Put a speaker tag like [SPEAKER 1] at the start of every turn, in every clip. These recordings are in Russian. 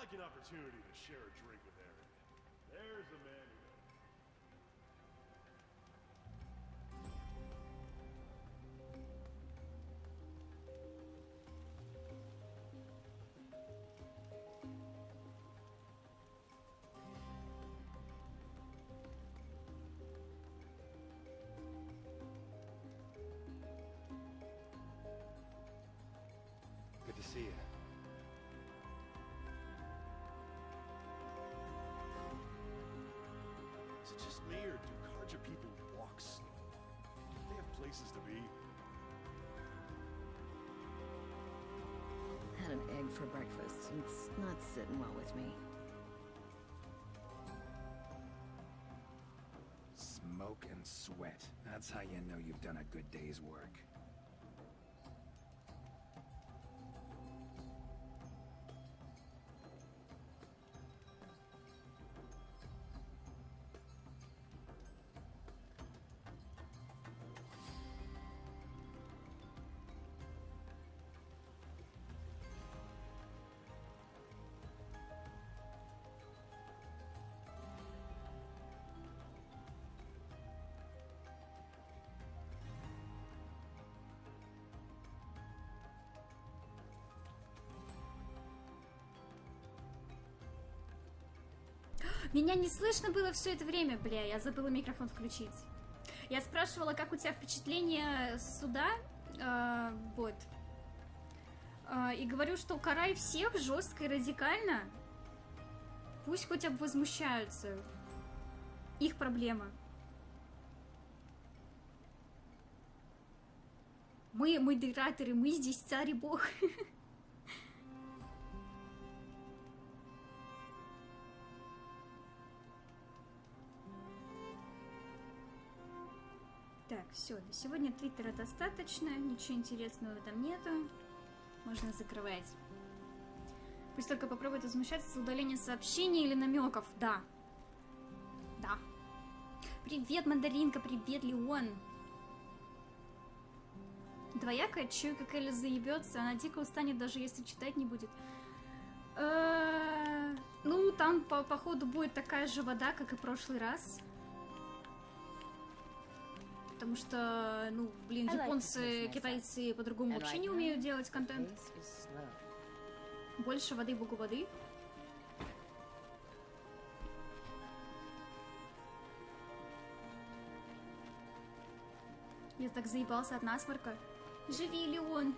[SPEAKER 1] like an opportunity to share a drink with Aaron. There's a man who knows.
[SPEAKER 2] Good to see you.
[SPEAKER 1] Is it just me, or do Karja people walk slow? They have places to be.
[SPEAKER 3] Had an egg for breakfast. It's not sitting well with me.
[SPEAKER 2] Smoke and sweat. That's how you know you've done a good day's work.
[SPEAKER 4] Меня не слышно было все это время, бля, я забыла микрофон включить. Я спрашивала, как у тебя впечатление с суда, вот. И говорю, что карай всех жестко и радикально. Пусть хоть обвозмущаются. Их проблема. Мы модераторы, мы здесь царь и бог. Так, все, на сегодня Твиттера достаточно, ничего интересного там нету. Можно закрывать. Пусть только попробует возмущаться за удаление сообщений или намеков. Да. Да. Привет, Мандаринка, привет, Леон. Двоякая, чую, как Эля заебется, она дико устанет, даже если читать не будет. Ну, там, походу, будет такая же вода, как и в прошлый раз. Потому что, ну, блин, японцы, китайцы по-другому вообще не умеют делать контент. Больше воды, богу воды. Я так заебался от насморка. Живи, Леон.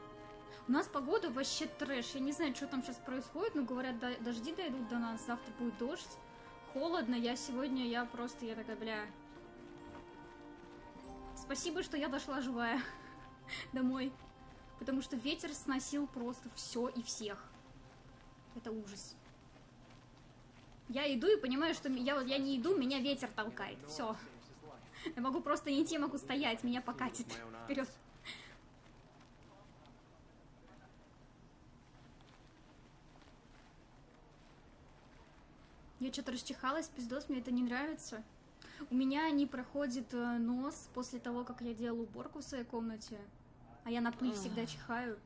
[SPEAKER 4] У нас погода вообще трэш. Я не знаю, что там сейчас происходит, но говорят, дожди дойдут до нас. Завтра будет дождь. Холодно. Я такая, бля... Спасибо, что я дошла живая домой. Потому что ветер сносил просто все и всех. Это ужас. Я иду и понимаю, что я не иду, меня ветер толкает. Все. Я могу просто не идти, могу стоять, меня покатит вперед. Я что-то расчихалась, пиздос, мне это не нравится. У меня не проходит нос после того, как я делаю уборку в своей комнате. А я на пыль всегда чихаю.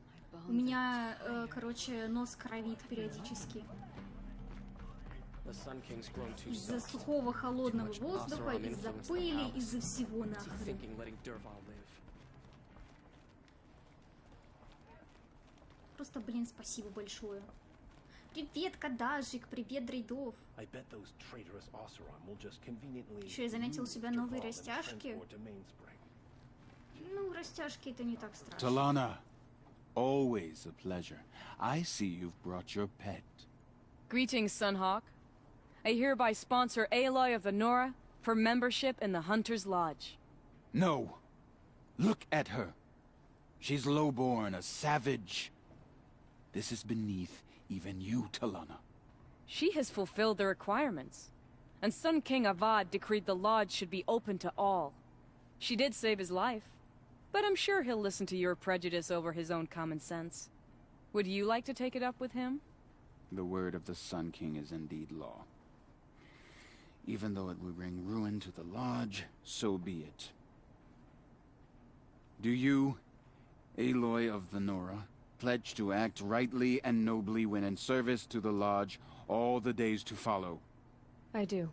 [SPEAKER 4] У меня, короче, нос кровит периодически. Из-за сухого холодного воздуха, из-за пыли, из-за всего нахрен. Просто, блин, спасибо большое. Привет, Кадажик, привет, Дрейдов. Еще я заметил у себя новые растяжки. Ну, растяжки это не так страшно.
[SPEAKER 5] Talana, always a pleasure. I see you've brought your pet.
[SPEAKER 6] Greetings, Sunhawk. I hereby sponsor Aloy of the Nora for membership in the Hunter's Lodge.
[SPEAKER 5] No. Look at her. She's lowborn, a savage. This is beneath even you, Talana.
[SPEAKER 6] She has fulfilled the requirements. And Sun King Avad decreed the lodge should be open to all. She did save his life, but I'm sure he'll listen to your prejudice over his own common sense. Would you like to take it up with him?
[SPEAKER 5] The word of the Sun King is indeed law. Even though it would bring ruin to the lodge, so be it. Do you, Aloy of the Nora, Pledge to act rightly and nobly when in service to the Lodge all the days to follow.
[SPEAKER 7] I do.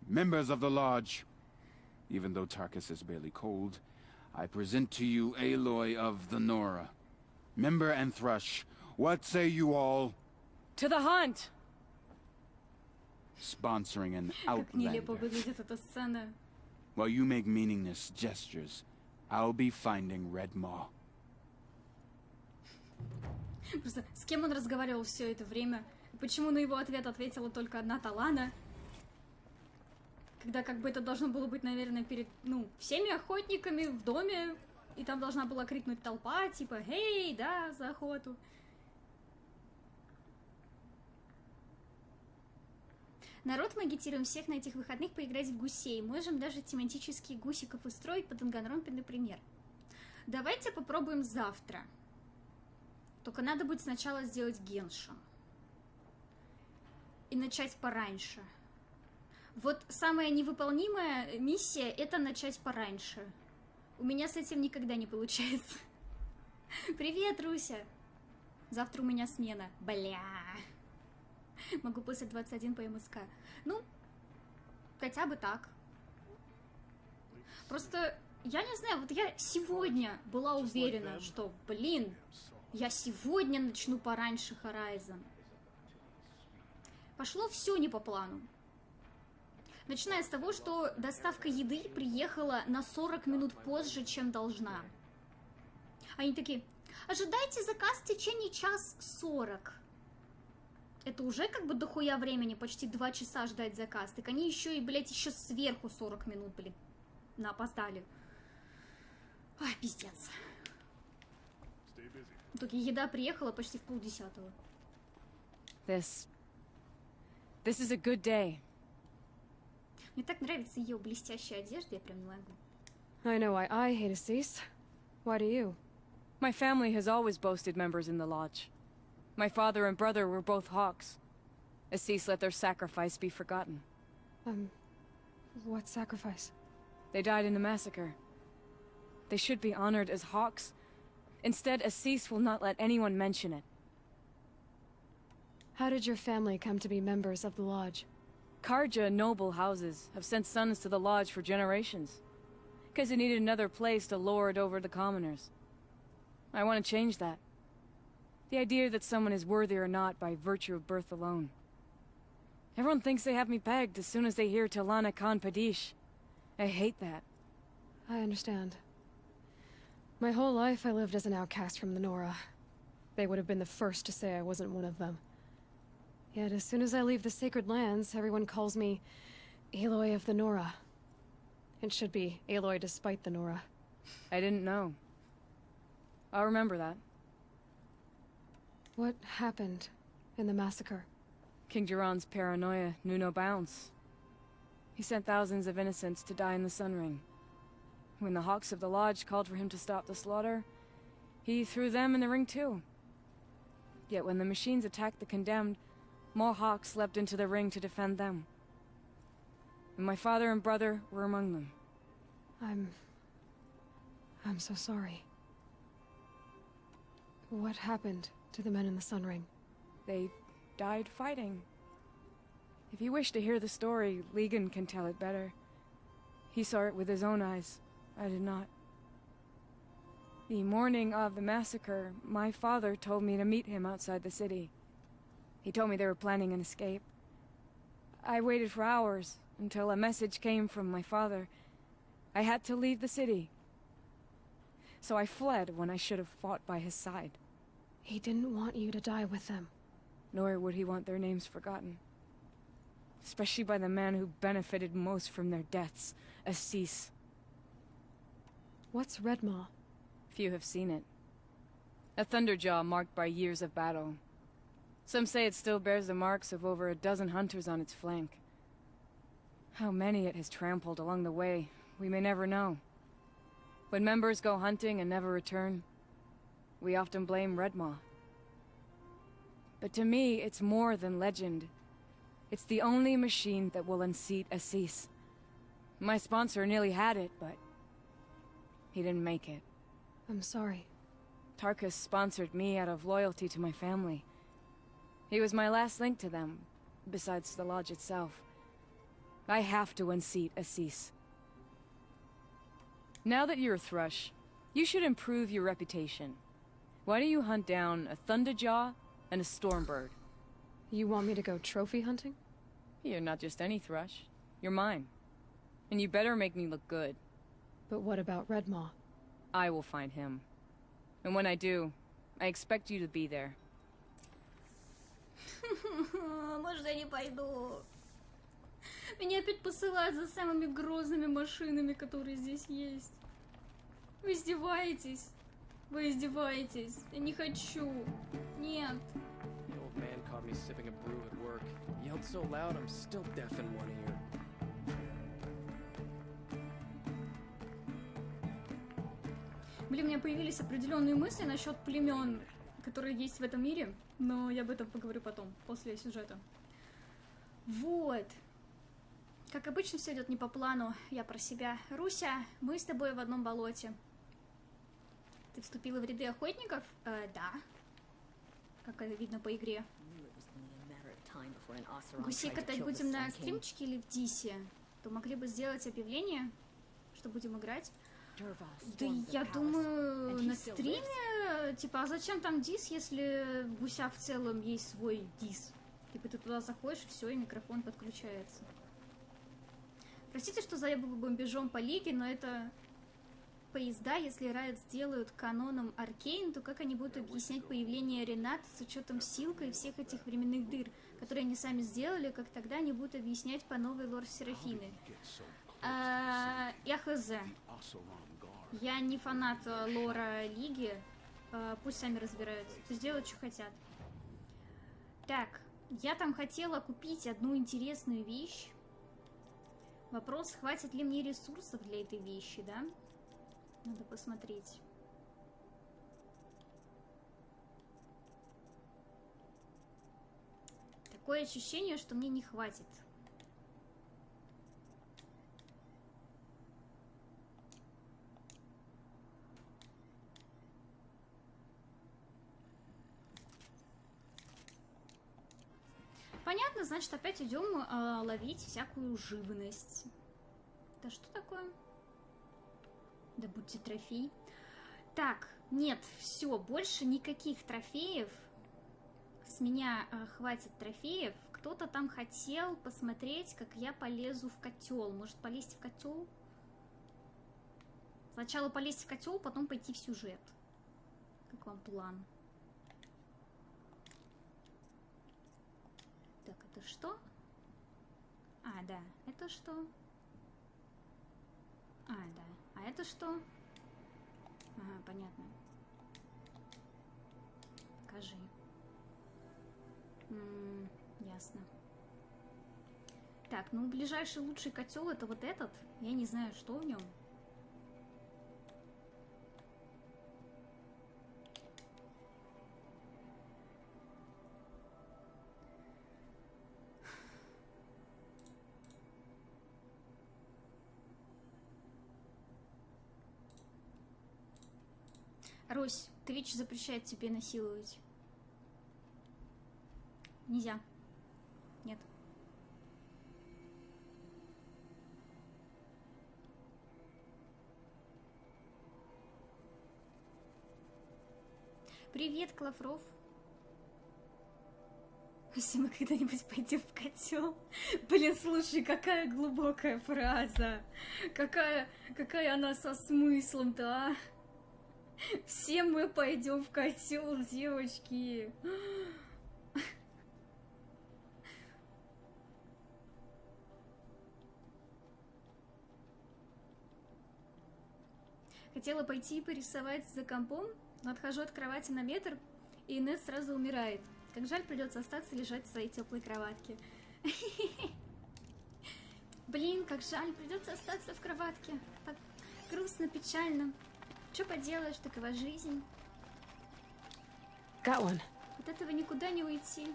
[SPEAKER 5] Members of the Lodge, even though Tarkus is barely cold, I present to you Aloy of the Nora. Member and Thrush, what say you all?
[SPEAKER 6] To the hunt!
[SPEAKER 5] Sponsoring an
[SPEAKER 4] Как нелепо
[SPEAKER 5] outlander.
[SPEAKER 4] выглядит эта сцена.
[SPEAKER 5] While you make meaningless gestures, I'll be finding Red Maw.
[SPEAKER 4] Просто с кем он разговаривал все это время? Почему на его ответ ответила только одна Талана? Когда как бы это должно было быть, наверное, перед, всеми охотниками в доме, и там должна была крикнуть толпа, типа, «Эй, да, за охоту!» Народ, мы агитируем всех на этих выходных поиграть в гусей. Можем даже тематические гусиков устроить по Данганронпе, например. Давайте попробуем завтра. Только надо будет сначала сделать геншин. И начать пораньше. Вот самая невыполнимая миссия — это начать пораньше. У меня с этим никогда не получается. Привет, Руся! Завтра у меня смена. Бля. Могу после 21 по МСК. Ну, хотя бы так. Просто, я не знаю, вот я сегодня была уверена, что, я сегодня начну пораньше Horizon. Пошло все не по плану. Начиная с того, что доставка еды приехала на 40 минут позже, чем должна. Они такие: ожидайте заказ в течение час 40. Это уже как бы дохуя времени, почти 2 часа ждать заказ. Так они еще и, еще сверху 40 минут, опоздали. Ай, пиздец. Только еда приехала почти в 9:30.
[SPEAKER 6] This is a good day.
[SPEAKER 4] Мне так нравится ее блестящая одежда, я прям не могу.
[SPEAKER 7] I know why I hate Assis. Why do you?
[SPEAKER 6] My family has always boasted members in the lodge. My father and brother were both hawks. Assis let their sacrifice be forgotten.
[SPEAKER 7] What sacrifice?
[SPEAKER 6] They died in the massacre. They should be honored as hawks. Instead, Assis will not let anyone mention it.
[SPEAKER 7] How did your family come to be members of the lodge?
[SPEAKER 6] Karja noble houses have sent sons to the lodge for generations. Because they needed another place to lord over the commoners. I want to change that. The idea that someone is worthy or not by virtue of birth alone. Everyone thinks they have me pegged as soon as they hear Talana Khan Padish. I hate that.
[SPEAKER 7] I understand. My whole life I lived as an outcast from the Nora. They would have been the first to say I wasn't one of them. Yet as soon as I leave the sacred lands, everyone calls me Aloy of the Nora. It should be Aloy despite the Nora.
[SPEAKER 6] I didn't know. I'll remember that.
[SPEAKER 7] What happened in the massacre?
[SPEAKER 6] King Jiran's paranoia knew no bounds. He sent thousands of innocents to die in the Sun Ring. When the Hawks of the Lodge called for him to stop the slaughter, he threw them in the ring too. Yet when the machines attacked the condemned, more Hawks leapt into the ring to defend them. And my father and brother were among them.
[SPEAKER 7] I'm so sorry. What happened to the men in the Sun Ring?
[SPEAKER 6] They died fighting. If you wish to hear the story, Legan can tell it better. He saw it with his own eyes. I did not. The morning of the massacre, my father told me to meet him outside the city. He told me they were planning an escape. I waited for hours until a message came from my father. I had to leave the city. So I fled when I should have fought by his side.
[SPEAKER 7] He didn't want you to die with them.
[SPEAKER 6] Nor would he want their names forgotten. Especially by the man who benefited most from their deaths, Assis.
[SPEAKER 7] What's Redmaw?
[SPEAKER 6] Few have seen it. A thunderjaw marked by years of battle. Some say it still bears the marks of over a dozen hunters on its flank. How many it has trampled along the way, we may never know. When members go hunting and never return, we often blame Redmaw. But to me, it's more than legend. It's the only machine that will unseat Assis. My sponsor nearly had it, but he didn't make it.
[SPEAKER 7] I'm sorry.
[SPEAKER 6] Tarkus sponsored me out of loyalty to my family. He was my last link to them, besides the lodge itself. I have to unseat Assis. Now that you're a Thrush, you should improve your reputation. Why don't you hunt down a Thunderjaw and a Stormbird?
[SPEAKER 7] You want me to go trophy hunting?
[SPEAKER 6] You're not just any Thrush. You're mine. And you better make me look good.
[SPEAKER 7] But what about Redmaw?
[SPEAKER 6] I will find him. And when I do, I expect you to be there.
[SPEAKER 4] Может, я не пойду. Меня опять посылают за самыми грозными машинами, которые здесь есть. Вы издеваетесь? Вы издеваетесь? Я не хочу. Нет.
[SPEAKER 8] The old man caught me sipping a brew at work. Yelled so loud I'm still deaf in one ear.
[SPEAKER 4] Блин, у меня появились определенные мысли насчет племен, которые есть в этом мире, но я об этом поговорю потом, после сюжета. Вот. Как обычно, все идет не по плану. Я про себя. Руся, мы с тобой в одном болоте. Ты вступила в ряды охотников? Да. Как это видно по игре. Гусей катать будем на стримчике или в Дисе? То могли бы сделать объявление, что будем играть. Да я думаю, на стриме, типа, а зачем там дис, если в гуся в целом есть свой дис? Типа ты туда заходишь, и все, и микрофон подключается. Простите, что заебываю бомбежом по лиге, но это поезда, если Riot сделают каноном Аркейн, то как они будут объяснять появление Рената с учетом Силка и всех этих временных дыр, которые они сами сделали, как тогда они будут объяснять по новой лор Серафины? Я хз. Я не фанат лора лиги, пусть сами разбираются, пусть делают, что хотят. Так, я там хотела купить одну интересную вещь. Вопрос, хватит ли мне ресурсов для этой вещи, да? Надо посмотреть. Такое ощущение, что мне не хватит. Понятно, значит, опять идем ловить всякую живность. Да что такое? Да будьте трофей. Так, нет, все, больше никаких трофеев. С меня хватит трофеев. Кто-то там хотел посмотреть, как я полезу в котел. Может, полезть в котел? Сначала полезть в котел, потом пойти в сюжет. Как вам план? Так, это что? А, да, это что? А, да. А это что? Ага, понятно. Покажи. Ясно. Так, ну ближайший лучший котел это вот этот. Я не знаю, что в нем. Русь, Твич запрещает тебе насиловать. Нельзя. Нет. Привет, Клафров. Если мы когда-нибудь пойдем в котел. Блин, слушай, какая глубокая фраза. Какая она со смыслом-то, а? Все мы пойдем в котел, девочки. Хотела пойти и порисовать за компом, но отхожу от кровати на метр, и Инесс сразу умирает. Как жаль, придется остаться лежать в своей теплой кроватке. Блин, как жаль, придется остаться в кроватке. Так грустно, печально. Что поделаешь, такова жизнь.
[SPEAKER 7] Got one.
[SPEAKER 4] От этого никуда не уйти.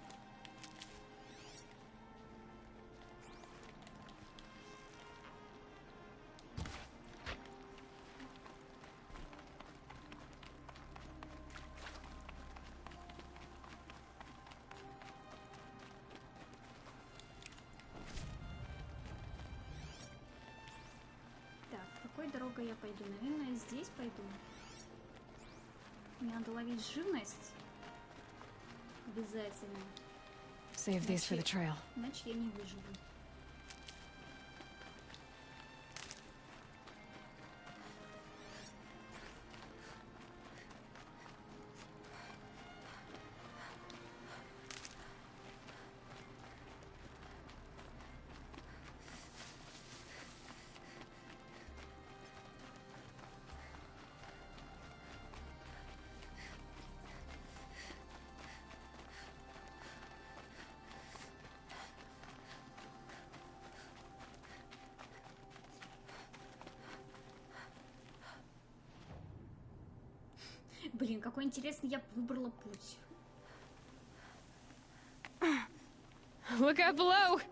[SPEAKER 4] Какой дорогой я пойду? Наверное, здесь пойду. Мне надо ловить живность. Обязательно.
[SPEAKER 7] Save these for the trail.
[SPEAKER 4] Иначе я не выживу. Блин, какой интересный я выбрала путь.
[SPEAKER 7] Look out below!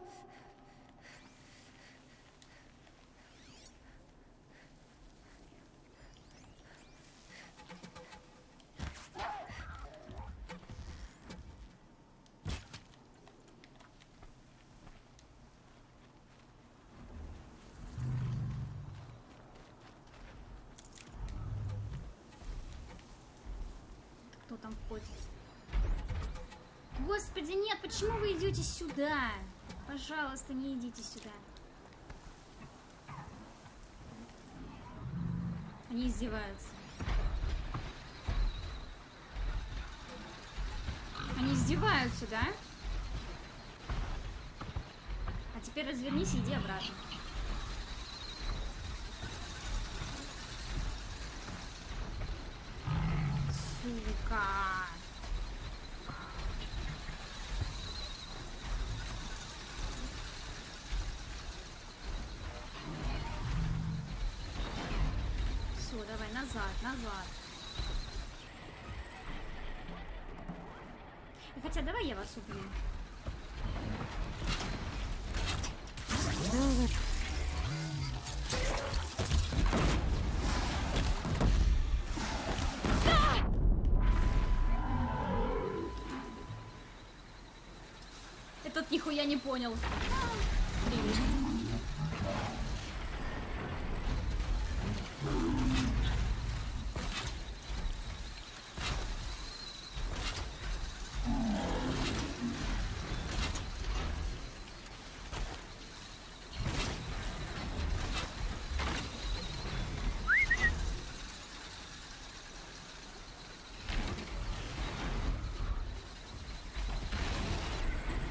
[SPEAKER 4] Кто там ходит? Господи, нет, почему вы идете сюда? Пожалуйста, не идите сюда. Они издеваются. Они издеваются, да? А теперь развернись и иди обратно. Сука. Все, давай назад, назад. Хотя давай я вас убью. Этот нихуя не понял. Привет.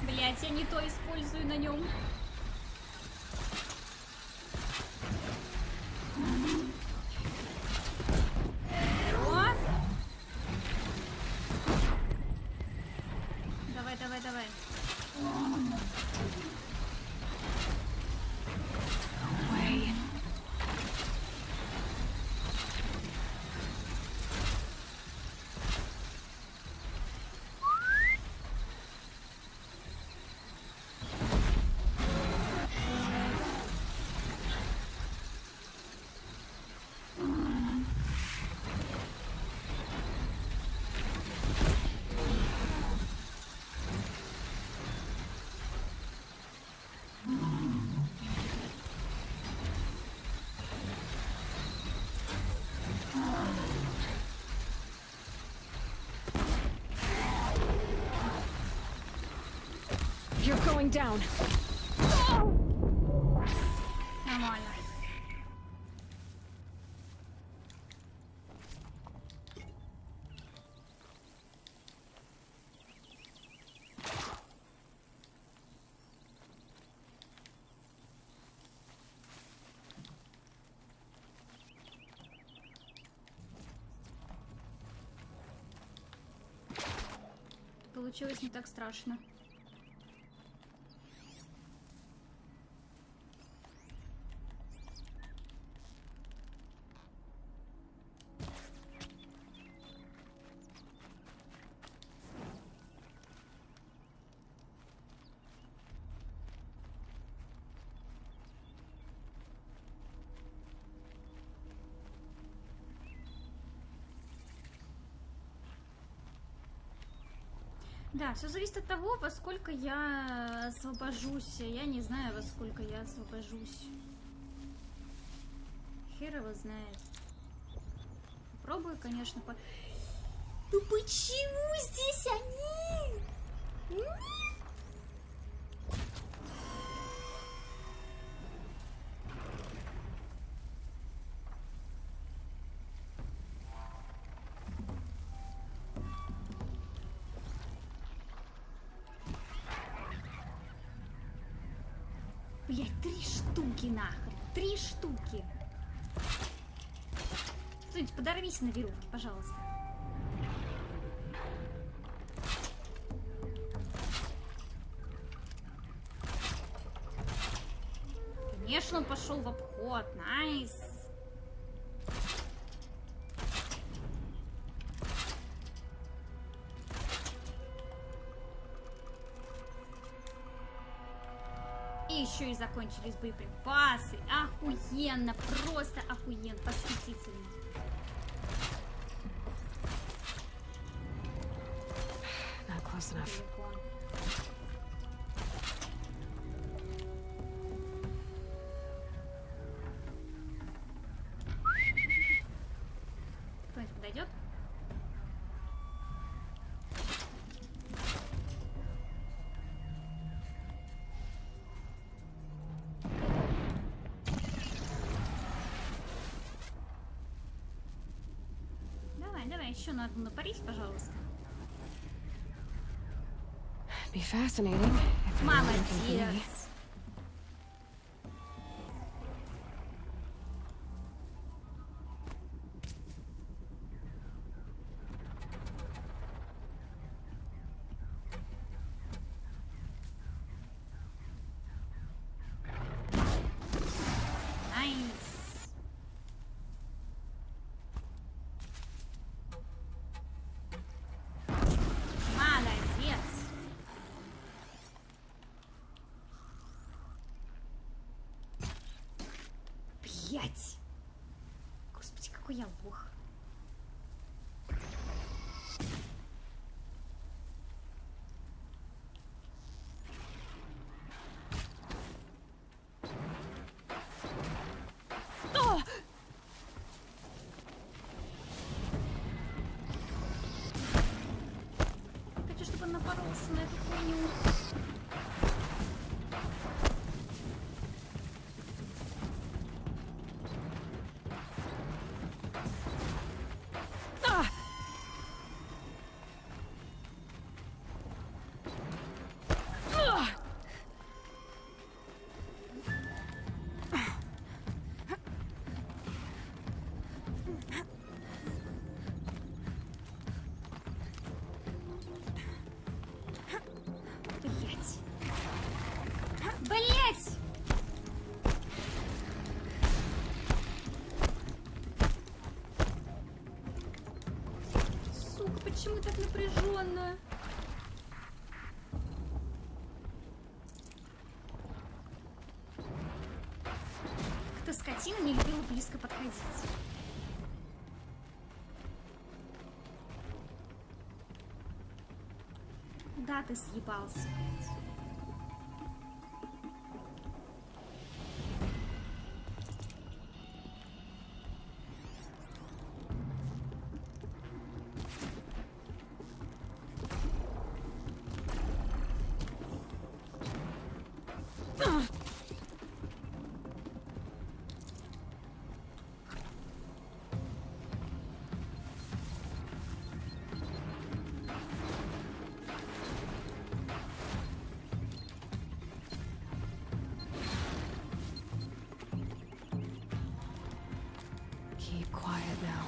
[SPEAKER 4] Блять, я не то использую на нем. О! Давай, давай, давай. Ой.
[SPEAKER 7] You're going down.
[SPEAKER 4] Нормально. Получилось не так страшно. Да, все зависит от того, во сколько я освобожусь. Я не знаю, во сколько я освобожусь. Хер его знает. Попробую, конечно, по... Ну почему здесь они? Блять, 3 штуки нахрен. 3 штуки. Кто-нибудь подорвись на веревке, пожалуйста. Конечно, он пошел в обход. Найс. И еще и закончились боеприпасы. Охуенно, просто охуенно, восхитительно.
[SPEAKER 7] Not close enough.
[SPEAKER 4] Телефон. Кто-нибудь подойдет? Давай, еще надо напарить, пожалуйста.
[SPEAKER 7] Be fascinating. If it weren't for me.
[SPEAKER 4] Молодец. Найс. Молодец. Блять. Господи, какой я лох. Хочу, чтобы он напоролся на эту хуйню. Блять. Блять! Сука, почему так напряженно? Как-то скотина не любила близко подходить. Да, ты съебался, блядь.
[SPEAKER 7] Keep quiet now.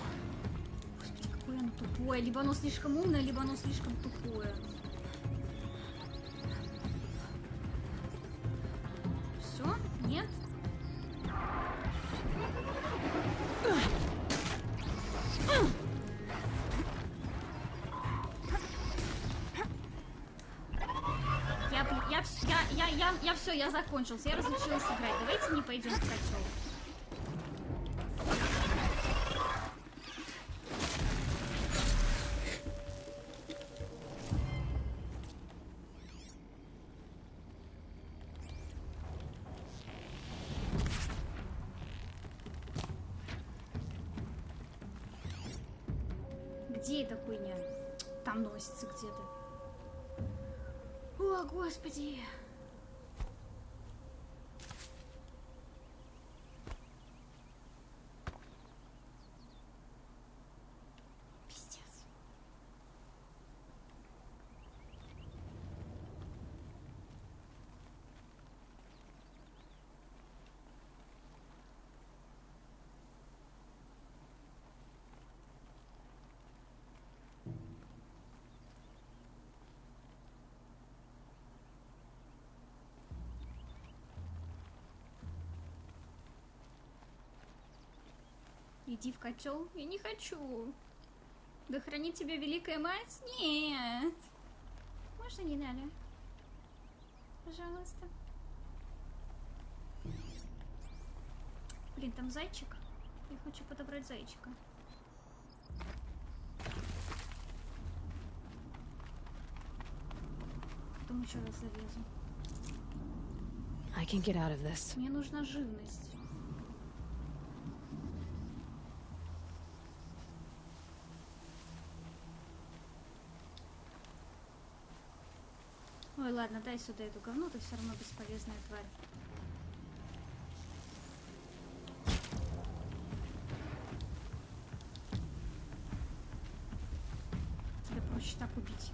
[SPEAKER 4] Господи, какое оно тупое. Либо оно слишком умное, либо оно слишком тупое. Все? Нет? Я все, я закончился, я разучилась играть. Давайте не пойдем в котел. Где эта хуйня? Там носится где-то. О, господи. Пиздец. Иди в котел. Я не хочу. Да хранит тебя Великая Мать? Нет. Можно не надо? Пожалуйста. Блин, там зайчик. Я хочу подобрать зайчика. Потом еще раз залезу.
[SPEAKER 7] I can get out of this.
[SPEAKER 4] Мне нужна живность. Ой, ладно, дай сюда эту говну, ты все равно бесполезная тварь. Тебя проще так убить.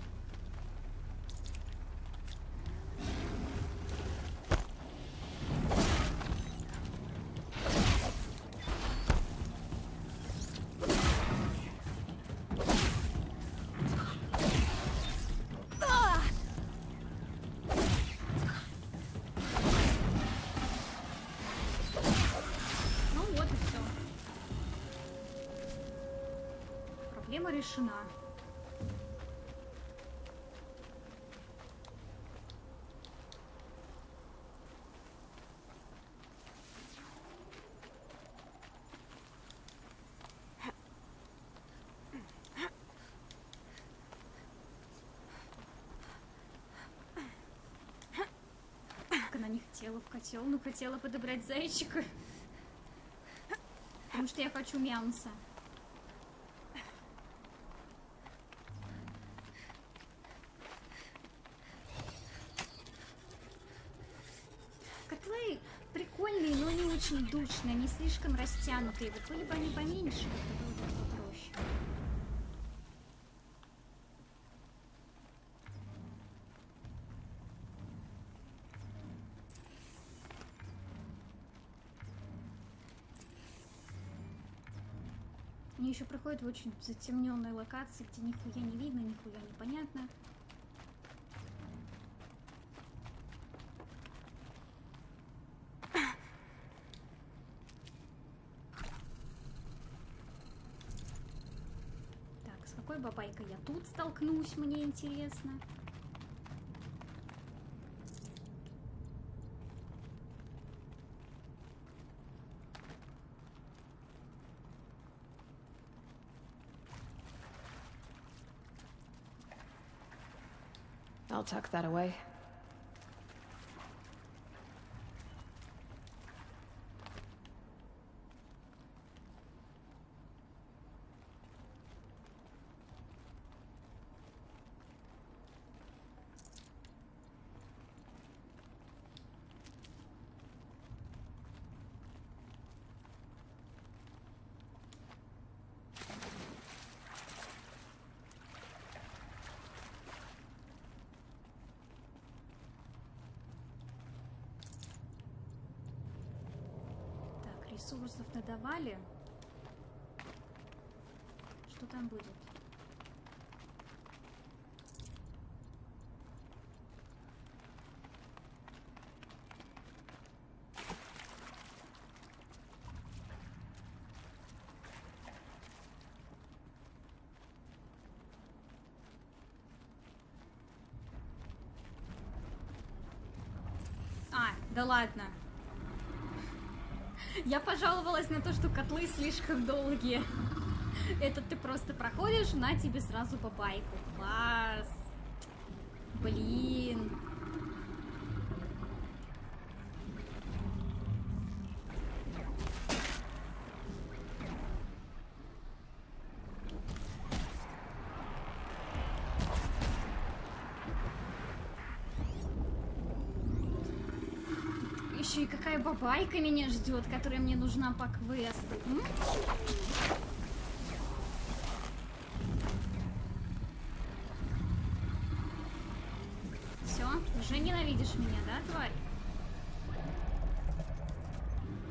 [SPEAKER 4] Проблема решена. Как она не хотела в котел, но хотела подобрать зайчика. Потому что я хочу мяса. Котлы прикольные, но не очень душные, они слишком растянутые. Вот были бы они поменьше, это было бы попроще. Они еще проходят в очень затемненной локации, где нихуя не видно, нихуя не понятно. Так, с какой бабайкой я тут столкнусь, мне интересно.
[SPEAKER 7] I'll tuck that away.
[SPEAKER 4] Ресурсов надавали. Что там будет? А, да ладно. Я пожаловалась на то, что котлы слишком долгие. Это ты просто проходишь, на тебе сразу бабайку. Класс. Блин. еще и какая бабайка меня ждет, которая мне нужна по квесту. Все, уже ненавидишь меня, да, тварь?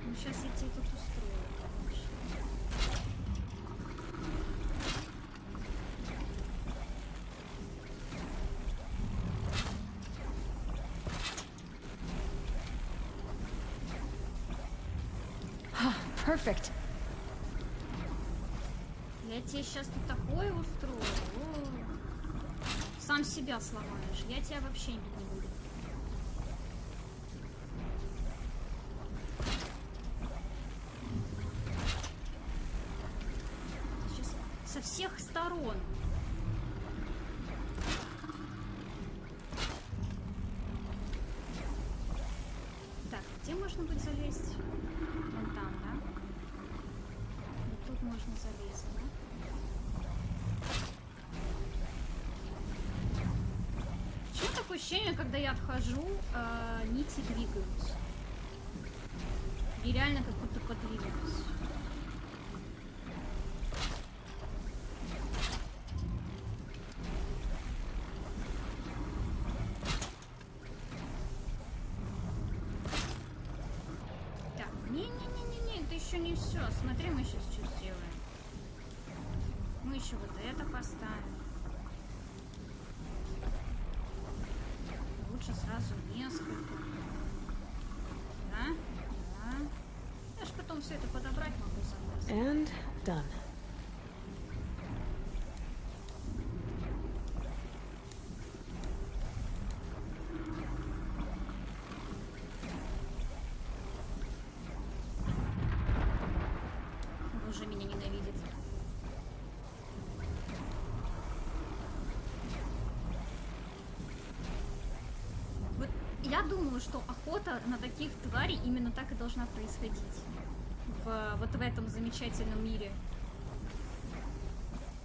[SPEAKER 4] Ну, сейчас я тебе тут устрою, конечно.
[SPEAKER 7] Perfect.
[SPEAKER 4] Я тебе сейчас тут такое устрою. О, сам себя сломаешь. Я тебя вообще не буду. Сейчас со всех сторон. Так, где можно будет залезть? Вон там, да? Вот тут можно залезть, да? Почему такое ощущение, когда я отхожу, нити двигаются? И реально как будто подвигаются. Так, не-не-не-не-не, это еще не все. Смотри, мы сейчас что сделаем. Мы еще вот это поставим. Лучше сразу несколько. Да? Да. Я ж потом все это подобрать могу сама.
[SPEAKER 7] And done.
[SPEAKER 4] Он уже меня ненавидит. Вот я думаю, что охота на таких тварей именно так и должна происходить. Вот в этом замечательном мире.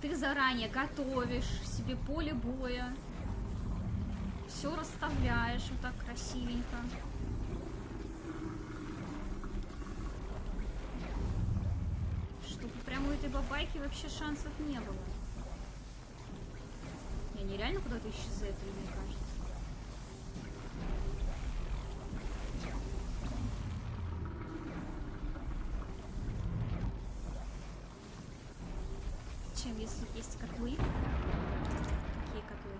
[SPEAKER 4] Ты заранее готовишь себе поле боя. Все расставляешь вот так красивенько. Чтобы прямо у этой бабайки вообще шансов не было. Не, они реально куда-то исчезают, или мне кажется? Чем, если есть котлы? Какие котлы?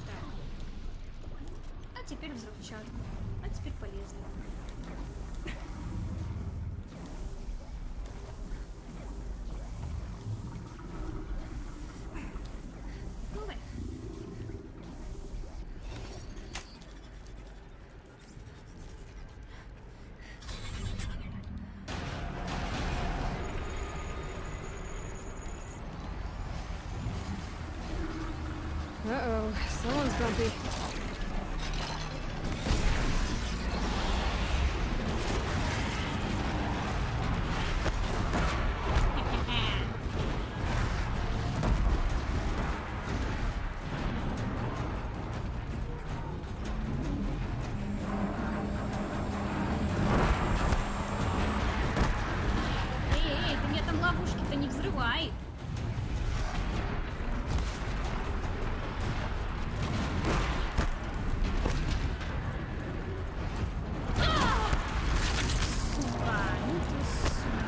[SPEAKER 4] Так. А теперь взрывчатка. А теперь полезно. Давай.
[SPEAKER 7] Uh-oh, someone's grumpy.
[SPEAKER 4] Эй, ты мне там ловушки-то не взрывай. Сука, ну ты сука.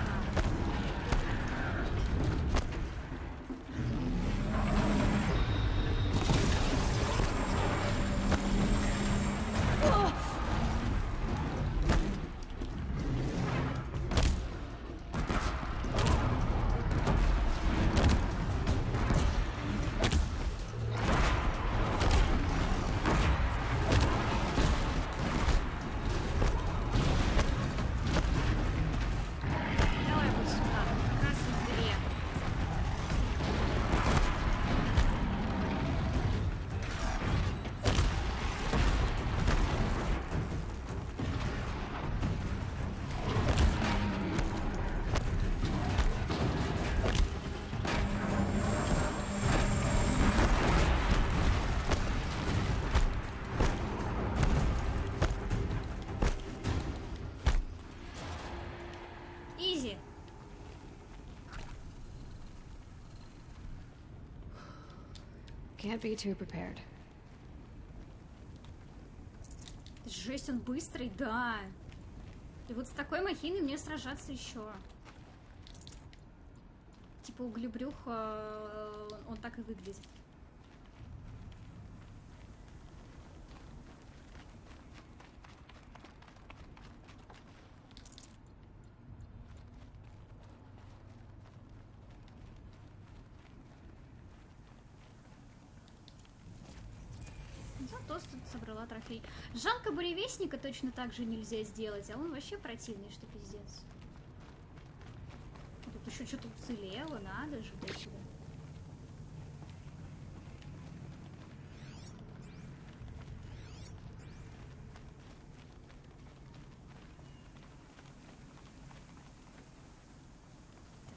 [SPEAKER 7] Can't be too prepared.
[SPEAKER 4] Жесть, он быстрый, да. И вот с такой махиной мне сражаться еще. Типа углебрюх, он так и выглядит. Зато тут собрала трофей. Жалко, буревестника точно так же нельзя сделать, а он вообще противный, что пиздец. Тут еще что-то уцелело, надо же, до сюда.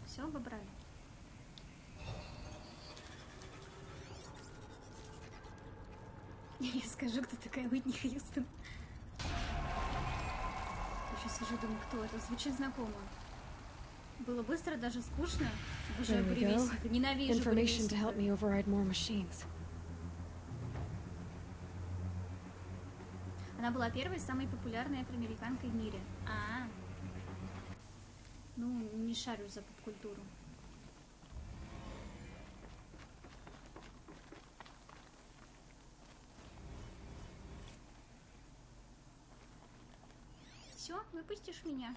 [SPEAKER 4] Все, выбрали. Я скажу, кто такая Уитни Хьюстон. Я сейчас сижу, думаю, кто это. Звучит знакомо. Было быстро, даже скучно. Обожаю буревестника. Ненавижу
[SPEAKER 7] Information to help
[SPEAKER 4] буревестника.
[SPEAKER 7] me override more machines.
[SPEAKER 4] Она была первой самой популярной афроамериканкой в мире. Ну, не шарю за поп-культуру. Все, выпустишь меня?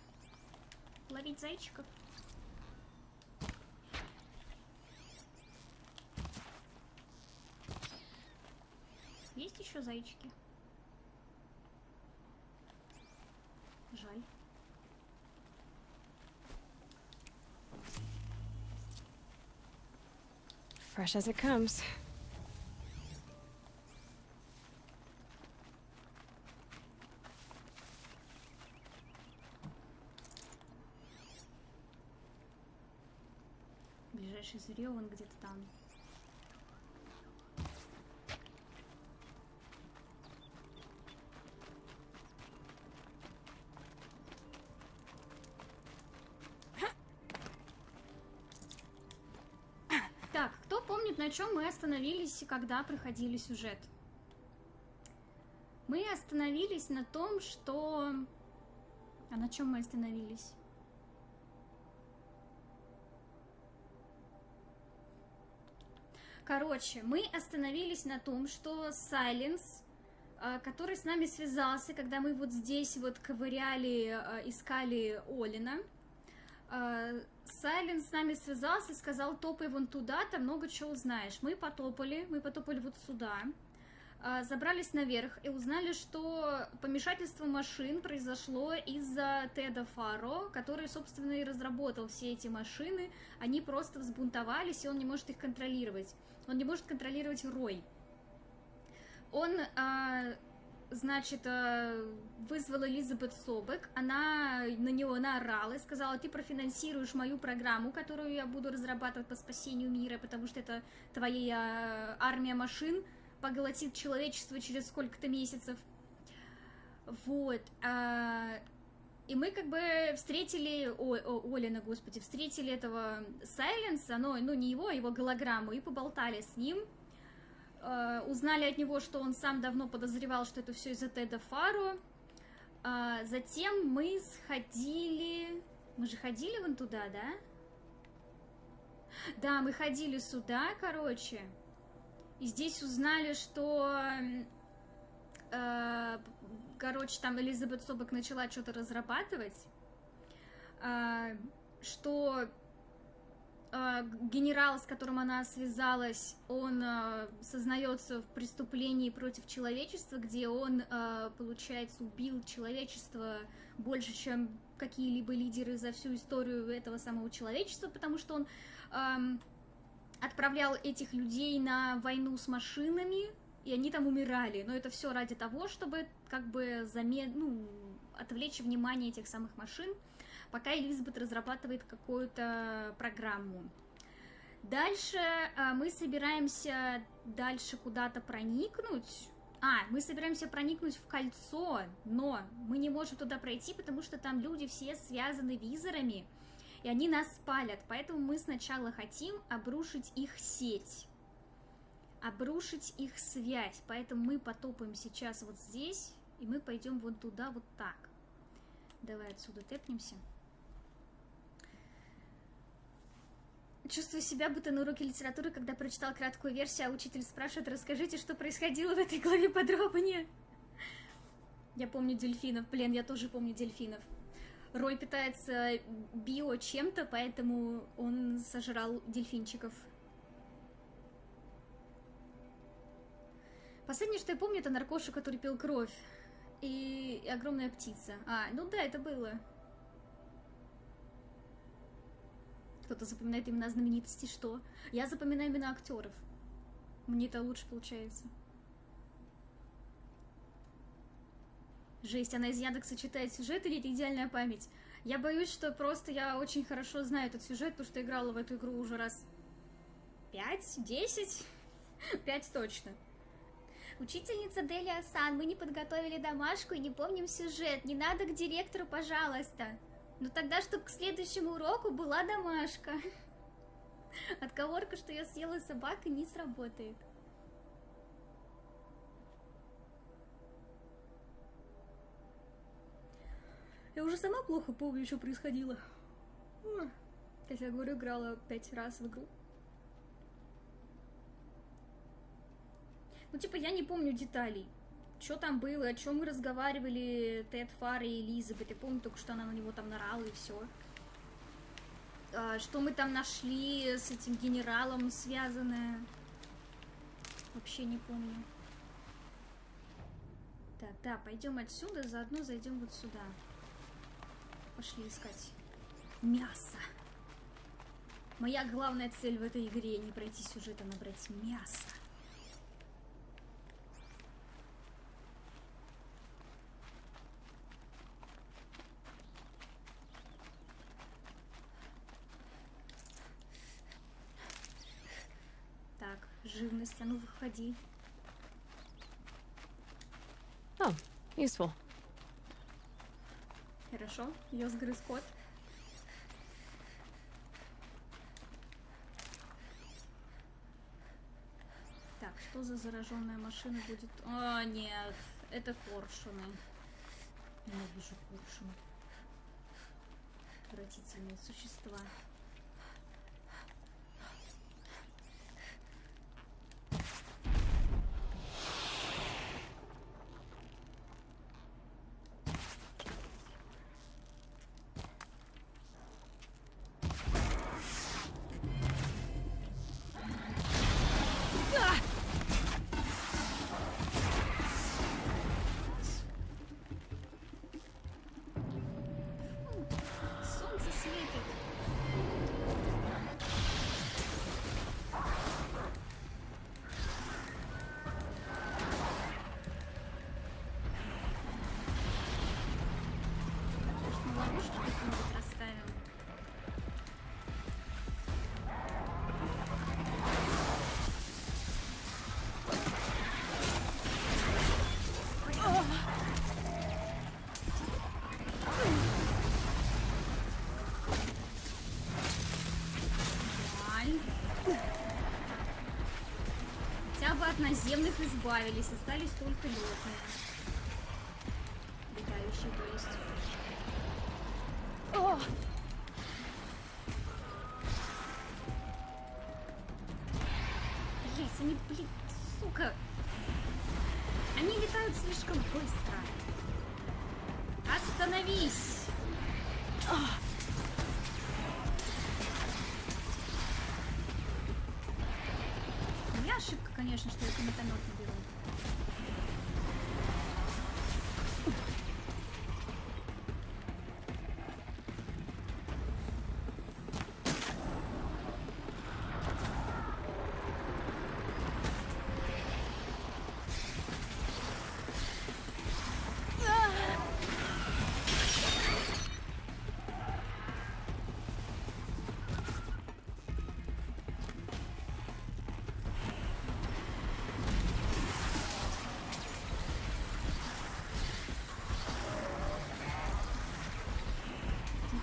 [SPEAKER 4] Ловить зайчиков? Есть еще зайчики? Жаль.
[SPEAKER 7] Fresh as it comes.
[SPEAKER 4] Ближайший зверь, он где-то там. Так, кто помнит, на чем мы остановились, когда проходили сюжет? Мы остановились на том, что... А на чем мы остановились? Короче, мы остановились на том, что Сайленс, который с нами связался, когда мы вот здесь вот ковыряли, искали Олина, Сайленс с нами связался и сказал: топай вон туда, там много чего узнаешь. Мы потопали вот сюда, забрались наверх и узнали, что помешательство машин произошло из-за Теда Фаро, который, собственно, и разработал все эти машины. Они просто взбунтовались, и он не может их контролировать. Он не может контролировать рой. Он, значит, вызвал Элизабет Собек, она на него наорала и сказала: ты профинансируешь мою программу, которую я буду разрабатывать по спасению мира, потому что это твоя армия машин поглотит человечество через сколько-то месяцев. Вот. И мы как бы встретили Олина, господи, встретили этого Сайленса, ну не его, а его голограмму, и поболтали с ним. Узнали от него, что он сам давно подозревал, что это все из-за Теда Фаро. Затем мы сходили... Мы же ходили вон туда, да? Да, мы ходили сюда, короче. И здесь узнали, что... Короче, там Элизабет Собек начала что-то разрабатывать, что генерал, с которым она связалась, он сознается в преступлении против человечества, где он, получается, убил человечество больше, чем какие-либо лидеры за всю историю этого самого человечества, потому что он отправлял этих людей на войну с машинами, и они там умирали, но это все ради того, чтобы как бы отвлечь внимание этих самых машин, пока Элизабет разрабатывает какую-то программу. Дальше мы собираемся дальше куда-то проникнуть. Мы собираемся проникнуть в кольцо, но мы не можем туда пройти, потому что там люди все связаны визорами, и они нас спалят, поэтому мы сначала хотим обрушить их сеть. обрушить их связь. Поэтому мы потопаем сейчас вот здесь, и мы пойдем вот туда, вот так. Давай отсюда тэпнемся. Чувствую себя, будто на уроке литературы, когда прочитал краткую версию, а учитель спрашивает: расскажите, что происходило в этой главе подробнее. Я помню дельфинов. Блин, я тоже помню дельфинов. Рой питается био чем-то, поэтому он сожрал дельфинчиков. Последнее, что я помню, это наркоша, который пил кровь. И огромная птица. А, ну да, это было. Кто-то запоминает имена знаменитостей, что? Я запоминаю имена актеров. Мне это лучше получается. Жесть, она из Яндекса читает сюжет или это идеальная память? Я боюсь, что просто я очень хорошо знаю этот сюжет, потому что играла в эту игру уже раз 5, 10? 5 точно. Учительница Делия-сан, мы не подготовили домашку и не помним сюжет. Не надо к директору, пожалуйста. Ну тогда, чтобы к следующему уроку была домашка. Отговорка, что я съела собаку, не сработает. Я уже сама плохо помню, что происходило. Как я говорю, играла 5 раз в игру. Ну, типа, я не помню деталей. Что там было, о чем мы разговаривали, Тед, Фара и Элизабет. Я помню только, что она на него там нарала и все. Что мы там нашли с этим генералом связанное. Вообще не помню. Так, да, пойдем отсюда, заодно зайдем вот сюда. Пошли искать мясо. Моя главная цель в этой игре не пройти сюжет, а набрать мясо. Так, живность, а ну выходи.
[SPEAKER 7] Oh, useful.
[SPEAKER 4] Хорошо, ее сгрыз кот. Так, что за зараженная машина будет? О, нет, это коршуны. Ненавижу коршуны. Отвратительные существа. Солнце светит. Может, мы ловушки какие-нибудь расставим? Хотя бы от наземных избавились, остались только летные. Летающие, то есть. О! Блять, они, блин, сука! Они летают слишком быстро. Остановись! Я ошибка, конечно, что я комментамет не беру.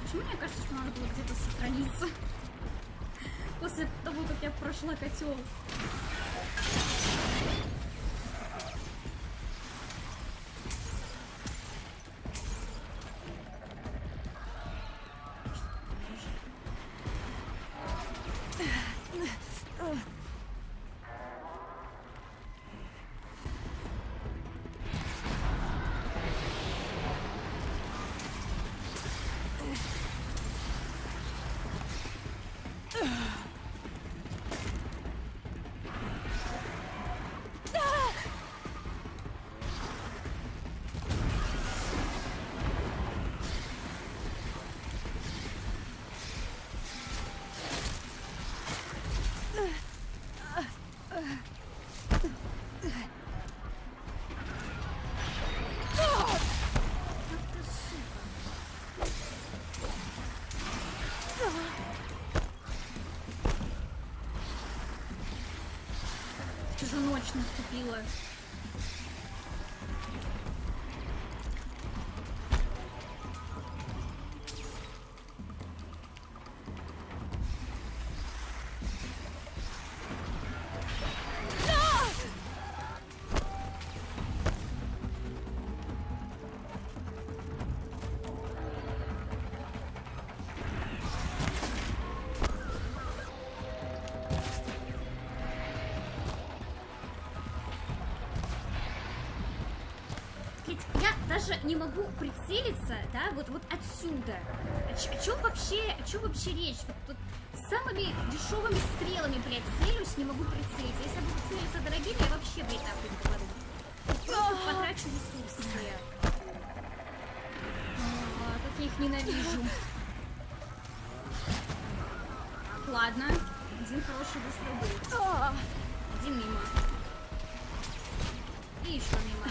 [SPEAKER 4] Почему мне кажется, что надо было где-то сохраниться? После того, как я прошла котел. ночь наступила. Я даже не могу прицелиться, да, вот отсюда. О чем вообще речь? Тут самыми дешевыми стрелами, блядь, целюсь, не могу прицелиться. Если я буду целиться дорогими, я вообще, блядь, нахуй не попаду. Просто потрачу ресурсы свои. Как я их ненавижу. Ладно, один хороший выстрел был. Один мимо. И еще мимо.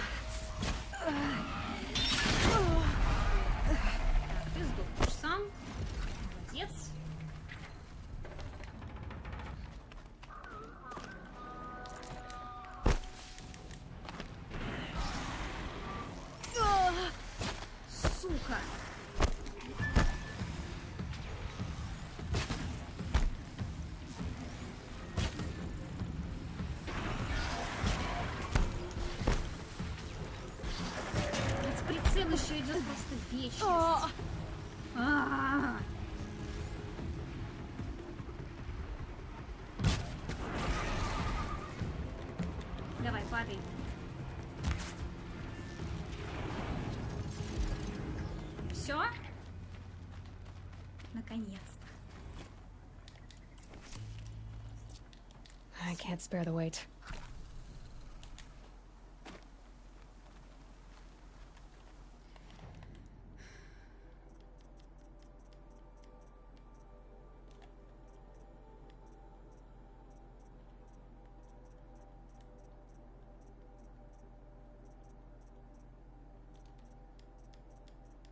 [SPEAKER 4] Ты сдохнешь сам. Молодец. Сука. Прицел еще идет просто вечно. Давай, падай. Все? Наконец-то.
[SPEAKER 7] I can't spare the weight.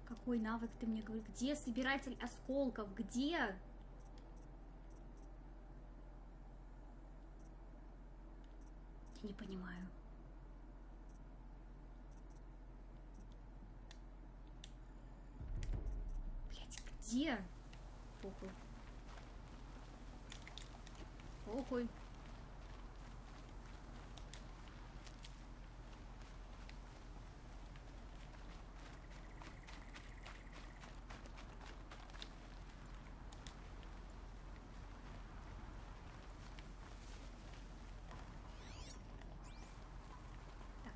[SPEAKER 4] Какой навык ты мне говоришь? Где собиратель осколков? Где? Я не понимаю. Блять, где? Похуй. Похуй.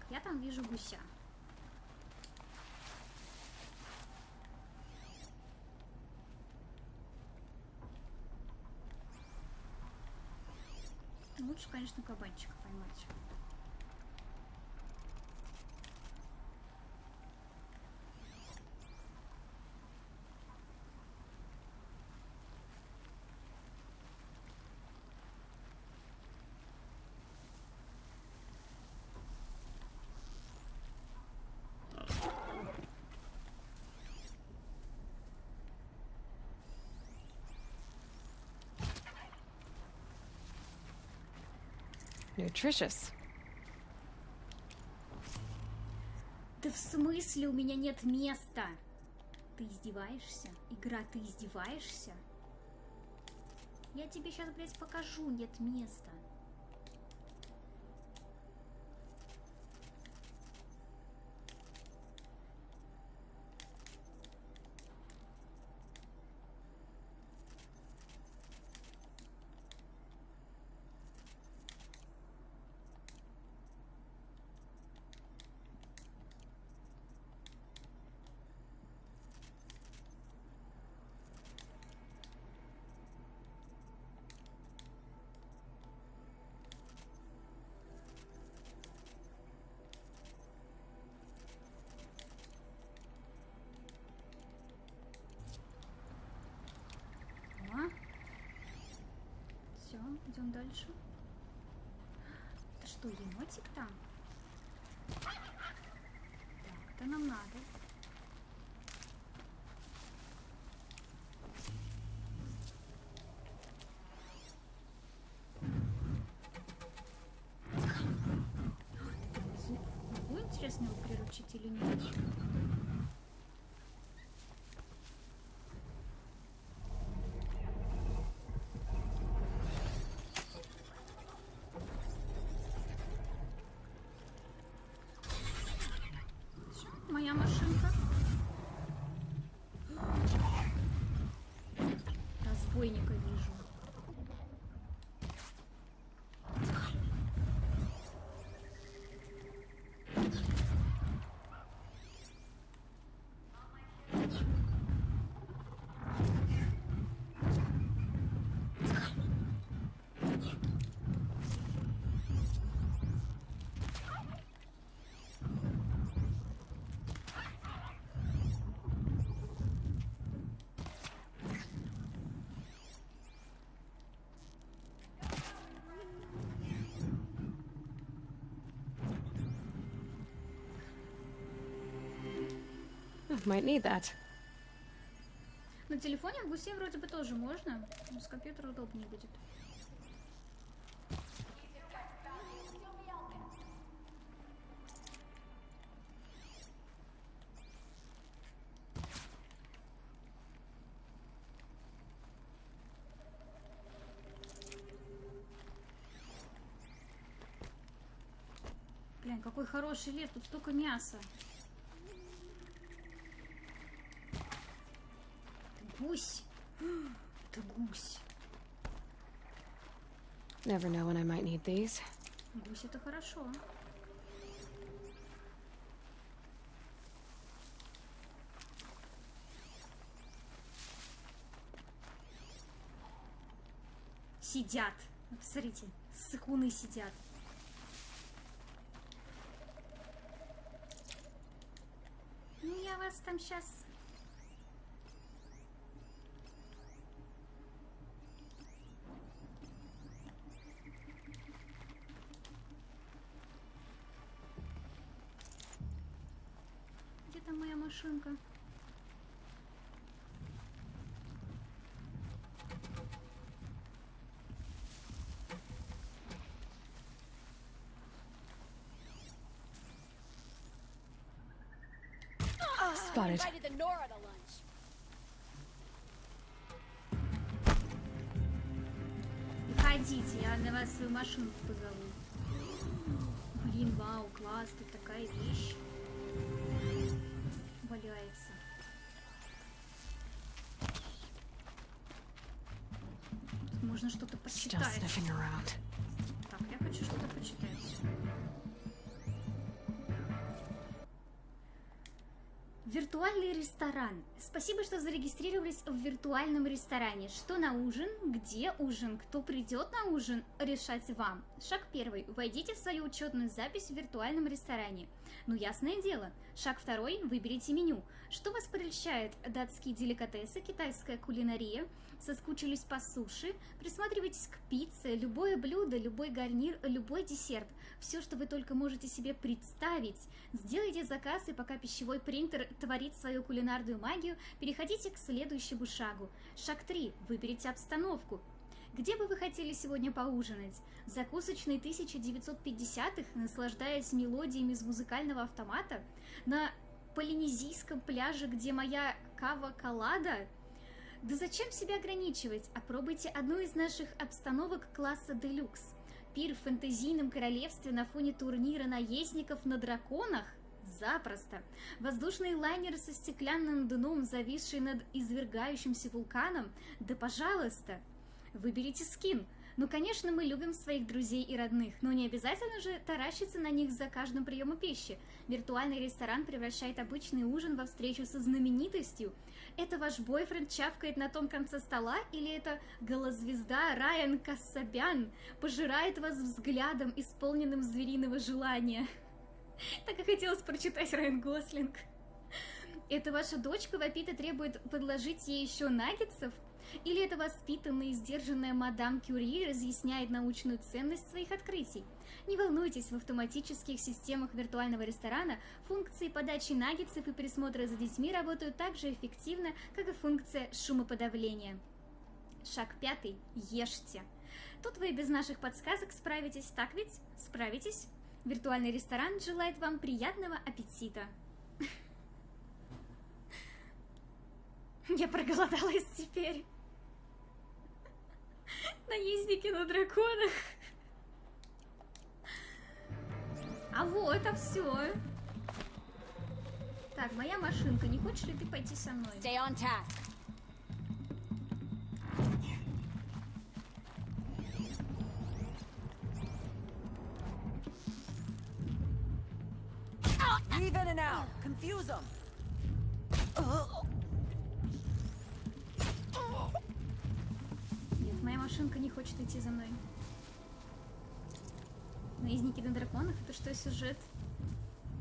[SPEAKER 4] Я там вижу гуся. Лучше, конечно, кабанчика поймать.
[SPEAKER 7] Nutritious.
[SPEAKER 4] Да в смысле у меня нет места? Ты издеваешься? Игра, ты издеваешься? Я тебе сейчас, блядь, покажу, нет места. Все, идем дальше. Это что, енотик там? Так, это нам надо. выключить или нет. Моя машинка. Разбойника вижу.
[SPEAKER 7] Might need that.
[SPEAKER 4] На телефоне в гусе вроде бы тоже можно, но с компьютера удобнее будет. Блин, какой хороший лес, тут столько мяса. Гусь. Это гусь.
[SPEAKER 7] Never know when I might need these.
[SPEAKER 4] Гусь это хорошо. Сидят. Посмотрите, сыкуны сидят. Ну я вас там сейчас... Где там моя машинка?
[SPEAKER 7] Spotted.
[SPEAKER 4] Выходите, я на вас свою машинку позову. Блин, вау, класс, тут такая вещь валяется. Тут можно что-то
[SPEAKER 7] Still
[SPEAKER 4] почитать.
[SPEAKER 7] sniffing around.
[SPEAKER 4] Так, я хочу что-то почитать. Виртуальный ресторан. Спасибо, что зарегистрировались в виртуальном ресторане. Что на ужин? Где ужин? Кто придет на ужин? Решать вам. Шаг 1. Войдите в свою учетную запись в виртуальном ресторане. Ну, ясное дело. Шаг 2. Выберите меню. Что вас прельщает? Датские деликатесы, китайская кулинария? Соскучились по суши? Присматривайтесь к пицце, любое блюдо, любой гарнир, любой десерт. Все, что вы только можете себе представить. Сделайте заказ, и пока пищевой принтер творит свою кулинарную магию, переходите к следующему шагу. Шаг 3. Выберите обстановку. Где бы вы хотели сегодня поужинать? В закусочной 1950-х, наслаждаясь мелодиями из музыкального автомата? На полинезийском пляже, где моя кава-колада? Да зачем себя ограничивать? Опробуйте одну из наших обстановок класса делюкс. Пир в фэнтезийном королевстве на фоне турнира наездников на драконах? Запросто. Воздушный лайнер со стеклянным дном, зависший над извергающимся вулканом? Да пожалуйста. Выберите скин. Ну, конечно, мы любим своих друзей и родных, но не обязательно же таращиться на них за каждым приемом пищи. Виртуальный ресторан превращает обычный ужин во встречу со знаменитостью. Это ваш бойфренд чавкает на том конце стола, или это голозвезда Райан Кассабян пожирает вас взглядом, исполненным звериного желания? Так и хотелось прочитать Райан Гослинг. Это ваша дочка вопит и требует подложить ей еще наггетсов? Или это воспитанная и сдержанная мадам Кюри разъясняет научную ценность своих открытий? Не волнуйтесь, в автоматических системах виртуального ресторана функции подачи наггетсов и присмотра за детьми работают так же эффективно, как и функция шумоподавления. Шаг 5. Ешьте. Тут вы и без наших подсказок справитесь, так ведь? Справитесь? Виртуальный ресторан желает вам приятного аппетита. Я проголодалась теперь. Наездники на драконах. А вот, а все. Так, моя машинка, не хочешь ли ты пойти со мной?
[SPEAKER 3] Stay on task.
[SPEAKER 9] Weave in and out. Confuse them.
[SPEAKER 4] Нет, моя машинка не хочет идти за мной. Наездники на драконах? Это что, сюжет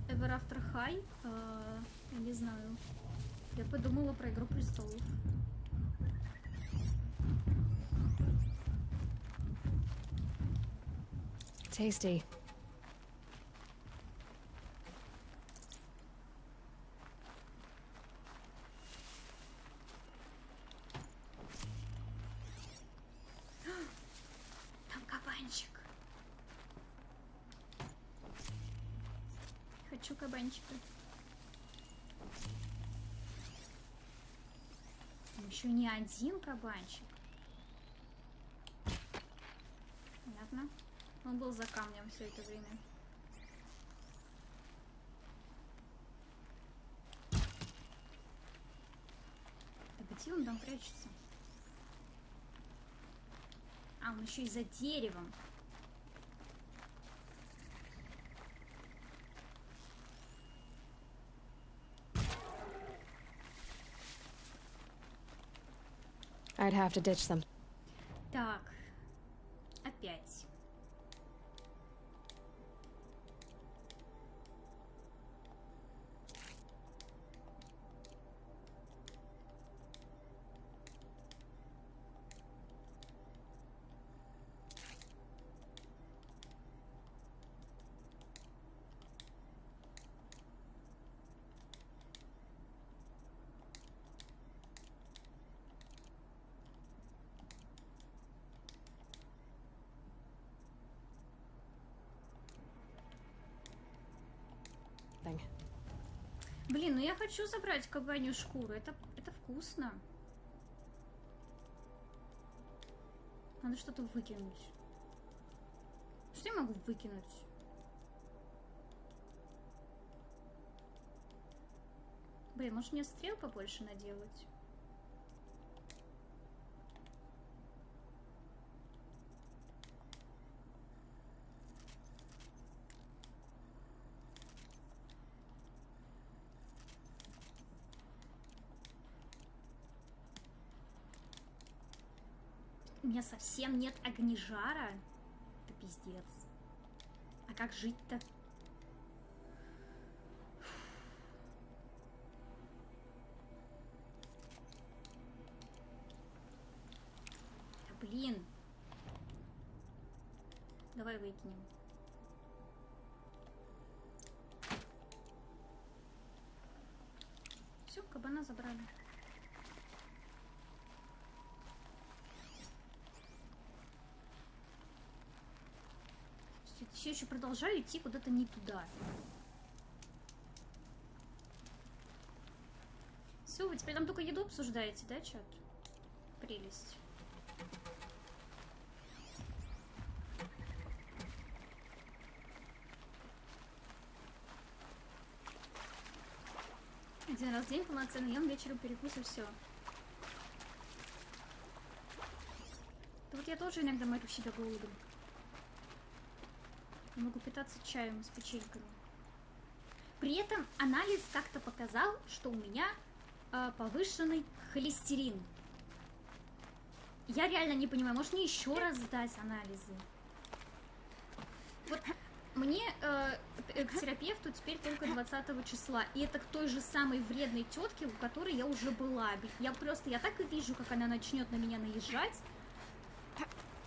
[SPEAKER 4] Ever After High? Я не знаю. Я подумала про Игру Престолов.
[SPEAKER 7] Tasty.
[SPEAKER 4] Там кабанчик. Хочу кабанчика. Еще не один кабанчик. Понятно. Он был за камнем все это время. А где он там прячется? А, он еще и за деревом.
[SPEAKER 7] I'd have to ditch them.
[SPEAKER 4] Так. Опять.
[SPEAKER 7] Thing.
[SPEAKER 4] Блин, ну я хочу забрать кабанью шкуру. Это вкусно. Надо что-то выкинуть. Что я могу выкинуть? Блин, может мне стрел побольше наделать? У меня совсем нет огнежара. Это пиздец. А как жить-то? Да блин. Давай выкинем. Все, кабана забрали. Все еще продолжаю идти куда-то не туда. Все, вы теперь там только еду обсуждаете, да, чат? Прелесть. Один раз в день полноценно ем, вечером перекус и все. Да вот я тоже иногда морю себя голодом. Я могу питаться чаем с печеньками. При этом анализ как-то показал, что у меня повышенный холестерин. Я реально не понимаю, может мне еще раз сдать анализы? Вот мне к терапевту теперь только 20 числа. И это к той же самой вредной тетке, у которой я уже была. Я так и вижу, как она начнет на меня наезжать.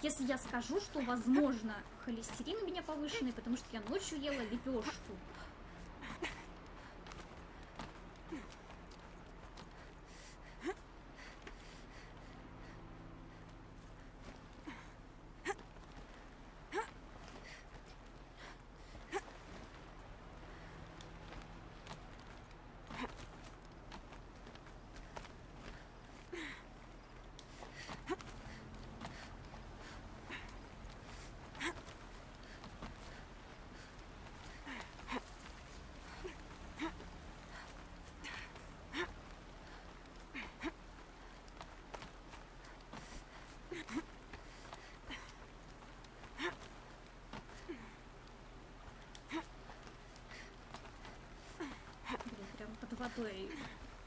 [SPEAKER 4] Если я скажу, что, возможно, холестерин у меня повышенный, потому что я ночью ела лепешку. крутой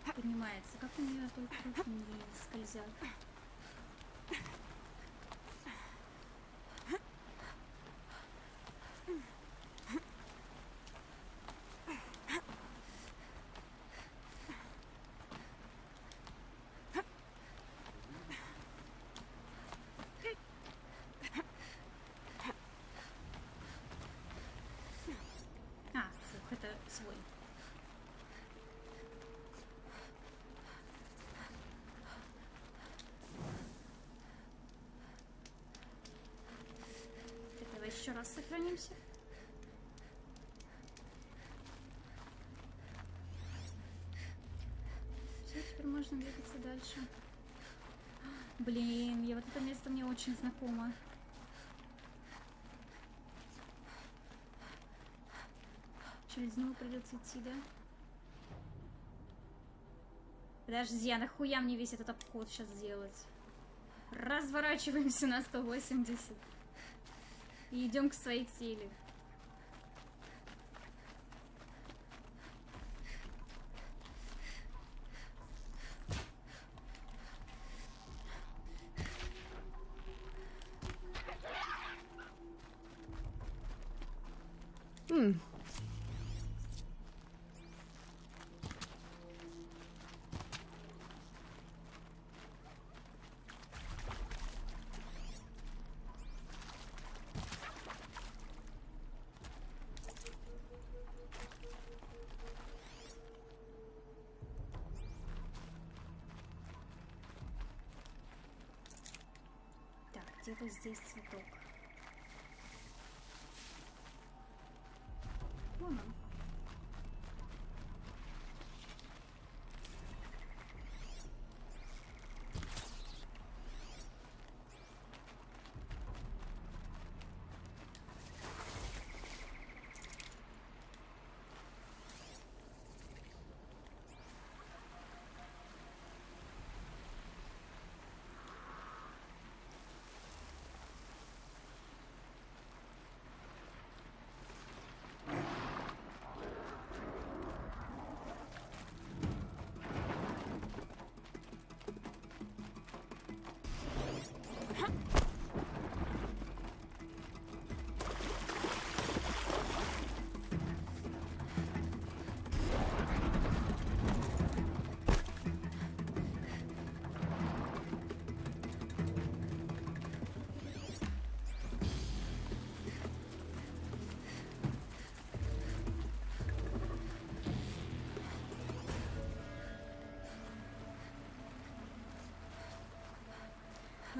[SPEAKER 4] поднимается. Как у нее только руки не скользят. Это свой. Так, давай еще раз сохранимся. Все, теперь можно двигаться дальше. Блин, вот это место мне очень знакомо. Через него придется идти, да? Подожди, а нахуя мне весь этот обход сейчас делать? Разворачиваемся на 180. И идем к своей цели. Где-то здесь цветок. Вон он.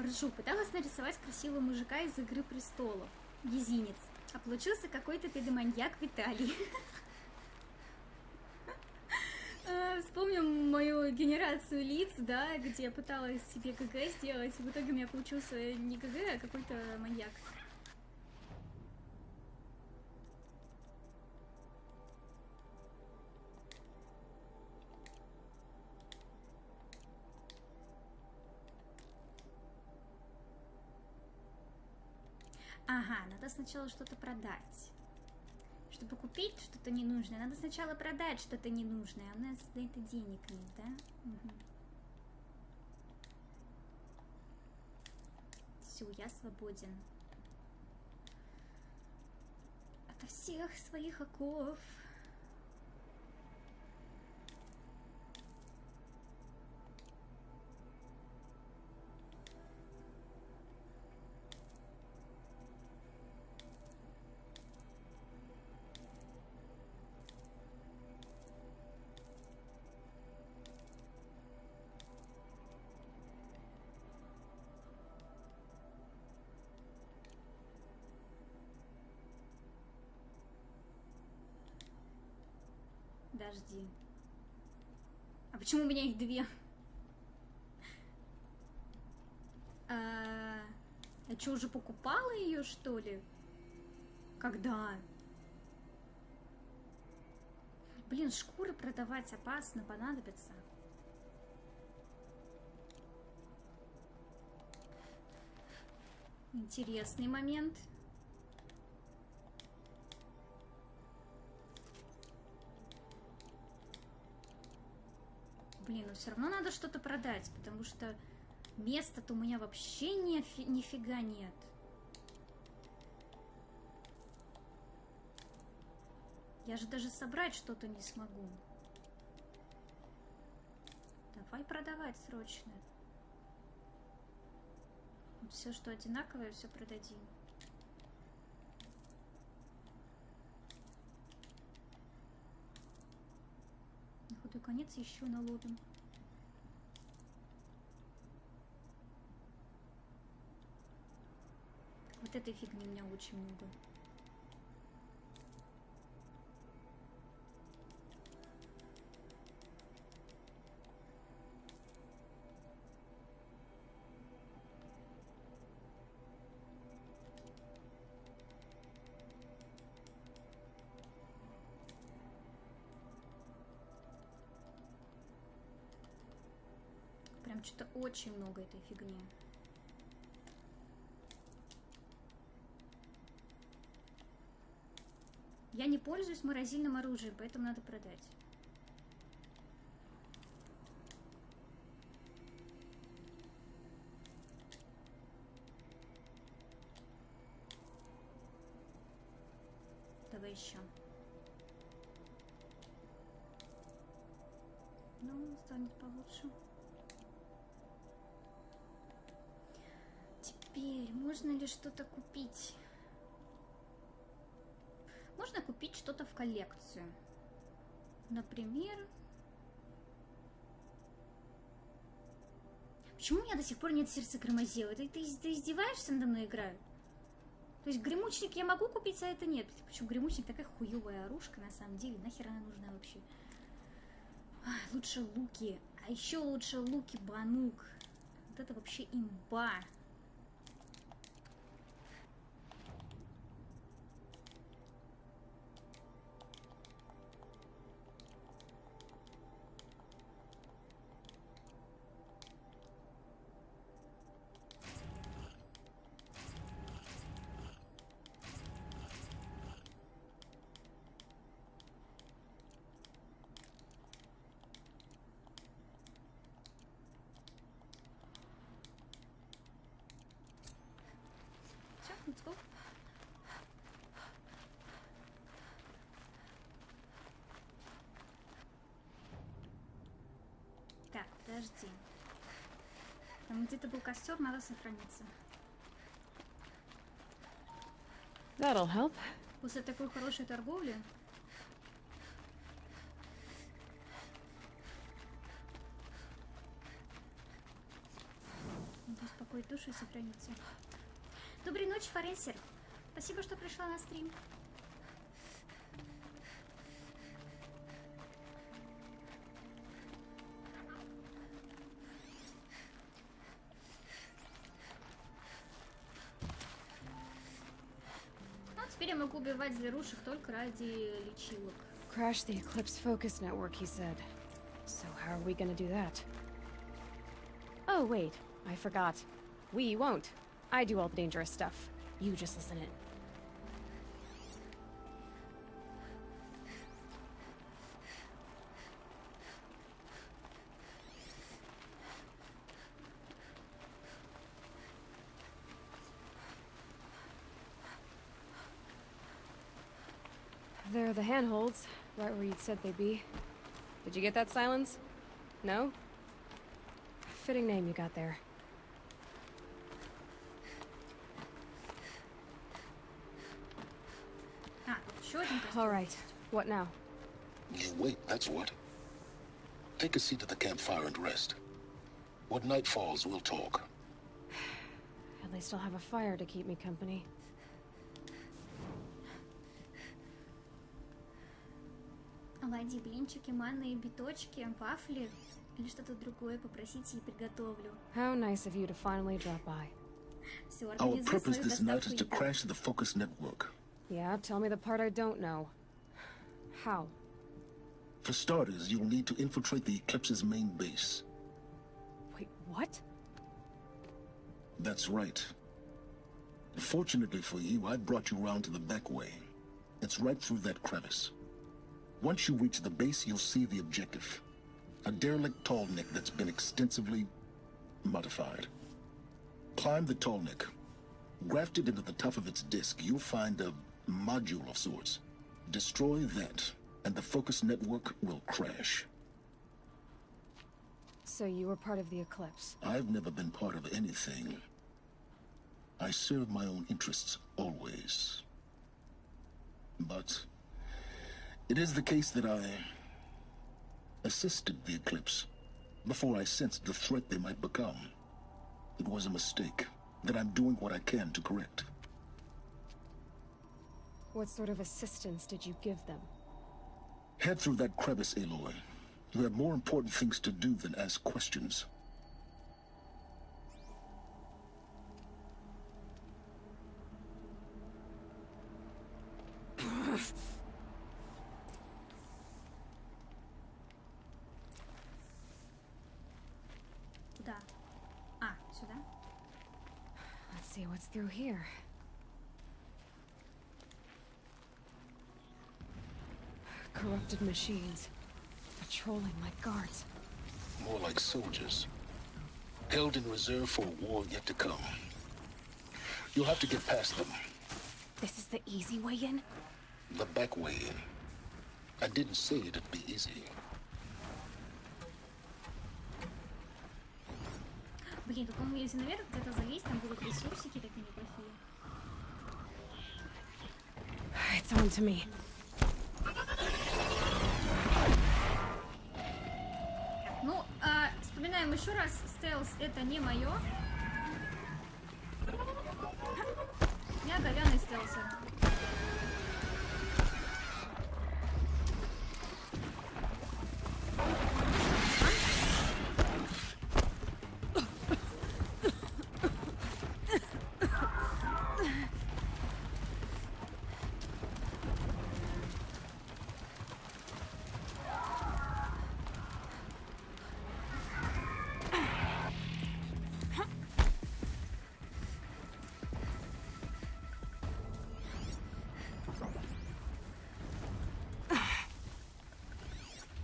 [SPEAKER 4] Ржу. Пыталась нарисовать красивого мужика из «Игры престолов». Мизинец. А получился какой-то педоманьяк Виталий. Вспомним мою генерацию лиц, да, где я пыталась себе ГГ сделать. В итоге у меня получился не ГГ, а какой-то маньяк. Ага, надо сначала что-то продать. Чтобы купить что-то ненужное, надо сначала продать что-то ненужное. А у нас на это денег нет, да? Угу. Все, я свободен. Ото всех своих оков. Подожди. А почему у меня их две? Я что, уже покупала ее, что ли? Когда? Блин, шкуры продавать опасно, понадобится. Интересный момент. Блин, но все равно надо что-то продать, потому что места-то у меня вообще нифига нет. Я же даже собрать что-то не смогу. Давай продавать срочно. Все, что одинаковое, все продадим. На худой конец еще наловим. Вот этой фигни у меня очень много. Прям что-то очень много этой фигни. Я не пользуюсь морозильным оружием, поэтому надо продать. Давай еще. Ну, станет получше. Теперь можно ли что-то купить? Можно купить что-то в коллекцию. Например... Почему у меня до сих пор нет сердца Громозева? Ты издеваешься надо мной, играю? То есть гремучник я могу купить, а это нет. Причем гремучник такая хуевая оружка, на самом деле. Нахер она нужна вообще? Ай, лучше луки. А еще лучше луки банук. Вот это вообще имба. Let's go. Так, подожди. Там где-то был костер, надо сохраниться.
[SPEAKER 7] That'll help.
[SPEAKER 4] После такой хорошей торговли. Надо успокоить душу и сохраниться. Доброй ночи, Форенсер. Спасибо, что пришла на стрим. Ну, теперь я могу убивать зверушек только ради лечилок.
[SPEAKER 7] Crash the Eclipse Focus Network, he said. So how are we gonna do that? Oh, wait. I forgot. We won't. I do all the dangerous stuff. You just listen in. There are the handholds, right where you'd said they'd be. Did you get that, Silence? No? Fitting name you got there. All right. What now?
[SPEAKER 10] You wait, that's what. Take a seat at the campfire and rest. When night falls, we'll talk.
[SPEAKER 7] At least I'll have a fire to keep me company.
[SPEAKER 4] Оладьи, блинчики, манные биточки, вафли или что-то другое попросите и приготовлю.
[SPEAKER 7] How nice of you to finally drop by.
[SPEAKER 10] Our purpose this night is to crash the focus network.
[SPEAKER 7] Yeah, tell me the part I don't know. How?
[SPEAKER 10] For starters, you'll need to infiltrate the Eclipse's main base.
[SPEAKER 7] Wait, what?
[SPEAKER 10] That's right. Fortunately for you, I brought you around to the back way. It's right through that crevice. Once you reach the base, you'll see the objective. A derelict tallneck that's been extensively modified. Climb the tallneck. Grafted into the top of its disk, you'll find a module of sorts. Destroy that, and the focus network will crash.
[SPEAKER 7] So you were part of the Eclipse?
[SPEAKER 10] I've never been part of anything. I serve my own interests, always. But it is the case that I assisted the Eclipse before I sensed the threat they might become. It was a mistake that I'm doing what I can to correct.
[SPEAKER 7] What sort of assistance did you give them?
[SPEAKER 10] Head through that crevice, Aloy. You have more important things to do than ask questions.
[SPEAKER 4] Куда? А, сюда?
[SPEAKER 7] Let's see what's through here. Corrupted machines. Patrolling like guards.
[SPEAKER 10] More like soldiers. Held in reserve for a war yet to come. You'll have to get past them.
[SPEAKER 7] This is the easy way in?
[SPEAKER 10] The back way in. I didn't say it'd be easy.
[SPEAKER 4] Блин, тут, по-моему, если наверх где-то залезть, там будут ресурсики такие неплохие.
[SPEAKER 7] It's on to me.
[SPEAKER 4] Ну, вспоминаем еще раз, стелс это не мое. Я говяный стелсер.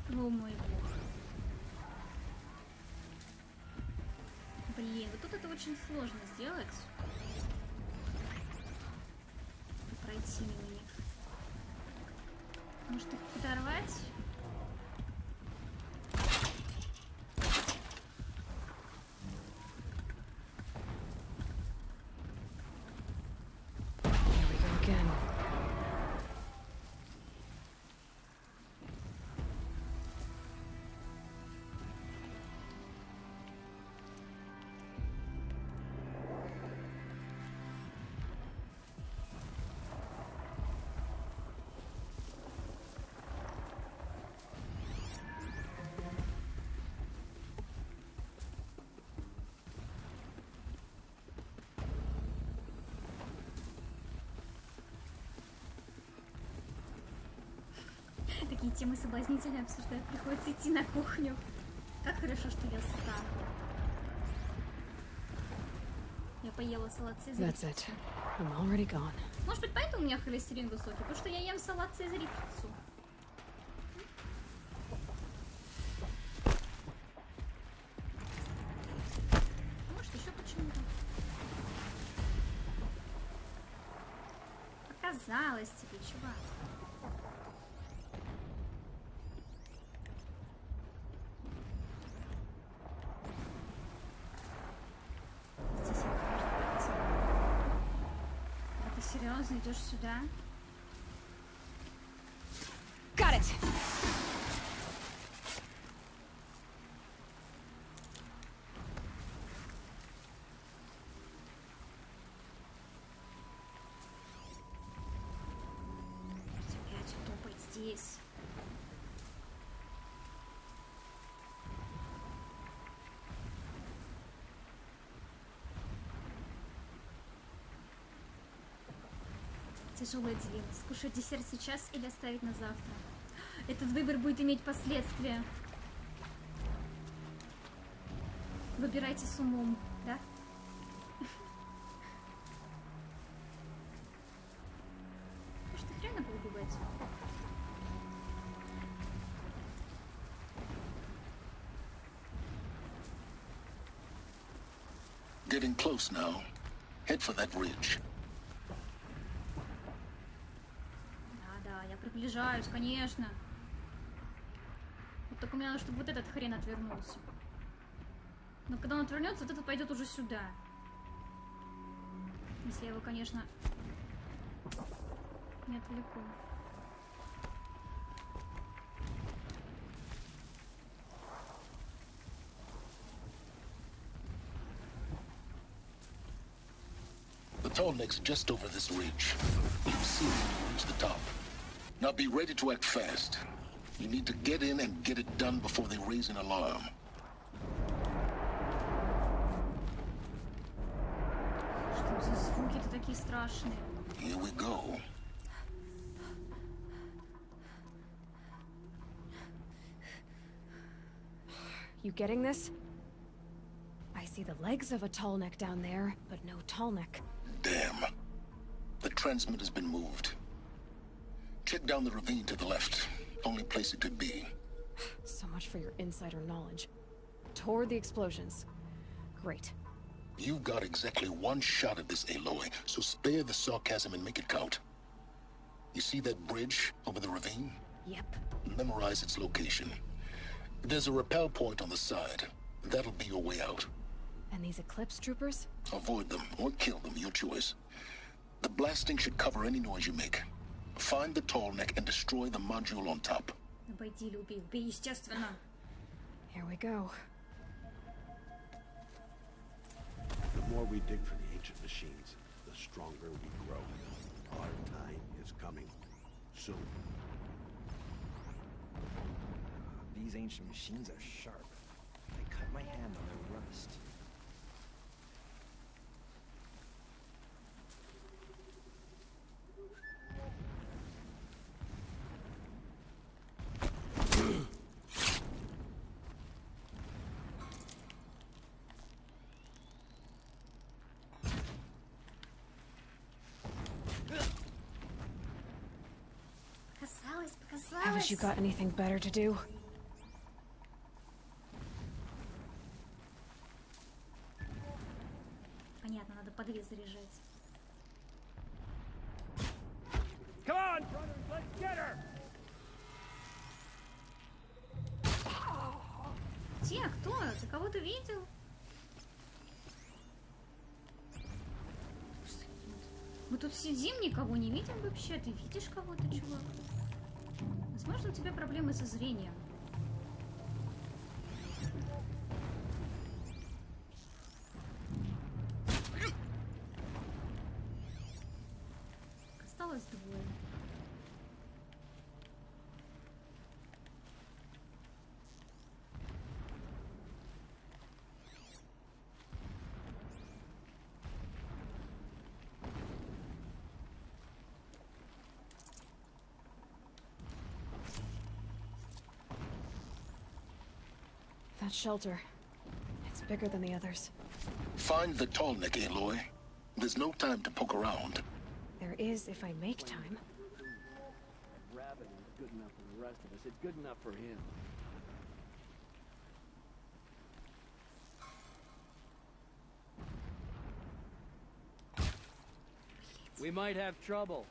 [SPEAKER 4] О мой бог. Блин, вот тут это очень сложно сделать. Пройти мимо них. Может их подорвать?
[SPEAKER 7] Here we go again.
[SPEAKER 4] Такие темы соблазнительные обсуждать. Приходится идти на кухню. Как хорошо, что я сыта. Я поела салат Цезарь.
[SPEAKER 7] That's it. I'm already gone.
[SPEAKER 4] Может быть, поэтому у меня холестерин высокий? Потому что я ем салат Цезарь и пиццу. Может, еще почему-то. Показалось тебе, чувак. Здесь я кажется. А ты серьезно идешь сюда?
[SPEAKER 7] Got it!
[SPEAKER 4] Опять топать здесь. Тяжелая дилемма. Скушать десерт сейчас или оставить на завтра. Этот выбор будет иметь последствия. Выбирайте с умом, да? Может, их реально было убивать?
[SPEAKER 10] getting close now. Head for that ridge.
[SPEAKER 4] Да, я приближаюсь, конечно. Вот только мне надо, чтобы вот этот хрен отвернулся. Но когда он отвернется, вот этот пойдет уже сюда. Если я его, конечно, не отвлеку.
[SPEAKER 10] The tall neck's just over this ridge. You'll see it when you reach the top. Now be ready to act fast. You need to get in and get it done before they raise an alarm.
[SPEAKER 4] Что за звуки-то такие страшные?
[SPEAKER 10] Here we go.
[SPEAKER 7] You getting this? I see the legs of a tall neck down there, but no tall neck.
[SPEAKER 10] Damn. The transmitter's been moved. Check down the ravine to the left. Only place it could be.
[SPEAKER 7] So much for your insider knowledge. Toward the explosions. Great.
[SPEAKER 10] You've got exactly one shot at this, Aloy, so spare the sarcasm and make it count. You see that bridge over the ravine?
[SPEAKER 7] Yep.
[SPEAKER 10] Memorize its location. There's a rappel point on the side. That'll be your way out.
[SPEAKER 7] And these Eclipse troopers?
[SPEAKER 10] Avoid them or kill them, your choice. The blasting should cover any noise you make. Find the tall neck and destroy the module on top.
[SPEAKER 4] Обойди или убей. Убей, естественно.
[SPEAKER 7] Here we go.
[SPEAKER 1] The more we dig for the ancient machines, the stronger we grow. Our time is coming. Soon.
[SPEAKER 11] These ancient machines are sharp. I cut my hand on their rust.
[SPEAKER 7] Haven't you got anything better to do?
[SPEAKER 4] Понятно, надо по две заряжать.
[SPEAKER 8] Come on, brothers, let's get her!
[SPEAKER 4] Где? Кто? Ты кого-то видел? Мы тут сидим, никого не видим вообще. Ты видишь кого-то, чувак? Возможно, у тебя проблемы со зрением. Осталось двое.
[SPEAKER 7] That shelter. It's bigger than the others.
[SPEAKER 10] Find the tall neck, Aloy. There's no time to poke around.
[SPEAKER 7] There is if I make time.
[SPEAKER 8] Rabbit is good enough for the rest of us. It's good enough for him. We might have trouble.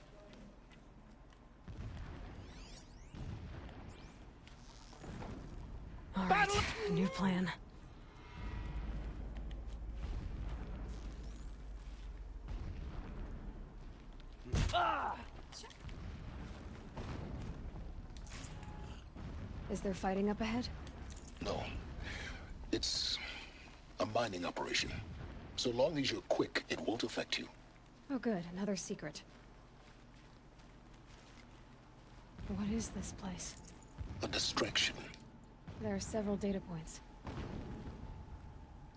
[SPEAKER 7] All right, new plan. Is there fighting up ahead?
[SPEAKER 10] No. It's a mining operation. So long as you're quick, it won't affect you.
[SPEAKER 7] Oh good, another secret. What is this place?
[SPEAKER 10] A distraction.
[SPEAKER 7] There are several data points.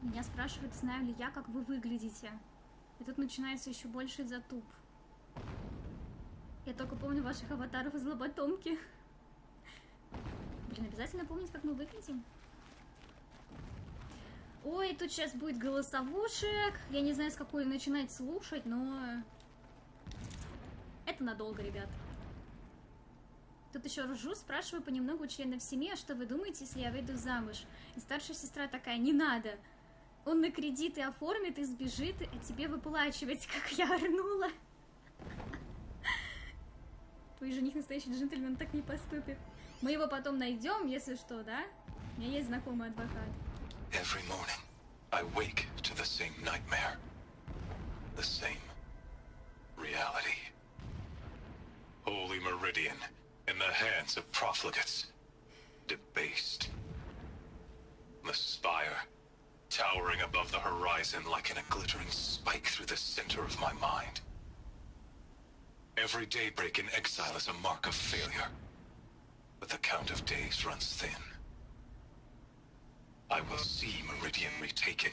[SPEAKER 4] Меня спрашивают, знаю ли я, как вы выглядите. И тут начинается еще больший затуп. Я только помню ваших аватаров из лоботомки. Блин, обязательно помнить, как мы выглядим. Ой, тут сейчас будет голосовушек. Я не знаю, с какой начинать слушать, но... Это надолго, ребят. Тут еще ржу, спрашиваю понемногу у членов семьи, а что вы думаете, если я выйду замуж? И старшая сестра такая, не надо. Он на кредиты оформит и сбежит, а тебе выплачивать, как я орнула. Твой жених настоящий джентльмен так не поступит. Мы его потом найдем, если что, да? У меня есть знакомый адвокат.
[SPEAKER 12] Every morning, I wake to the same nightmare. The same reality. Holy Meridian in the hands of profligates. Debased. The spire, towering above the horizon like in a glittering spike through the center of my mind. Every daybreak in exile is a mark of failure, but the count of days runs thin. I will see Meridian retaken,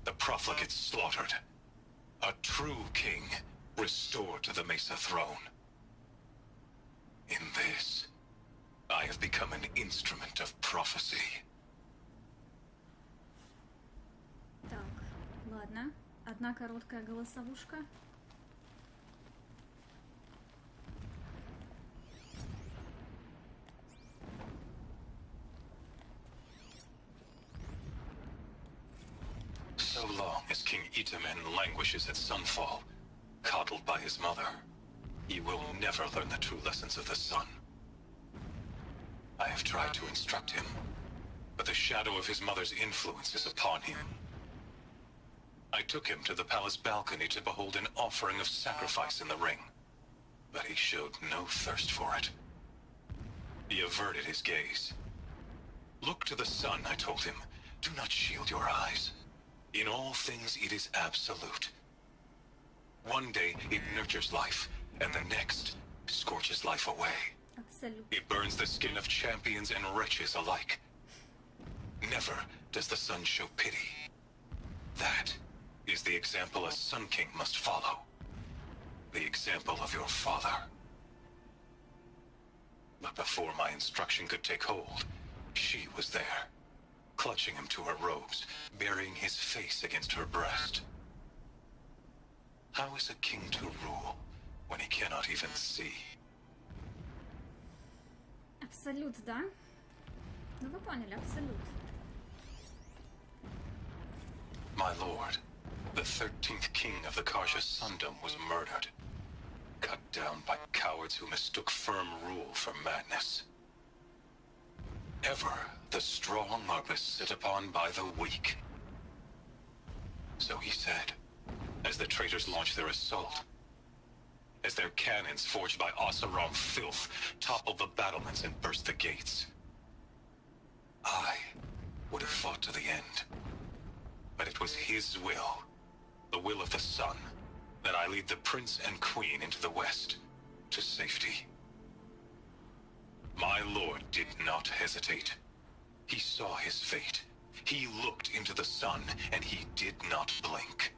[SPEAKER 12] the profligates slaughtered, a true king restored to the Mesa throne. In this, I have become an instrument of prophecy.
[SPEAKER 4] Так, ладно. Одна короткая голосовушка.
[SPEAKER 12] So long as King Itamen languishes at sunfall, coddled by his mother, he will never learn the true lessons of the sun. I have tried to instruct him, but the shadow of his mother's influence is upon him. I took him to the palace balcony to behold an offering of sacrifice in the ring, but he showed no thirst for it. He averted his gaze. Look to the sun, I told him. Do not shield your eyes. In all things it is absolute. One day it nurtures life, and the next scorches life away.
[SPEAKER 4] Absolute.
[SPEAKER 12] It burns the skin of champions and wretches alike. Never does the sun show pity. That is the example a Sun King must follow. The example of your father. But before my instruction could take hold, she was there, clutching him to her robes, burying his face against her breast. How is a king to rule when he cannot even see?
[SPEAKER 4] Абсолют, да? Ну вы поняли, абсолют.
[SPEAKER 12] My lord, the 13th king of the Karja Sundom was murdered, cut down by cowards who mistook firm rule for madness. Ever the strong are beset upon by the weak. So he said, as the traitors launched their assault, as their cannons forged by Oseram filth toppled the battlements and burst the gates. I would have fought to the end. But it was his will, the will of the sun, that I lead the prince and queen into the west, to safety. My lord did not hesitate. He saw his fate. He looked into the sun, and he did not blink.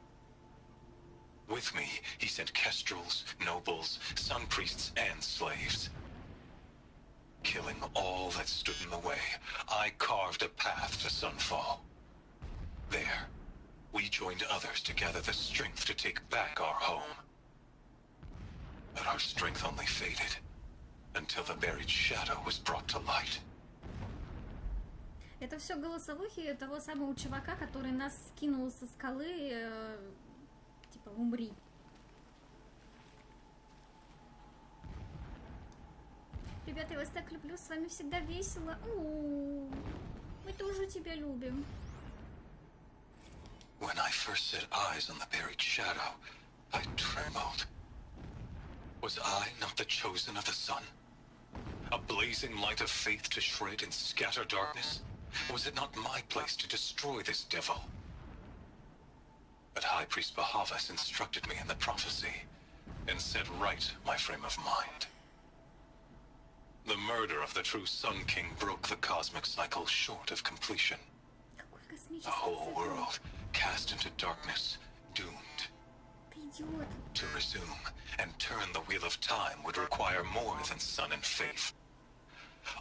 [SPEAKER 12] With me, he sent kestrels, nobles, sun priests, and slaves. Killing all that stood in the way, I carved a path to sunfall. There, we joined others to gather the strength to take back our home. But our strength only faded, until the buried shadow was brought to light.
[SPEAKER 4] Это все голосовухи того самого чувака, который нас скинул со скалы, типа умри. Ребята, я вас так люблю, с вами всегда весело. Мы тоже тебя любим.
[SPEAKER 12] When I first set eyes on the buried shadow, I trembled. Was I not the chosen of the sun? A blazing light of faith to shred and scatter darkness? Was it not my place to destroy this devil? But High Priest Bahavas instructed me in the prophecy, and set right my frame of mind. The murder of the true Sun King broke the cosmic cycle short of completion. The whole world cast into darkness, doomed. To resume and turn the wheel of time would require more than sun and faith.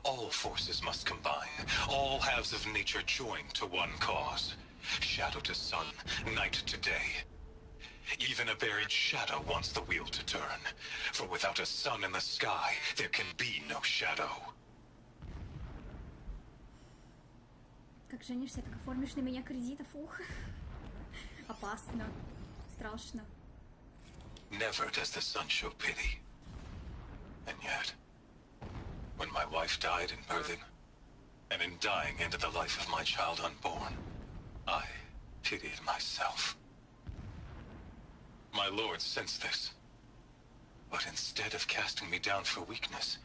[SPEAKER 12] All forces must combine, all halves of nature join to one cause. Shadow to sun, night to day. Even a buried shadow wants the wheel to turn, for without a sun in the sky, there can be no shadow.
[SPEAKER 4] Как женишься, как оформишь на меня кредитов, ух. Опасно. Страшно.
[SPEAKER 12] Never does the sun show pity. And yet, when my wife died in birthing, and in dying ended the life of my child unborn, I pitied myself. My lord sensed this, but instead of casting me down for weakness,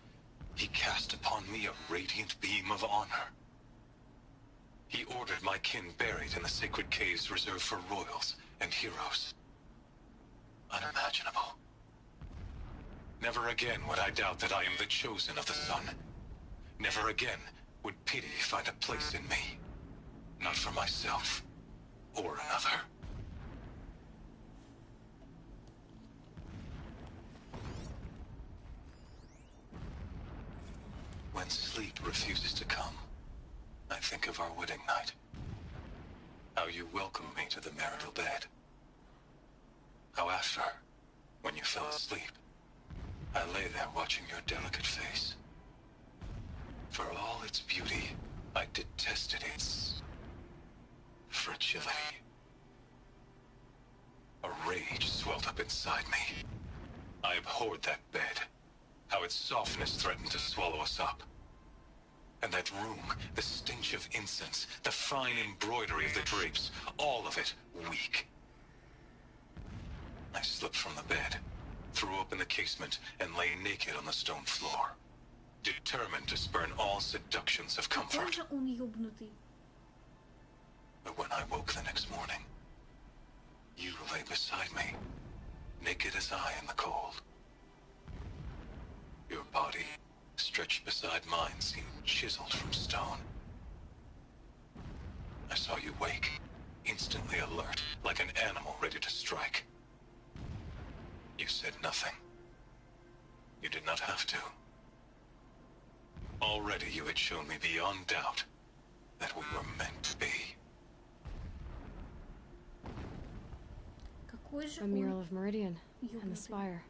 [SPEAKER 12] he cast upon me a radiant beam of honor. He ordered my kin buried in the sacred caves reserved for royals and heroes. Unimaginable. Never again would I doubt that I am the chosen of the sun. Never again would pity find a place in me. Not for myself, or another. When sleep refuses to come, I think of our wedding night. How you welcomed me to the marital bed. How after, when you fell asleep, I lay there watching your delicate face. For all its beauty, I detested its fragility. A rage swelled up inside me. I abhorred that bed, how its softness threatened to swallow us up. And that room, the stench of incense, the fine embroidery of the drapes, all of it weak. I slipped from the bed, threw open the casement, and lay naked on the stone floor, determined to spurn all seductions of comfort. But when I woke the next morning, you lay beside me, naked as I in the cold. Your body, stretched beside mine, seemed chiseled from stone. I saw you wake, instantly alert, like an animal ready to strike. You said nothing. You did not have to. Already you had shown me beyond doubt that we were meant to be.
[SPEAKER 7] A mural of Meridian and the spire.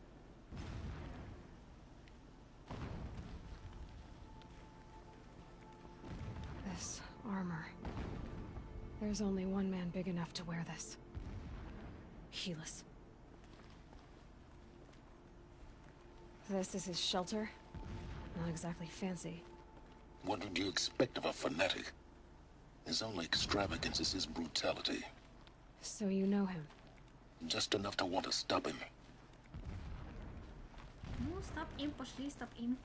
[SPEAKER 7] This armor. There's only one man big enough to wear this. Helis. This is his shelter. Not exactly fancy.
[SPEAKER 10] What would you expect of a fanatic? His only extravagance is his brutality.
[SPEAKER 7] So you know him?
[SPEAKER 10] Just enough to want to stop him.
[SPEAKER 4] Ну, stop in, пошли, stop in.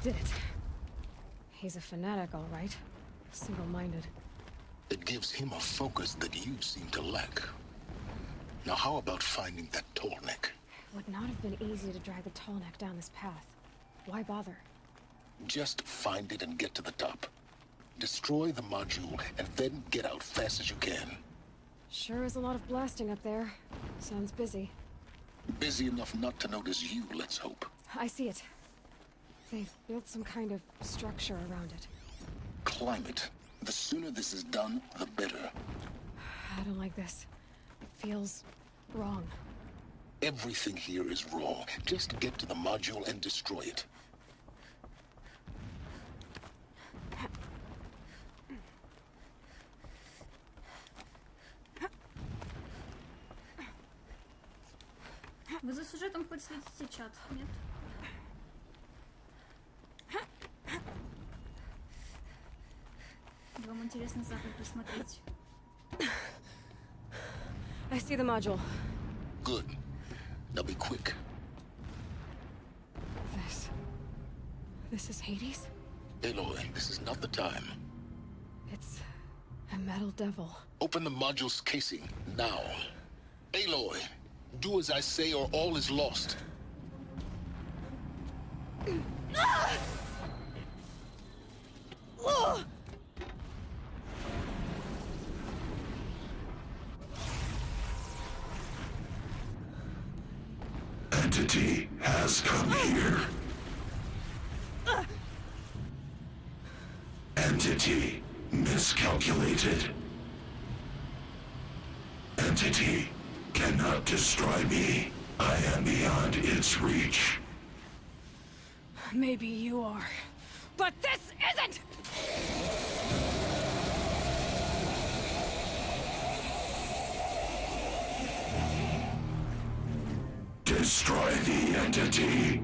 [SPEAKER 7] Did it. He's a fanatic, all right. Single-minded.
[SPEAKER 10] It gives him a focus that you seem to lack. Now how about finding that tall neck?
[SPEAKER 7] It would not have been easy to drag the tall neck down this path. Why bother?
[SPEAKER 10] Just find it and get to the top. Destroy the module and then get out fast as you can.
[SPEAKER 7] Sure is a lot of blasting up there. Sounds busy.
[SPEAKER 10] Busy enough not to notice you, let's hope.
[SPEAKER 7] I see it. They've built some kind of structure around it.
[SPEAKER 10] Climb it. The sooner this is done, the better.
[SPEAKER 7] I don't like this. It feels wrong.
[SPEAKER 10] Everything here is wrong. Just get to the module and destroy it.
[SPEAKER 4] Вы за сюжетом хоть следите, чат? Нет? Вам интересно запад посмотреть?
[SPEAKER 7] I see the module.
[SPEAKER 10] Good. Now be quick.
[SPEAKER 7] This is Hades?
[SPEAKER 10] Aloy, this is not the time.
[SPEAKER 7] It's a metal devil.
[SPEAKER 10] Open the module's casing, now. Aloy, do as I say or all is lost.
[SPEAKER 13] Entity has come here. Entity miscalculated. Entity cannot destroy me. I am beyond its reach.
[SPEAKER 6] Maybe you are. But this isn't!
[SPEAKER 13] Destroy the entity.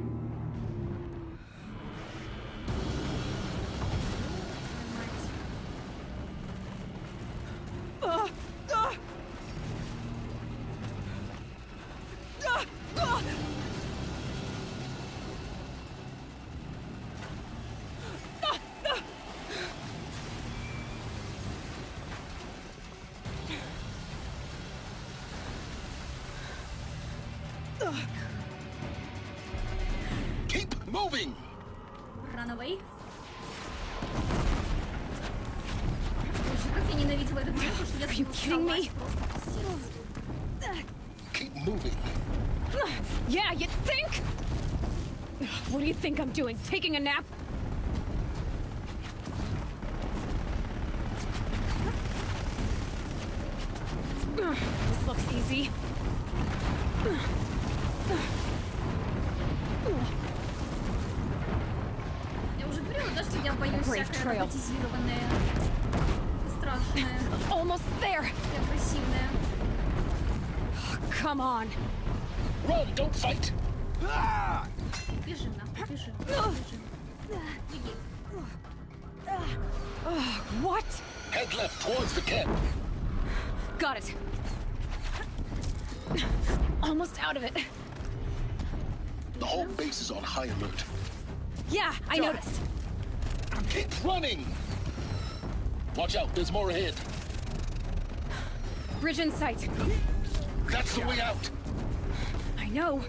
[SPEAKER 10] Keep moving!
[SPEAKER 4] Run away. Боже, как я ненавидела эту девушку, что я сорвалась просто.
[SPEAKER 10] Keep moving.
[SPEAKER 6] Yeah, you think? What do you think I'm doing? Taking a nap? This looks easy.
[SPEAKER 4] Я уже говорила, да, что я боюсь всякое роботизированное, страшное,
[SPEAKER 6] Almost there.
[SPEAKER 4] и агрессивное.
[SPEAKER 6] Come on.
[SPEAKER 10] Run, don't fight!
[SPEAKER 4] Бежим, нахуй, бежим, бежим. Беги.
[SPEAKER 6] What?
[SPEAKER 10] Head left towards the camp.
[SPEAKER 6] Got it. Almost out of it.
[SPEAKER 10] The whole base is on high alert.
[SPEAKER 6] Yeah, I noticed.
[SPEAKER 10] Keep running! Watch out, there's more ahead.
[SPEAKER 6] Bridge in sight.
[SPEAKER 10] That's the way out.
[SPEAKER 6] I know.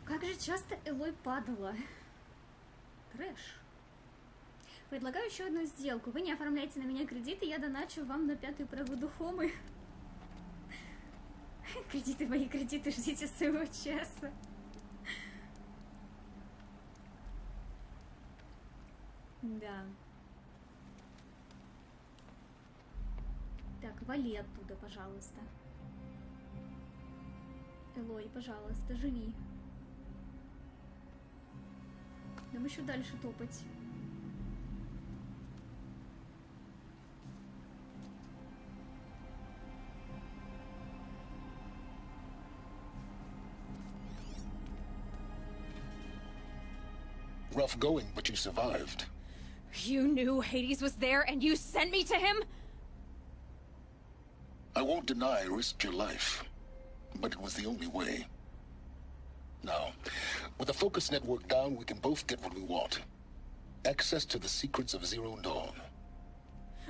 [SPEAKER 4] Как же часто Элой падала. Трэш. Предлагаю еще одну сделку. Вы не оформляете на меня кредиты, я доначу вам на 5-ю проводу Хомы. Кредиты, мои кредиты, ждите своего часа. Да. Так, вали оттуда, пожалуйста. Элой, пожалуйста, живи. Нам еще дальше топать.
[SPEAKER 10] Rough going, but you survived.
[SPEAKER 6] You knew Hades was there and you sent me to him?
[SPEAKER 10] I won't deny I risked your life, but it was the only way. Now, with the focus network down, we can both get what we want. Access to the secrets of Zero Dawn.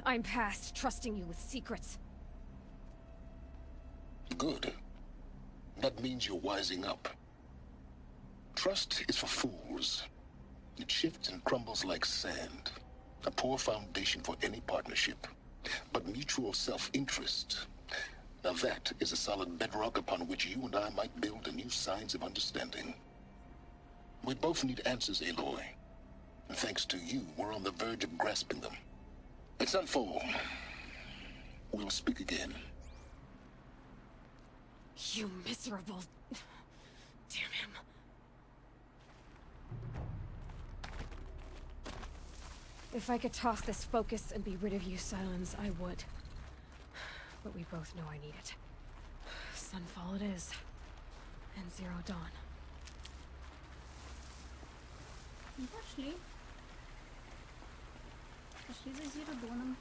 [SPEAKER 6] I'm past trusting you with secrets.
[SPEAKER 10] Good. That means you're wising up. Trust is for fools. It shifts and crumbles like sand. A poor foundation for any partnership. But mutual self-interest, now that is a solid bedrock upon which you and I might build a new science of understanding. We both need answers, Aloy. And thanks to you, we're on the verge of grasping them. Let's unfold. We'll speak again.
[SPEAKER 6] You miserable... Damn him. If I could toss this focus and be rid of you, Silence, I would. But we both know I need it. Sunfall it is. And Zero Dawn.
[SPEAKER 4] Пошли. Пошли за Зиродоном.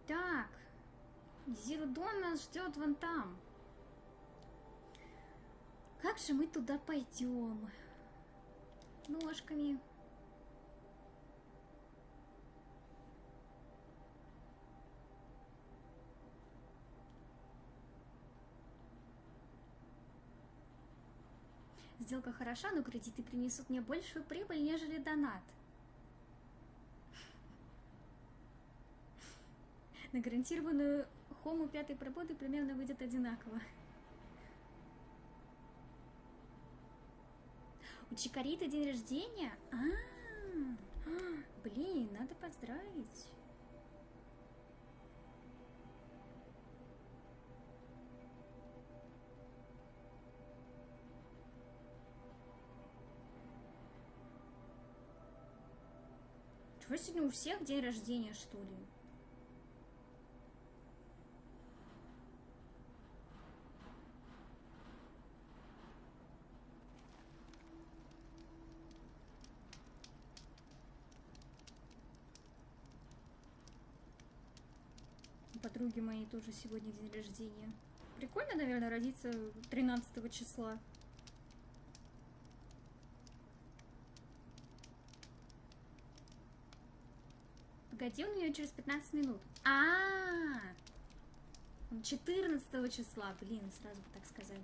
[SPEAKER 4] Так, Зиродон нас ждет вон там. Как же мы туда пойдем? Ножками. Сделка хороша, но кредиты принесут мне большую прибыль, нежели донат. На гарантированную хому 5-й прободы примерно выйдет одинаково. У Чикариты день рождения? Блин, надо поздравить. Чего сегодня у всех день рождения, что ли? Подруги моей тоже сегодня день рождения. Прикольно, наверное, родиться 13 числа. Погоди, у нее через 15 минут. 14 числа. Блин, сразу бы так сказали.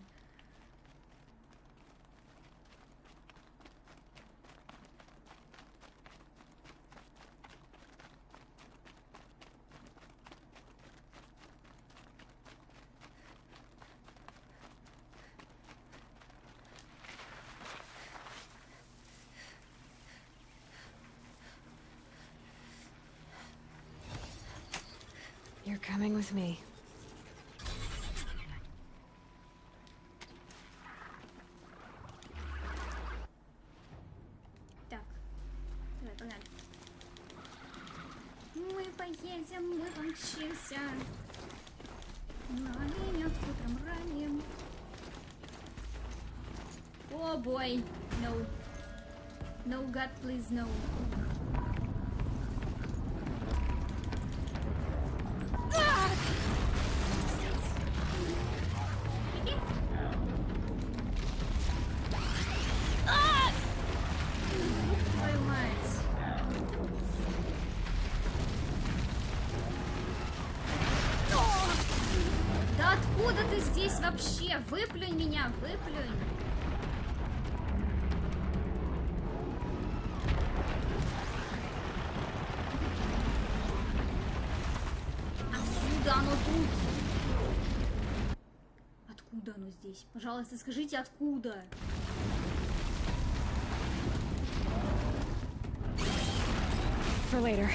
[SPEAKER 7] You're coming with me.
[SPEAKER 4] Так, давай, погнали. Мы поедем, мы помчимся. На оленях утром ранним. О, бой. No. No, God, please, no. Твою мать. Да откуда ты здесь вообще? Выплюнь меня, выплюнь. Откуда оно тут? Откуда оно здесь? Пожалуйста, скажите, откуда?
[SPEAKER 7] For later.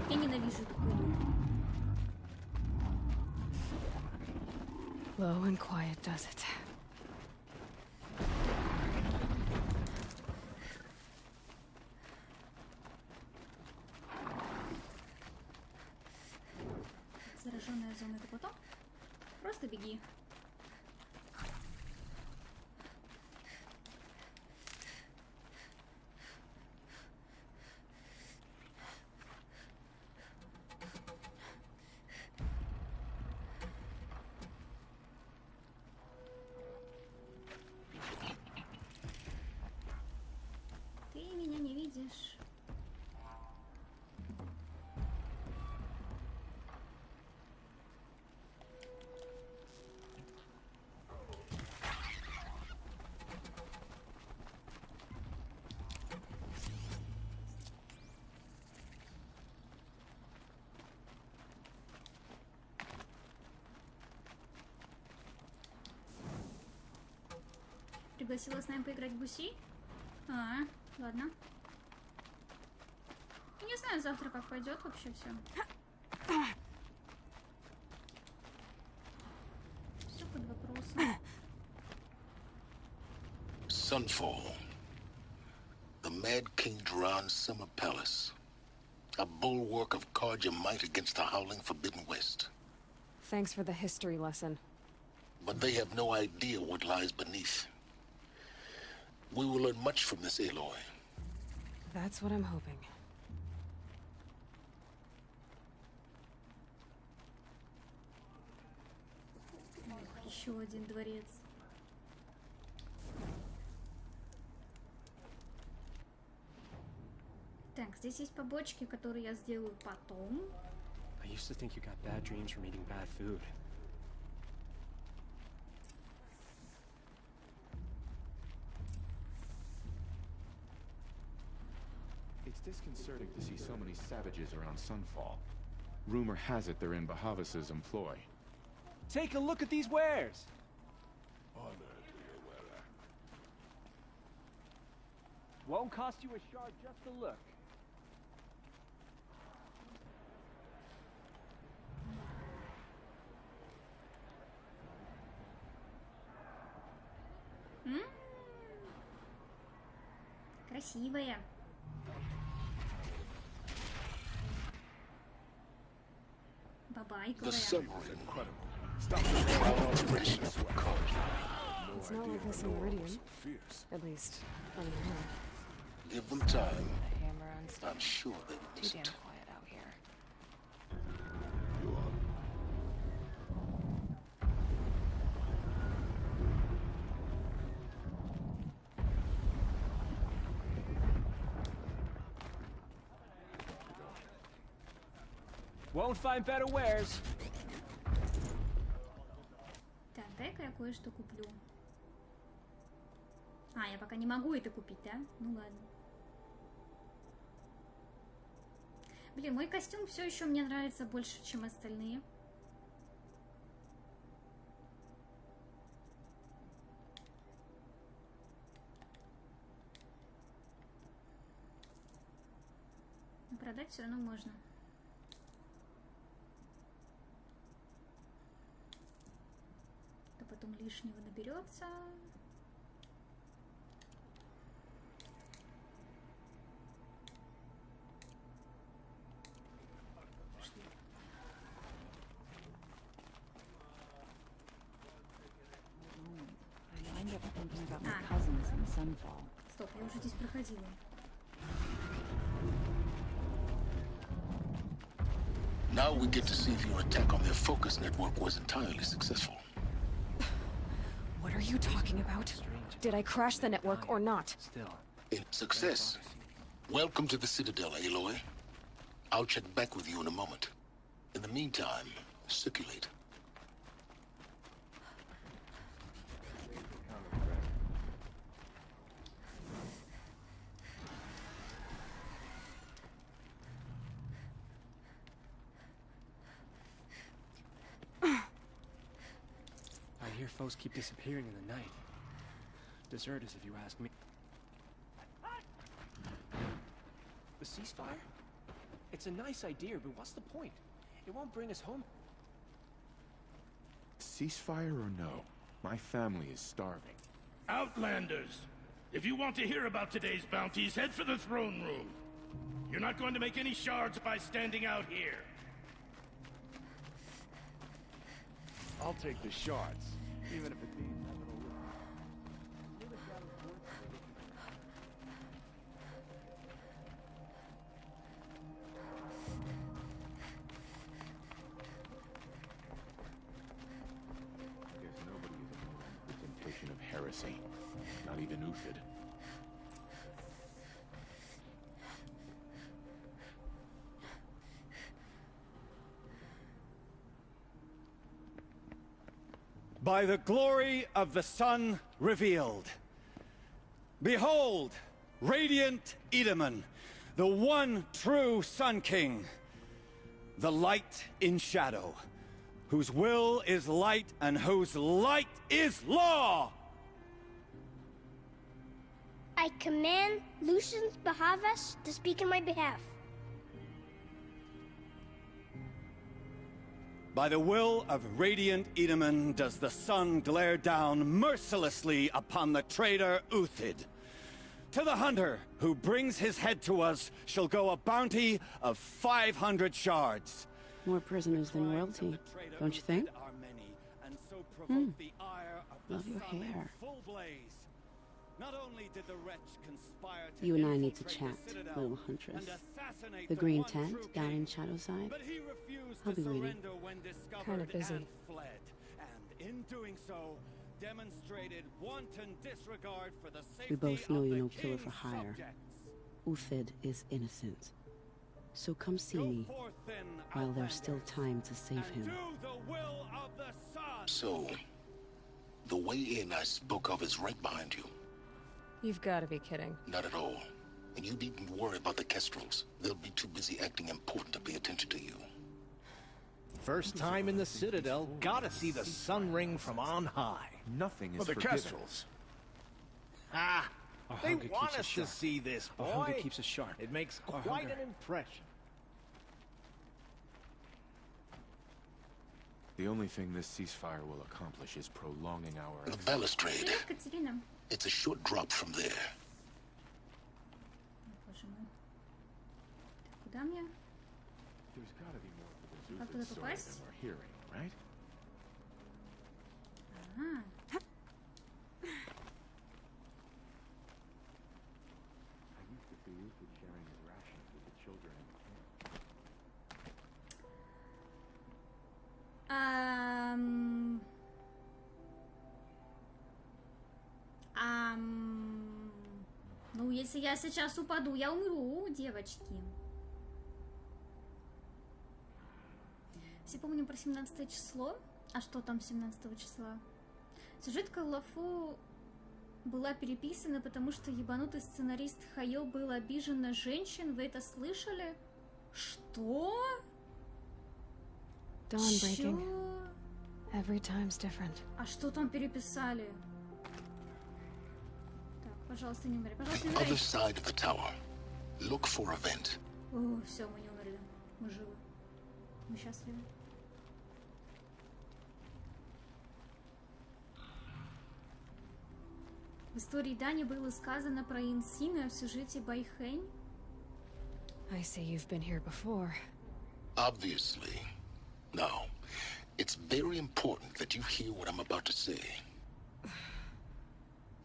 [SPEAKER 4] Я ненавижу эту хуйню.
[SPEAKER 7] Low and quiet does it.
[SPEAKER 4] Зараженная зона — это потом? Просто беги. Ты меня не видишь. Пригласила с нами поиграть в гуси? Ладно. Я не знаю завтра, как пойдет вообще все. Все под вопросом.
[SPEAKER 10] Sunfall. The Mad King Duran's summer palace. A bulwark of Carja might against the howling Forbidden West.
[SPEAKER 7] Thanks for the history lesson.
[SPEAKER 10] But they have no idea what lies beneath. We will learn much from this Aloy.
[SPEAKER 7] That's what I'm hoping.
[SPEAKER 4] Еще один дворец. здесь есть побочки, которые я сделаю потом.
[SPEAKER 8] I used to think you got bad dreams from eating bad food.
[SPEAKER 14] It's disconcerting to see so many savages around Sunfall. Rumor has it they're in Bahavas' employ.
[SPEAKER 8] Take a look at these wares! Won't cost you a shard just to look.
[SPEAKER 4] Красивая. Бабайковая.
[SPEAKER 10] It's
[SPEAKER 7] not like this in Meridian. At least, I don't know.
[SPEAKER 10] Give them time.
[SPEAKER 3] Hammer on stuff.
[SPEAKER 10] I'm sure they will
[SPEAKER 3] Too
[SPEAKER 10] listen.
[SPEAKER 3] damn quiet out here.
[SPEAKER 8] Won't find better wares.
[SPEAKER 4] Так, дай-ка я кое-что куплю. А, я пока не могу это купить, да? Ну ладно. Блин, мой костюм все еще мне нравится больше, чем остальные. Но продать все равно можно. То потом лишнего наберется.
[SPEAKER 3] I wind up thinking about my cousins in Sunfall.
[SPEAKER 4] Стоп, я уже здесь проходила.
[SPEAKER 10] Now we get to see if your attack on their focus network was entirely successful.
[SPEAKER 7] What are you talking about? Did I crash the network or not?
[SPEAKER 8] Still.
[SPEAKER 10] In success. Welcome to the Citadel, Aloy. I'll check back with you in a moment. In the meantime, circulate.
[SPEAKER 8] I hear foes keep disappearing in the night. Deserters, if you ask me. The ceasefire? It's a nice idea, but what's the point? It won't bring us home.
[SPEAKER 14] Ceasefire or no, my family is starving.
[SPEAKER 15] Outlanders! If you want to hear about today's bounties, head for the throne room. You're not going to make any shards by standing out here.
[SPEAKER 14] I'll take the shards, even if it means having a look. There's nobody in the world with the temptation of heresy, not even Uthid.
[SPEAKER 16] By the glory of the sun revealed. Behold, radiant Edaman, the one true Sun King, the light in shadow, whose will is light and whose light is law!
[SPEAKER 17] I command Lucius Bahavas to speak in my behalf.
[SPEAKER 16] By the will of radiant Edaman does the sun glare down mercilessly upon the traitor Uthid. To the hunter who brings his head to us shall go a bounty of 500 shards.
[SPEAKER 3] More prisoners than royalty, don't you think? Love your hair.
[SPEAKER 16] Not only did the wretch conspire to
[SPEAKER 3] You and I need to chat, little huntress. The green tent down in Shadowside. I'll be waiting.
[SPEAKER 7] Kinda busy.
[SPEAKER 16] And in doing so, demonstrated wanton disregard for the safety
[SPEAKER 3] We both know
[SPEAKER 16] of
[SPEAKER 3] you're
[SPEAKER 16] the
[SPEAKER 3] no killer for
[SPEAKER 16] king's
[SPEAKER 3] hire.
[SPEAKER 16] subjects.
[SPEAKER 3] Uthid is innocent. So come see me while there's still time to save him.
[SPEAKER 10] So, the way in I spoke of is right behind you.
[SPEAKER 7] You've got to be kidding.
[SPEAKER 10] Not at all. And you needn't worry about the Kestrels. They'll be too busy acting important to pay attention to you.
[SPEAKER 18] First time in the Citadel, gotta see the sun ring from on high.
[SPEAKER 14] Nothing is
[SPEAKER 18] the
[SPEAKER 14] forgiven.
[SPEAKER 18] Kestrels. Ah, they want us to see this, boy.
[SPEAKER 8] Our hunger keeps us sharp.
[SPEAKER 18] It makes quite an impression.
[SPEAKER 14] The only thing this ceasefire will accomplish is prolonging our...
[SPEAKER 10] The balustrade.
[SPEAKER 4] Катерина.
[SPEAKER 10] It's a short drop from there.
[SPEAKER 4] Боже мой. Куда мне?
[SPEAKER 14] There's gotta be more to
[SPEAKER 4] Как
[SPEAKER 14] the
[SPEAKER 4] туда
[SPEAKER 14] story
[SPEAKER 4] попасть?
[SPEAKER 14] than we're hearing, right?
[SPEAKER 4] Ага.
[SPEAKER 14] I used to see Uthid sharing his rations with the children in camp.
[SPEAKER 4] Ну, если я сейчас упаду, я умру, девочки. Все помним про 17 число. А что там 17 числа? Сюжетка в Лафу была переписана, потому что ебанутый сценарист Хайо был обижен на женщин. Вы это слышали? Что?
[SPEAKER 7] Dawn breaking. Every time's different.
[SPEAKER 4] А что там переписали? Так, пожалуйста, не умри. Пожалуйста, не
[SPEAKER 10] The other
[SPEAKER 4] умри.
[SPEAKER 10] side of the tower. Look for a vent.
[SPEAKER 4] О, все, мы не умерли. Мы живы. Мы счастливы. В истории Дани было сказано про Инсина в сюжете Байхэнь.
[SPEAKER 7] I see you've been here before.
[SPEAKER 10] Obviously. Now, it's very important that you hear what I'm about to say.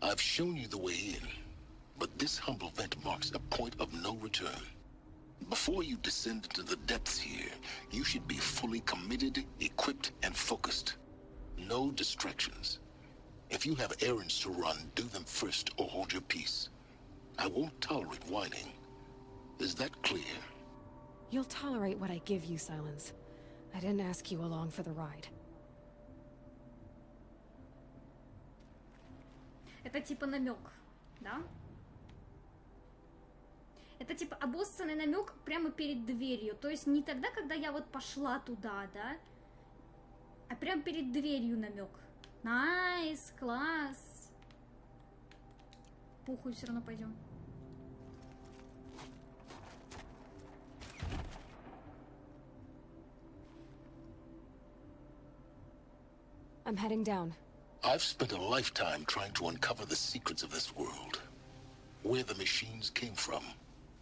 [SPEAKER 10] I've shown you the way in, but this humble vent marks a point of no return. Before you descend into the depths here, you should be fully committed, equipped, and focused. No distractions. If you have errands to run, do them first or hold your peace. I won't tolerate whining. Is that clear?
[SPEAKER 7] You'll tolerate what I give you, Silence. I didn't ask you along for the ride.
[SPEAKER 4] Это типа намек, да? Это типа обоссанный намек прямо перед дверью. То есть не тогда, когда я вот пошла туда, да? А прямо перед дверью намек. Найс, класс. Похуй, все равно пойдем.
[SPEAKER 7] I'm heading down.
[SPEAKER 10] I've spent a lifetime trying to uncover the secrets of this world. Where the machines came from.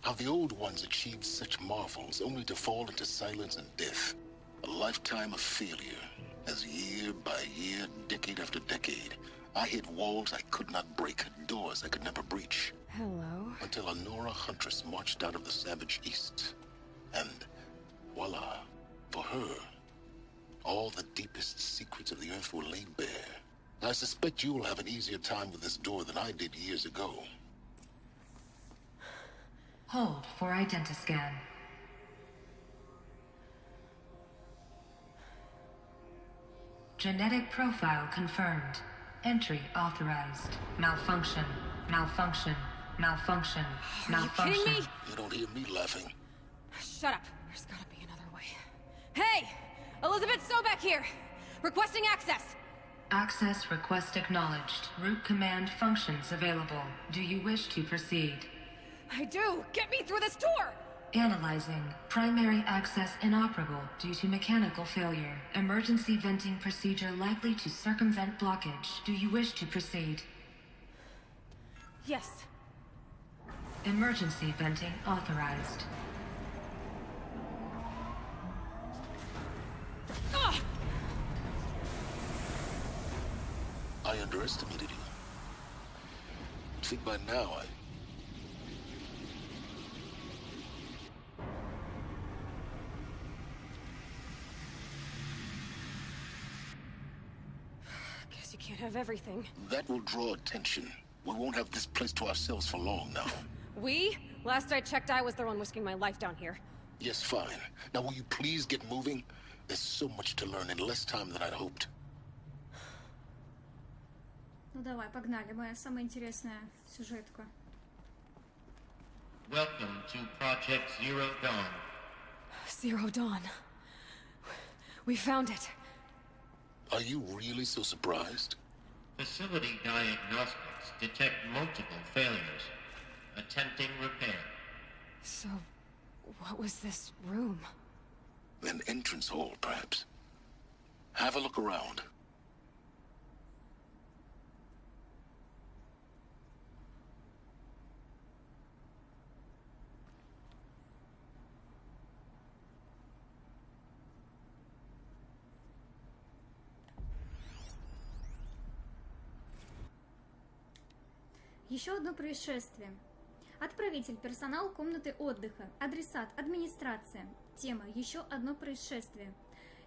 [SPEAKER 10] How the old ones achieved such marvels only to fall into silence and death. A lifetime of failure. As year by year, decade after decade, I hit walls I could not break, doors I could never breach.
[SPEAKER 7] Hello.
[SPEAKER 10] Until a Nora huntress marched out of the savage east. And voila, for her, all the deepest secrets of the earth were laid bare. I suspect you will have an easier time with this door than I did years ago.
[SPEAKER 19] Hold for identiscan. Genetic profile confirmed. Entry authorized. Malfunction. Malfunction. Malfunction. Malfunction.
[SPEAKER 7] Are you kidding me?
[SPEAKER 10] You don't hear me laughing.
[SPEAKER 7] Shut up. There's gotta be another way. Hey! Elizabeth Sobek here! Requesting access!
[SPEAKER 19] Access request acknowledged. Root command functions available. Do you wish to proceed?
[SPEAKER 7] I do! Get me through this door!
[SPEAKER 19] Analyzing. Primary access inoperable due to mechanical failure. Emergency venting procedure likely to circumvent blockage. Do you wish to proceed?
[SPEAKER 7] Yes.
[SPEAKER 19] Emergency venting authorized.
[SPEAKER 7] Ugh!
[SPEAKER 10] I underestimated you. I think by now
[SPEAKER 7] Guess you can't have everything.
[SPEAKER 10] that will draw attention. We won't have this place to ourselves for long now.
[SPEAKER 7] We? Last I checked, I was the one risking my life down here.
[SPEAKER 10] Yes, fine. Now will you please get moving? There's so much to learn in less time than I'd hoped.
[SPEAKER 4] Ну давай, погнали. Моя самая интересная сюжетка.
[SPEAKER 20] Welcome to Project Zero Dawn.
[SPEAKER 7] Zero Dawn. We found it.
[SPEAKER 10] Are you really so surprised?
[SPEAKER 20] Facility diagnostics detect multiple failures. Attempting repair.
[SPEAKER 7] So, what was this room?
[SPEAKER 10] An entrance hall, perhaps. Have a look around.
[SPEAKER 4] Еще одно происшествие. Отправитель, персонал комнаты отдыха, адресат, администрация. Тема «Еще одно происшествие».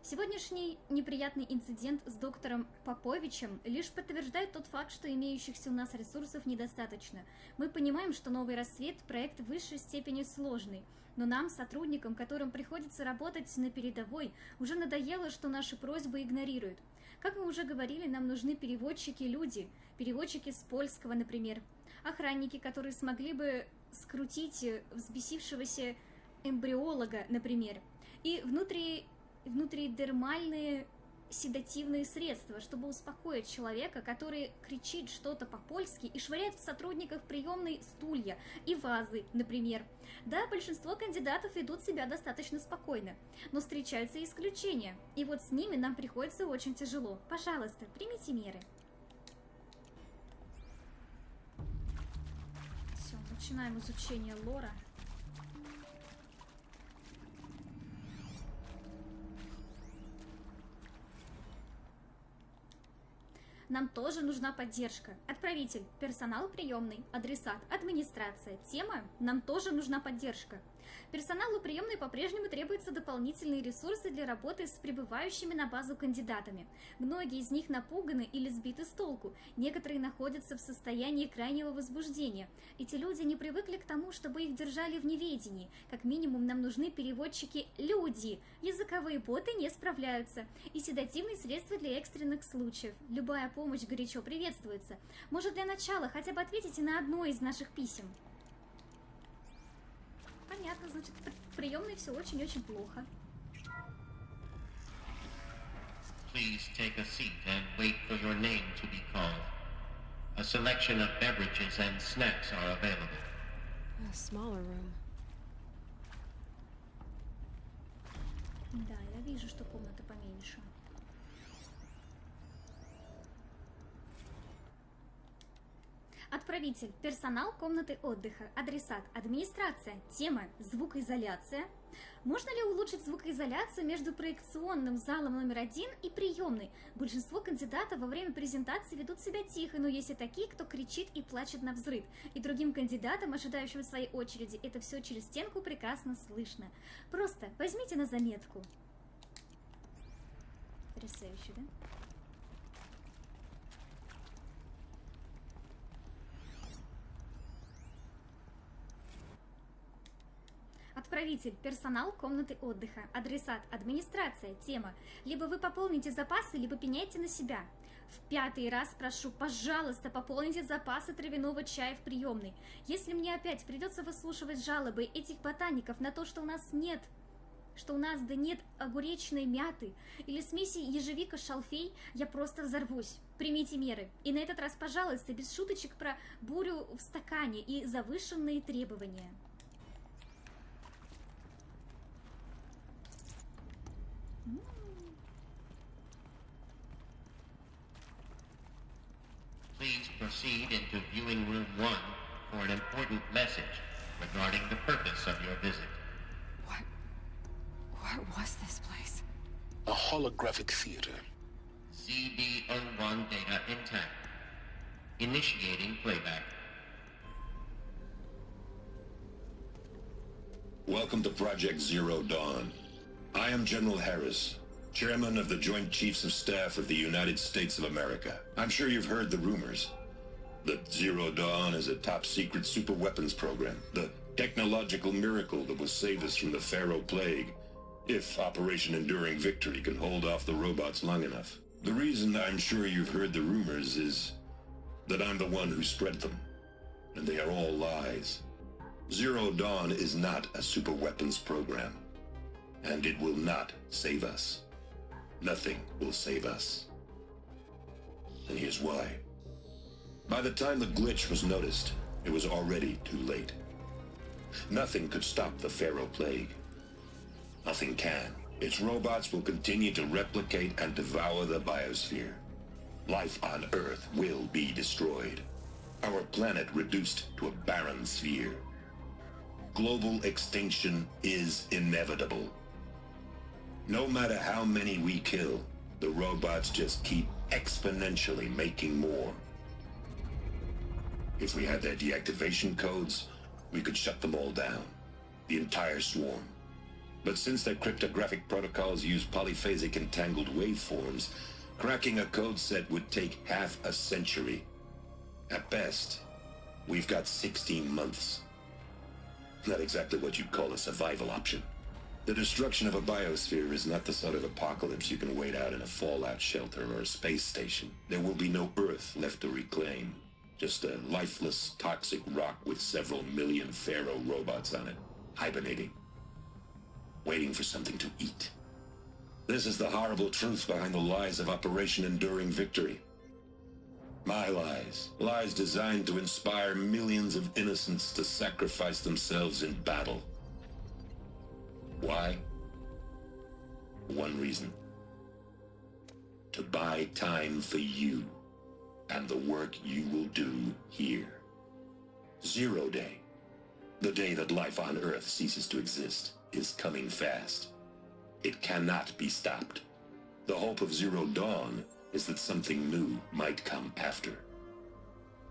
[SPEAKER 4] Сегодняшний неприятный инцидент с доктором Поповичем лишь подтверждает тот факт, что имеющихся у нас ресурсов недостаточно. Мы понимаем, что «Новый рассвет» – проект в высшей степени сложный, но нам, сотрудникам, которым приходится работать на передовой, уже надоело, что наши просьбы игнорируют. Как мы уже говорили, нам нужны переводчики-люди, переводчики с польского, например, охранники, которые смогли бы скрутить взбесившегося эмбриолога, например, и внутридермальные седативные средства, чтобы успокоить человека, который кричит что-то по-польски и швыряет в сотрудников приемной стулья и вазы, например. Да, большинство кандидатов ведут себя достаточно спокойно, но встречаются исключения, и вот с ними нам приходится очень тяжело. Пожалуйста, примите меры. Все, начинаем изучение лора. Нам тоже нужна поддержка. Отправитель, персонал приемный, адресат, администрация. Тема «Нам тоже нужна поддержка». Персоналу приемной по-прежнему требуются дополнительные ресурсы для работы с прибывающими на базу кандидатами. Многие из них напуганы или сбиты с толку. Некоторые находятся в состоянии крайнего возбуждения. Эти люди не привыкли к тому, чтобы их держали в неведении. Как минимум нам нужны переводчики-люди. Языковые боты не справляются. И седативные средства для экстренных случаев. Любая помощь горячо приветствуется. Может, для начала хотя бы ответите на одно из наших писем. Понятно, значит, в приемной все очень-очень плохо.
[SPEAKER 20] Please take a seat and wait for your name to be called. A selection of beverages and snacks are available.
[SPEAKER 7] A smaller room.
[SPEAKER 4] Да, я вижу, что комната поменьше. Отправитель, персонал комнаты отдыха, адресат, администрация. Тема звукоизоляция. Можно ли улучшить звукоизоляцию между проекционным залом номер 1 и приемной? Большинство кандидатов во время презентации ведут себя тихо, но есть и такие, кто кричит и плачет навзрыд. И другим кандидатам, ожидающим своей очереди, это все через стенку прекрасно слышно. Просто возьмите на заметку. Потрясающе, да? Отправитель, персонал комнаты отдыха, адресат, администрация. Тема: либо вы пополните запасы, либо пеняйте на себя. В 5-й раз прошу, пожалуйста, пополните запасы травяного чая в приемной. Если мне опять придется выслушивать жалобы этих ботаников на то, что у нас нет огуречной мяты или смеси ежевика-шалфей, я просто взорвусь. Примите меры. И на этот раз, пожалуйста, без шуточек про бурю в стакане и завышенные требования.
[SPEAKER 20] Please proceed into viewing room 1 for an important message regarding the purpose of your visit.
[SPEAKER 7] What was this place?
[SPEAKER 10] A holographic theater.
[SPEAKER 20] ZB-01 data intact. Initiating playback.
[SPEAKER 13] Welcome to Project Zero Dawn. I am General Harris, Chairman of the Joint Chiefs of Staff of the United States of America. I'm sure you've heard the rumors that Zero Dawn is a top-secret super weapons program. The technological miracle that will save us from the Pharaoh Plague, if Operation Enduring Victory can hold off the robots long enough. The reason I'm sure you've heard the rumors is that I'm the one who spread them, and they are all lies. Zero Dawn is not a superweapons program, and it will not save us. Nothing will save us. And here's why. By the time the glitch was noticed, it was already too late. Nothing could stop the Pharaoh Plague. Nothing can. Its robots will continue to replicate and devour the biosphere. Life on Earth will be destroyed. Our planet reduced to a barren sphere. Global extinction is inevitable. No matter how many we kill, the robots just keep exponentially making more. If we had their deactivation codes, we could shut them all down. The entire swarm. But since their cryptographic protocols use polyphasic entangled waveforms, cracking a code set would take half a century. At best, we've got 16 months. Not exactly what you'd call a survival option. The destruction of a biosphere is not the sort of apocalypse you can wait out in a fallout shelter or a space station. There will be no Earth left to reclaim. Just a lifeless, toxic rock with several million Pharaoh robots on it, hibernating. Waiting for something to eat. This is the horrible truth behind the lies of Operation Enduring Victory. My lies. Lies designed to inspire millions of innocents to sacrifice themselves in battle. Why? One reason. To buy time for you and the work you will do here. Zero Day. The day that life on Earth ceases to exist is coming fast. It cannot be stopped. The hope of Zero Dawn is that something new might come after.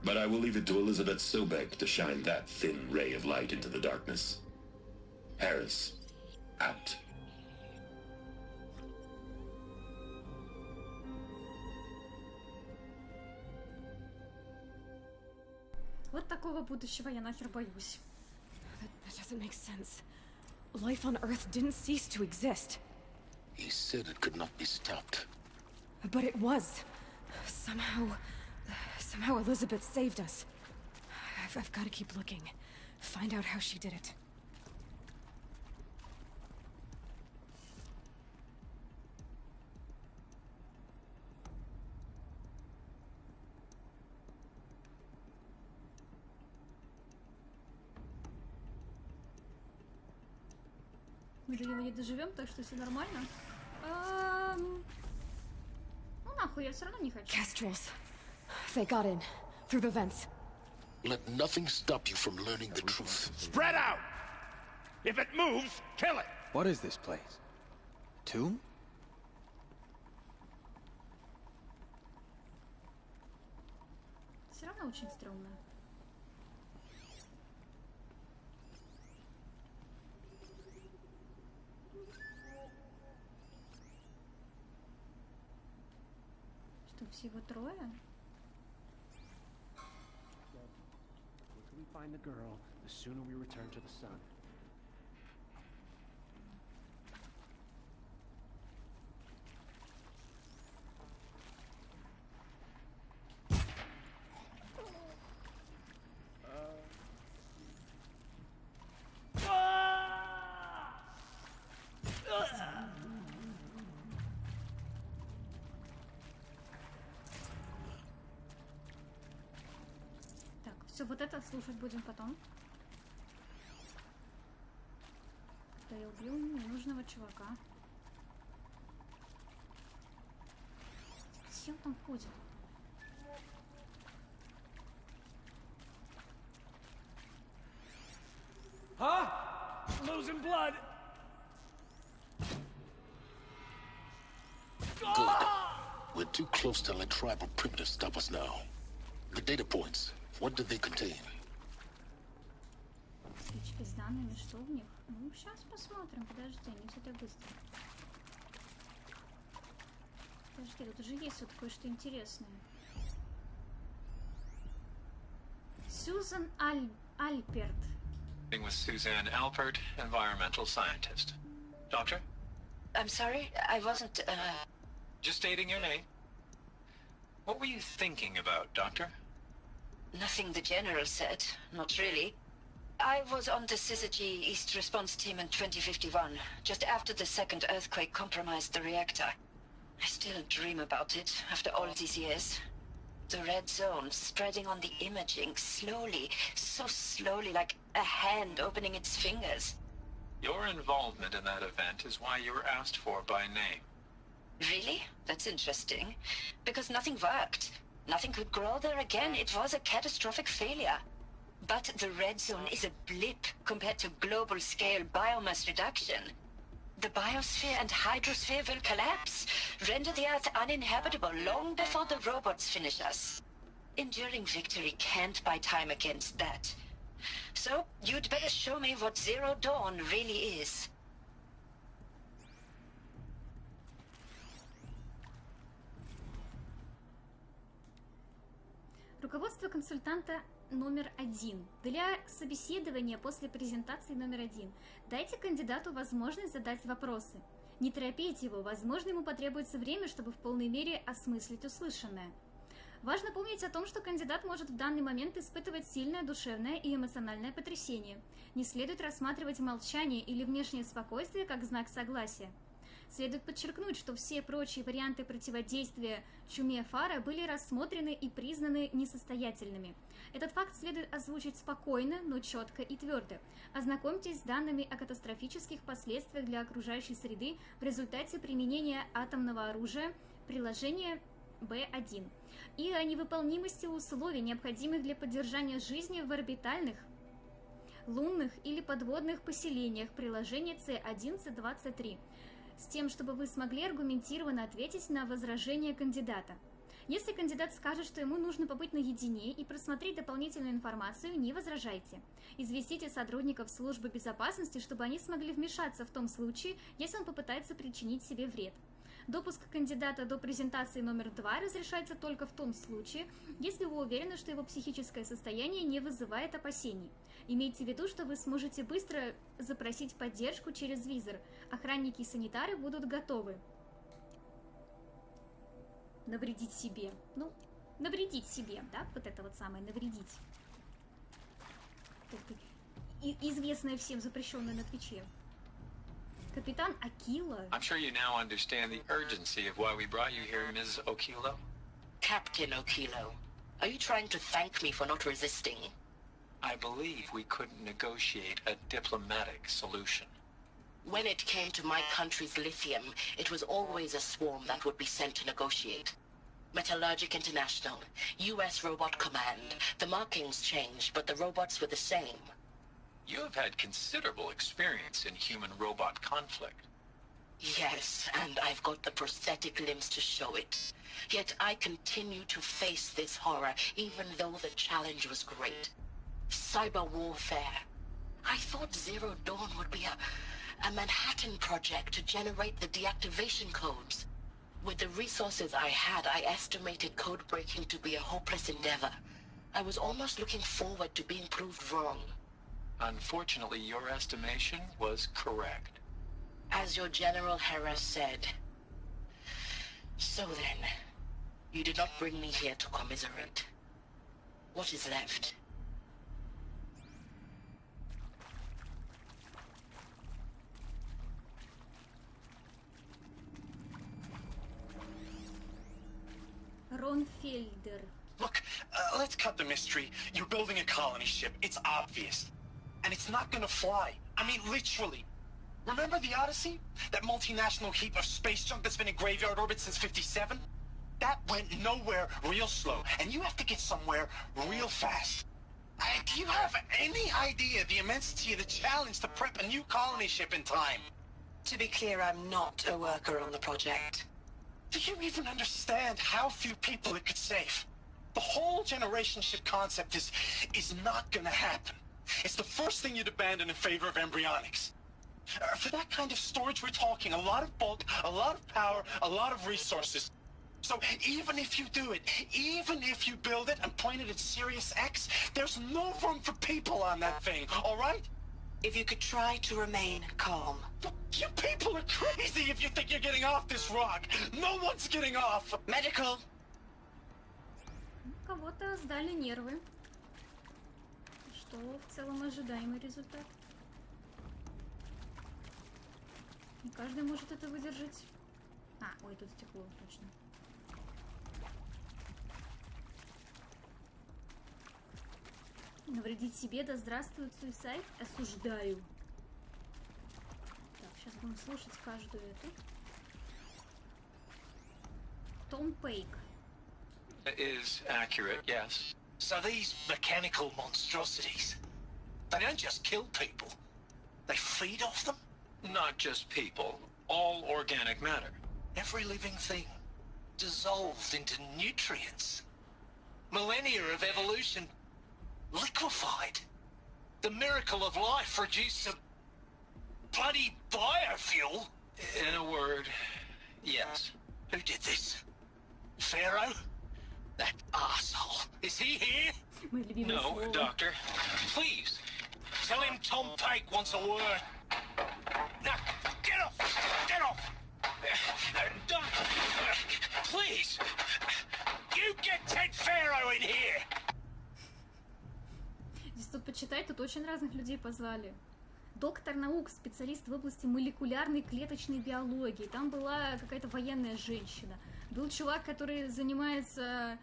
[SPEAKER 13] But I will leave it to Elizabeth Sobek to shine that thin ray of light into the darkness. Harris, out.
[SPEAKER 4] Вот такого будущего я нахер боюсь.
[SPEAKER 7] That doesn't make sense. Life on Earth didn't cease to exist.
[SPEAKER 10] He said it could not be stopped.
[SPEAKER 7] But it was. Somehow Elizabeth saved us. I've got to keep looking. Find out how she did it.
[SPEAKER 4] Мы до него не доживем, так что все нормально. Ну нахуй, я все равно не хочу.
[SPEAKER 7] Kestrels. They got in. Through the vents.
[SPEAKER 10] Let nothing stop you from learning the truth.
[SPEAKER 15] Spread out! If it moves, kill it!
[SPEAKER 11] What is this place? Tomb?
[SPEAKER 4] Все равно очень стрёмно. Что, всего трое?
[SPEAKER 8] Once we find the girl, the sooner we return to the sun.
[SPEAKER 4] Все, вот это слушать будем потом. Когда я убью ненужного чувака. Где он там ходит?
[SPEAKER 15] Huh? Losing blood.
[SPEAKER 10] Good. We're too close to let tribal primitives stop us now. The data points. What do they contain?
[SPEAKER 4] Ключики с данными, что в них? Ну, сейчас посмотрим. Подожди, не все так быстро. Подожди, тут уже есть вот кое-что интересное. Сьюзан Альперт.
[SPEAKER 12] With Suzanne Alpert, environmental scientist. Doctor?
[SPEAKER 21] I'm sorry, I wasn't,
[SPEAKER 12] Just stating your name. What were you thinking about, Doctor?
[SPEAKER 21] Nothing the General said, not really. I was on the Syzygy East Response Team in 2051, just after the second earthquake compromised the reactor. I still dream about it, after all these years. The red zone spreading on the imaging, slowly, so slowly, like a hand opening its fingers.
[SPEAKER 12] Your involvement in that event is why you were asked for by name.
[SPEAKER 21] Really? That's interesting. Because nothing worked. Nothing could grow there again. It was a catastrophic failure. But the red zone is a blip compared to global-scale biomass reduction. The biosphere and hydrosphere will collapse, render the Earth uninhabitable long before the robots finish us. Enduring victory can't buy time against that. So, you'd better show me what Zero Dawn really is.
[SPEAKER 4] Руководство консультанта номер 1. Для собеседования после презентации номер 1 дайте кандидату возможность задать вопросы. Не торопите его, возможно, ему потребуется время, чтобы в полной мере осмыслить услышанное. Важно помнить о том, что кандидат может в данный момент испытывать сильное душевное и эмоциональное потрясение. Не следует рассматривать молчание или внешнее спокойствие как знак согласия. Следует подчеркнуть, что все прочие варианты противодействия чуме Фара были рассмотрены и признаны несостоятельными. Этот факт следует озвучить спокойно, но четко и твердо. Ознакомьтесь с данными о катастрофических последствиях для окружающей среды в результате применения атомного оружия, приложение Б1, и о невыполнимости условий, необходимых для поддержания жизни в орбитальных, лунных или подводных поселениях, приложение С1, С23, с тем, чтобы вы смогли аргументированно ответить на возражения кандидата. Если кандидат скажет, что ему нужно побыть наедине и просмотреть дополнительную информацию, не возражайте. Известите сотрудников службы безопасности, чтобы они смогли вмешаться в том случае, если он попытается причинить себе вред. Допуск кандидата до презентации номер 2 разрешается только в том случае, если вы уверены, что его психическое состояние не вызывает опасений. Имейте в виду, что вы сможете быстро запросить поддержку через визор. Охранники и санитары будут готовы. Навредить себе. Ну, навредить себе, да? Вот это вот самое, навредить. Известное всем запрещенное на Твиче. Капитан Акила.
[SPEAKER 12] I'm sure you now understand the urgency of why we brought you here, Ms. Okilo.
[SPEAKER 21] Captain Okilo, are you trying to thank me for not resisting?
[SPEAKER 12] I believe we couldn't negotiate a diplomatic solution.
[SPEAKER 21] When it came to my country's lithium, it was always a swarm that would be sent to negotiate. Metallurgic International, US Robot Command. The markings changed, but the robots were the same.
[SPEAKER 12] You have had considerable experience in human-robot conflict.
[SPEAKER 21] Yes, and I've got the prosthetic limbs to show it. Yet I continue to face this horror, even though the challenge was great. Cyber warfare. I thought Zero Dawn would be a Manhattan project to generate the deactivation codes. With the resources I had, I estimated code breaking to be a hopeless endeavor. I was almost looking forward to being proved wrong.
[SPEAKER 12] Unfortunately, your estimation was correct.
[SPEAKER 21] As your General Hera said. So then, you did not bring me here to commiserate. What is left?
[SPEAKER 4] Ронфельдер.
[SPEAKER 22] Look, let's cut the mystery. You're building a colony ship. It's obvious. And it's not gonna fly. I mean, literally. Remember the Odyssey? That multinational heap of space junk that's been in graveyard orbit since '57? That went nowhere real slow. And you have to get somewhere real fast. Do you have any idea the immensity of the challenge to prep a new colony ship in time?
[SPEAKER 21] To be clear, I'm not a worker on the project.
[SPEAKER 22] Do you even understand how few people it could save? The whole generation ship concept is not gonna happen. It's the first thing you'd abandon in favor of embryonics. For that kind of storage, we're talking a lot of bulk, a lot of power, a lot of resources. So even if you do it, even if you build it and point it at Sirius X, there's no room for people on that thing, all right?
[SPEAKER 21] If you could try to remain calm.
[SPEAKER 22] You people are crazy if you think you're getting off this rock. No one's getting off.
[SPEAKER 21] Medical.
[SPEAKER 4] Кого-то сдали нервы. Что в целом ожидаемый результат. Не каждый может это выдержать. Ой, тут стекло, точно. Навредить себе, да здравствует суицид. Осуждаю. Так, сейчас будем слушать каждую эту. Том Пейк.
[SPEAKER 22] Is accurate, yes. So these mechanical monstrosities, they don't just kill people, they feed off them?
[SPEAKER 12] Not just people, all organic matter.
[SPEAKER 22] Every living thing dissolved into nutrients. Millennia of evolution liquefied. The miracle of life reduced to bloody biofuel.
[SPEAKER 12] In a word, yes.
[SPEAKER 22] Who did this? Pharaoh? That asshole. Is he here?
[SPEAKER 12] No, Doctor.
[SPEAKER 22] Please, tell him Tom Pake wants a word. Now, get off! Get off! Doctor, please! You get Ted Pharaoh in here!
[SPEAKER 4] Здесь тут почитать, тут очень разных людей позвали. Доктор наук, специалист в области молекулярной клеточной биологии. Там была какая-то военная женщина. Был чувак, который занимается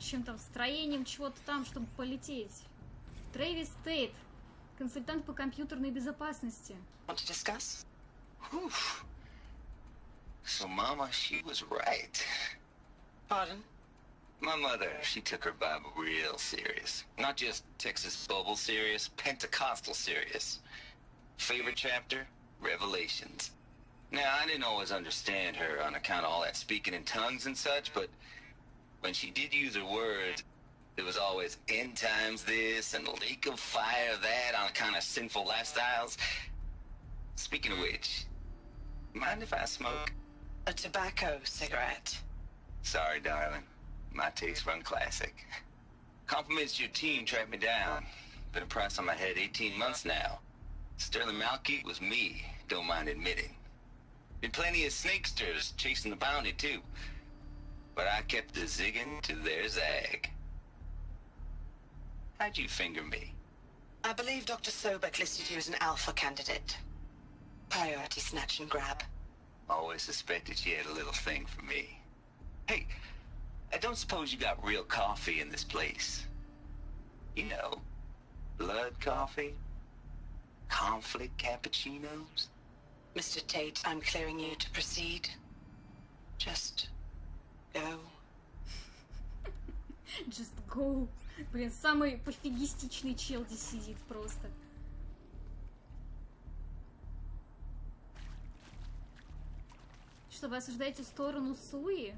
[SPEAKER 4] чем-то, строением чего-то там, чтобы полететь. Трэвис Тейт, консультант по компьютерной безопасности.
[SPEAKER 21] Want to discuss? Whew. So, Mama, she was right. Pardon? My mother, she took her Bible real serious. Not just Texas Bible serious, Pentecostal serious. Favorite chapter? Revelations. Now, I didn't always understand her on account of all that speaking in tongues and such, but when she did use her words, there was always end times this and lake of fire that on account of sinful lifestyles. Speaking of which, mind if I smoke? A tobacco cigarette. Sorry, darling. My tastes run classic. Compliments to your team tracked me down. Been a price on my head 18 months now. Sterling Malkeet was me, don't mind admitting. Been plenty of snakesters chasing the bounty, too. But I kept the zigging to their zag. How'd you finger me? I believe Dr. Sobek listed you as an alpha candidate. Priority snatch and grab. Always suspected she had a little thing for me. Hey, I don't suppose you got real coffee in this place. You know, blood coffee? Conflict cappuccinos? Mr. Tate, I'm clearing you to proceed. Just go.
[SPEAKER 4] Just go. Блин, самый пофигистичный чел здесь сидит просто. Что, вы осуждаете сторону Суи?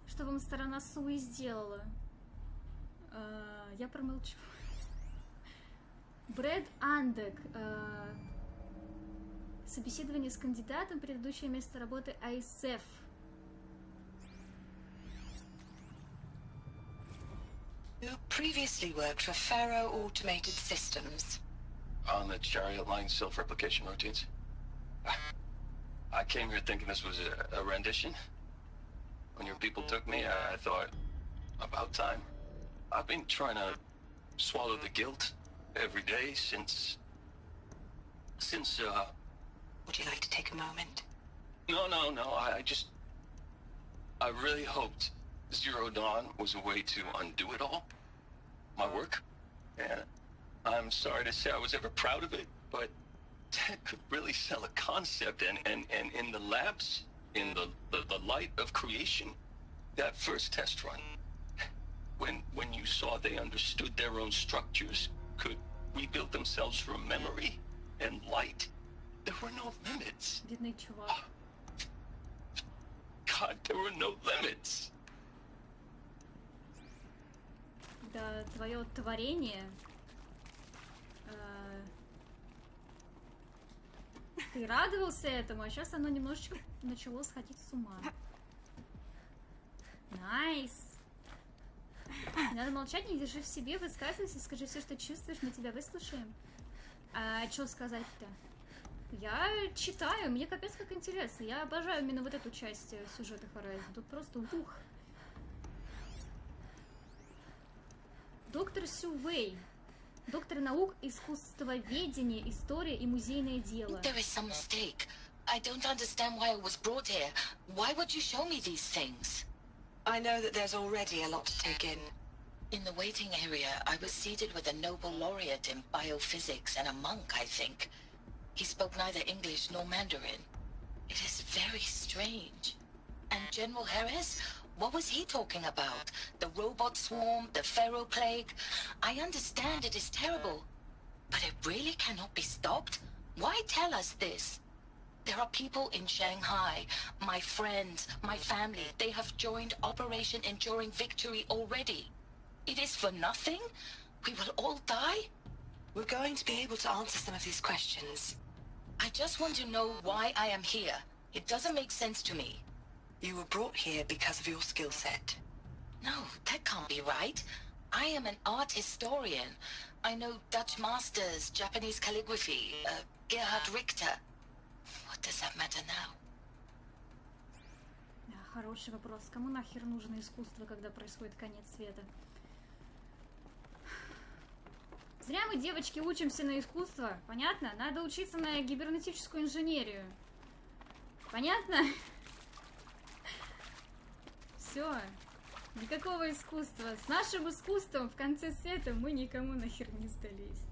[SPEAKER 4] Что вам сторона Суи сделала? Я промолчу. Брэд Андек. Собеседование с кандидатом, предыдущее место работы ISF.
[SPEAKER 21] You previously worked for Pharaoh Automated Systems.
[SPEAKER 12] On the chariot line self-replication routines. I came here thinking this was a rendition. When your people took me, I thought, about time. I've been trying to swallow the guilt every day since...
[SPEAKER 21] Would you like to take a moment?
[SPEAKER 12] No, I really hoped Zero Dawn was a way to undo it all. My work. And I'm sorry to say I was ever proud of it, but Ted could really sell a concept, and in the labs, in the light of creation, that first test run, when you saw they understood their own structures, could rebuild themselves from memory and light, there were no limits.
[SPEAKER 4] Бедный чувак.
[SPEAKER 12] God, there were no limits.
[SPEAKER 4] Да, твое творение. Ты радовался этому, а сейчас оно немножечко начало сходить с ума. Найс. Не надо молчать, не держи в себе, высказывайся, скажи все, что чувствуешь, мы тебя выслушаем. А что сказать-то? Я читаю, мне капец как интересно. Я обожаю именно вот эту часть сюжета Horizon. Тут просто ух. Доктор Сювей. Доктор наук, искусствоведение, история и музейное дело.
[SPEAKER 21] There is some mistake. I don't understand why I was brought here. Why would you show me these things? I know that there's already a lot to take in. In the waiting area, I was seated with a Nobel laureate in biophysics and a monk, I think. He spoke neither English nor Mandarin. It is very strange. And General Harris? What was he talking about? The robot swarm, the pharaoh plague? I understand it is terrible, but it really cannot be stopped? Why tell us this? There are people in Shanghai, my friends, my family. They have joined Operation Enduring Victory already. It is for nothing? We will all die? We're going to be able to answer some of these questions. I just want to know why I am here. It doesn't make sense to me. You were brought here because of your skill set. No, that can't be right. I am an art historian. I know Dutch masters, Japanese calligraphy, Gerhard Richter. What does that matter now?
[SPEAKER 4] Хороший вопрос. Кому нахер нужно искусство, когда происходит конец света? Зря мы, девочки, учимся на искусство. Понятно? Надо учиться на кибернетическую инженерию. Понятно? Все. Никакого искусства. С нашим искусством в конце света мы никому нахер не сдались.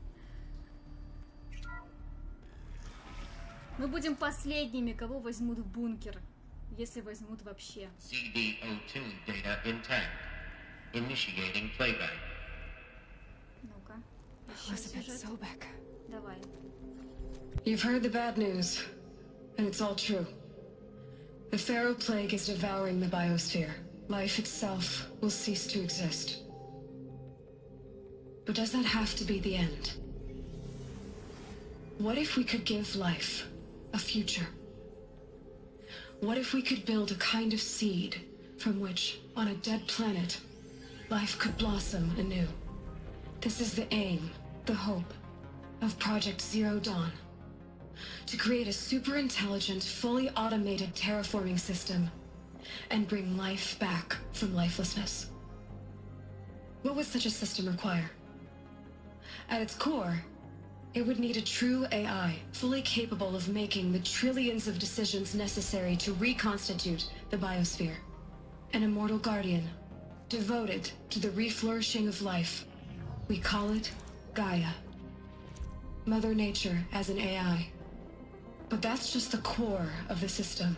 [SPEAKER 4] Мы будем последними, кого возьмут в бункер. Если возьмут вообще.
[SPEAKER 20] CD02 data intact. Initiating playback.
[SPEAKER 4] Ну-ка.
[SPEAKER 7] Elizabeth Sobek.
[SPEAKER 4] Давай.
[SPEAKER 7] You've heard the bad news, and it's all true. The Pharaoh Plague is devouring the biosphere. Life itself will cease to exist. But does that have to be the end? What if we could give life a future? What if we could build a kind of seed from which, on a dead planet, life could blossom anew? This is the aim, the hope, of Project Zero Dawn. To create a super-intelligent, fully automated terraforming system and bring life back from lifelessness. What would such a system require? At its core, it would need a true AI, fully capable of making the trillions of decisions necessary to reconstitute the biosphere. An immortal guardian, devoted to the reflourishing of life. We call it Gaia. Mother Nature as an AI. But that's just the core of the system.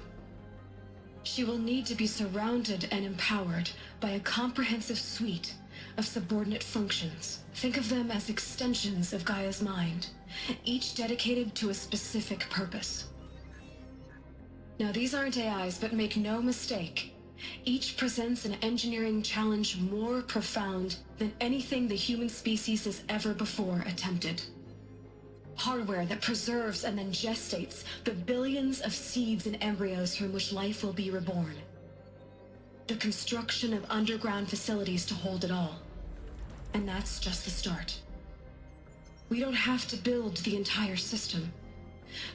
[SPEAKER 7] She will need to be surrounded and empowered by a comprehensive suite of subordinate functions. Think of them as extensions of Gaia's mind, each dedicated to a specific purpose. Now, these aren't AIs, but make no mistake, each presents an engineering challenge more profound than anything the human species has ever before attempted. Hardware that preserves and then gestates the billions of seeds and embryos from which life will be reborn. The construction of underground facilities to hold it all. And that's just the start. We don't have to build the entire system.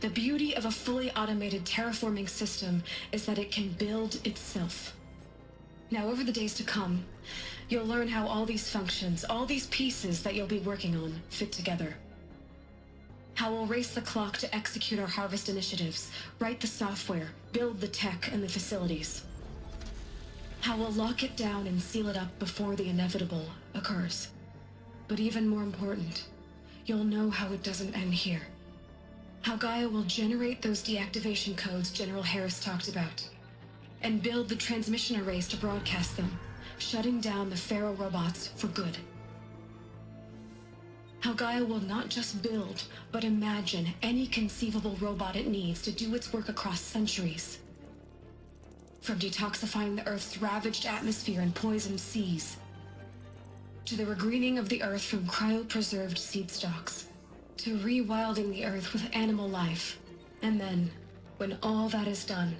[SPEAKER 7] The beauty of a fully automated terraforming system is that it can build itself. Now, over the days to come, you'll learn how all these functions, all these pieces that you'll be working on, fit together. How we'll race the clock to execute our harvest initiatives, write the software, build the tech and the facilities. How we'll lock it down and seal it up before the inevitable occurs. But even more important, you'll know how it doesn't end here. How Gaia will generate those deactivation codes General Harris talked about, and build the transmission arrays to broadcast them, shutting down the Pharaoh robots for good. How Gaia will not just build, but imagine any conceivable robot it needs to do its work across centuries. From detoxifying the Earth's ravaged atmosphere and poisoned seas, to the regreening of the Earth from cryopreserved seed stalks, to rewilding the Earth with animal life. And then, when all that is done,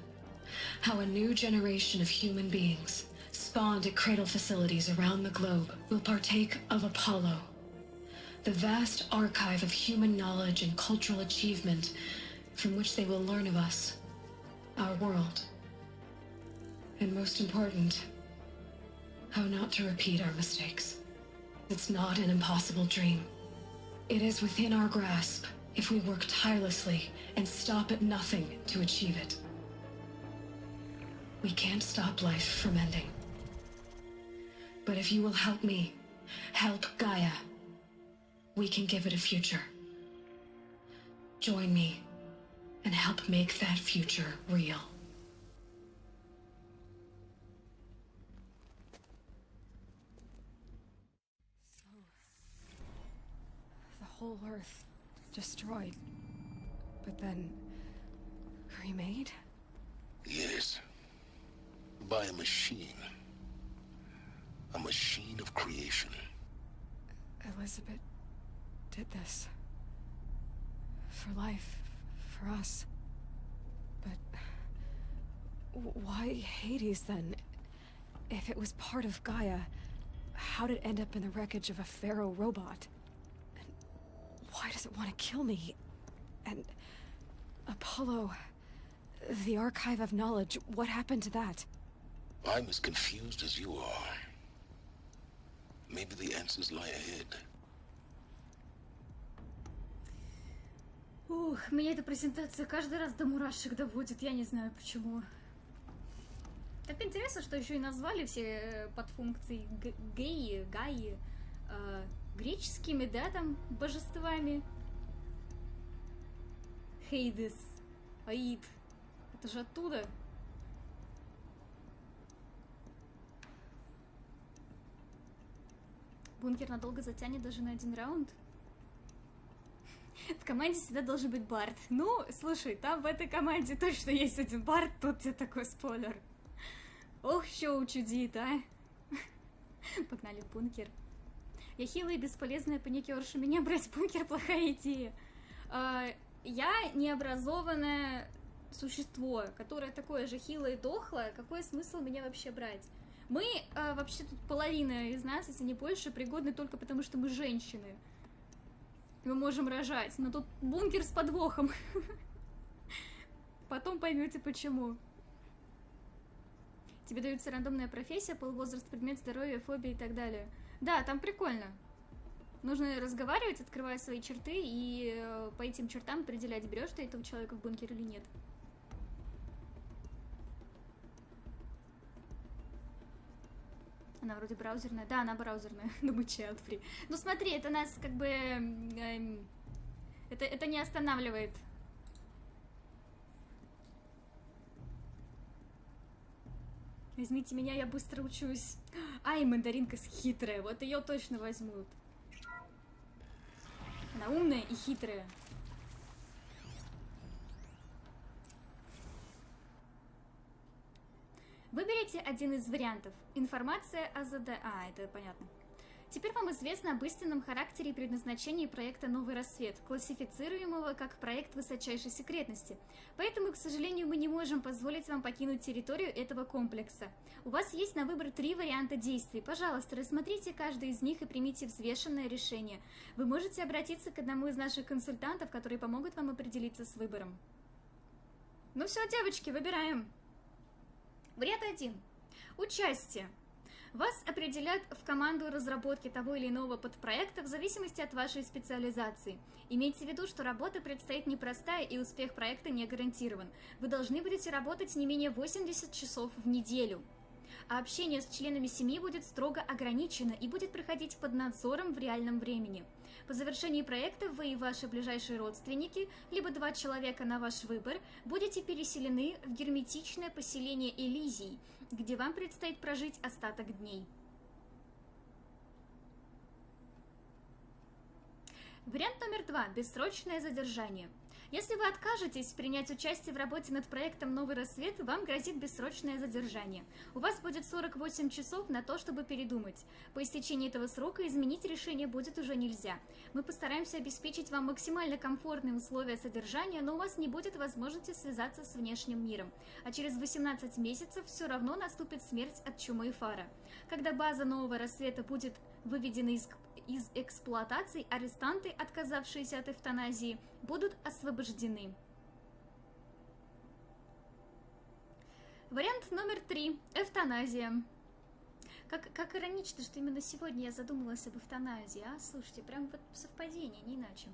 [SPEAKER 7] how a new generation of human beings, spawned at cradle facilities around the globe, will partake of Apollo,
[SPEAKER 19] The vast archive of human knowledge and cultural achievement from which they will learn of us, our world. And most important, how not to repeat our mistakes. It's not an impossible dream. It is within our grasp if we work tirelessly and stop at nothing to achieve it. We can't stop life from ending. But if you will help me, help Gaia, we can give it a future. Join me and help make that future real.
[SPEAKER 7] The whole Earth destroyed, but then remade?
[SPEAKER 10] Yes. By a machine. A machine of creation.
[SPEAKER 7] Elizabeth did this. For life, for us. But why Hades then? If it was part of Gaia, how did it end up in the wreckage of a Pharaoh robot? And why does it want to kill me? And Apollo, the archive of knowledge, what happened to that?
[SPEAKER 10] I'm as confused as you are. Maybe the answers lie ahead.
[SPEAKER 4] Ух, меня эта презентация каждый раз до мурашек доводит, я не знаю почему. Так интересно, что еще и назвали все подфункции Гаи греческими, да, там, божествами. Хейдес, Аид, это же оттуда. Бункер надолго затянет даже на один раунд. В команде всегда должен быть Барт. Ну, слушай, там в этой команде точно есть один Барт, тут тебе такой спойлер. Ох, шоу чудит, а? Погнали в бункер. Я хилая и бесполезная паникерша. Меня брать в бункер — плохая идея. Я необразованное существо, которое такое же хилое и дохлое. Какой смысл меня вообще брать? Мы, вообще тут половина из нас, если не больше, пригодны только потому, что мы женщины. Мы можем рожать, но тут бункер с подвохом. Потом поймете почему. Тебе даются рандомная профессия, полвозраст, предмет здоровья, фобия и так далее. Да, там прикольно. Нужно разговаривать, открывая свои черты, и по этим чертам определять, берешь ты этого человека в бункер или нет. Она вроде браузерная. Да, она браузерная. Думаю, child free. Ну смотри, это нас как бы... это не останавливает. Возьмите меня, я быстро учусь. Ай, мандаринка хитрая. Вот ее точно возьмут. Она умная и хитрая. Выберите один из вариантов. Информация о это понятно. Теперь вам известно об истинном характере и предназначении проекта «Новый рассвет», классифицируемого как проект высочайшей секретности. Поэтому, к сожалению, мы не можем позволить вам покинуть территорию этого комплекса. У вас есть на выбор 3 варианта действий. Пожалуйста, рассмотрите каждый из них и примите взвешенное решение. Вы можете обратиться к одному из наших консультантов, которые помогут вам определиться с выбором. Ну все, девочки, выбираем. Вариант 1. Участие. Вас определят в команду разработки того или иного подпроекта в зависимости от вашей специализации. Имейте в виду, что работа предстоит непростая и успех проекта не гарантирован. Вы должны будете работать не менее 80 часов в неделю. А общение с членами семьи будет строго ограничено и будет проходить под надзором в реальном времени. По завершении проекта вы и ваши ближайшие родственники, либо 2 человека на ваш выбор, будете переселены в герметичное поселение Элизий, где вам предстоит прожить остаток дней. Вариант номер 2. Бессрочное задержание. Если вы откажетесь принять участие в работе над проектом «Новый рассвет», вам грозит бессрочное задержание. У вас будет 48 часов на то, чтобы передумать. По истечении этого срока изменить решение будет уже нельзя. Мы постараемся обеспечить вам максимально комфортные условия содержания, но у вас не будет возможности связаться с внешним миром. А через 18 месяцев все равно наступит смерть от чумы и фара. Когда база «Нового рассвета» будет выведена из эксплуатации, арестанты, отказавшиеся от эвтаназии, будут освобождены. Вариант номер 3. Эвтаназия. Как иронично, что именно сегодня я задумалась об эвтаназии, а? Слушайте, прям вот совпадение, не иначе.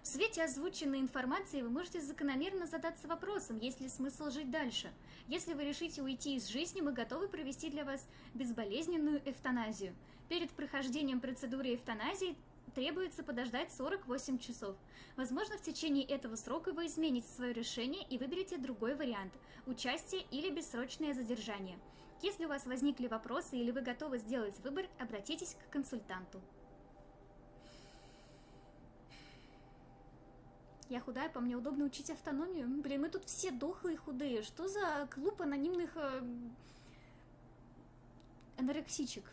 [SPEAKER 4] В свете озвученной информации вы можете закономерно задаться вопросом, есть ли смысл жить дальше. Если вы решите уйти из жизни, мы готовы провести для вас безболезненную эвтаназию. Перед прохождением процедуры эвтаназии требуется подождать 48 часов. Возможно, в течение этого срока вы измените свое решение и выберете другой вариант – участие или бессрочное задержание. Если у вас возникли вопросы или вы готовы сделать выбор, обратитесь к консультанту. Я худая, по мне удобно учить автономию. Блин, мы тут все дохлые худые. Что за клуб анонимных анорексичек?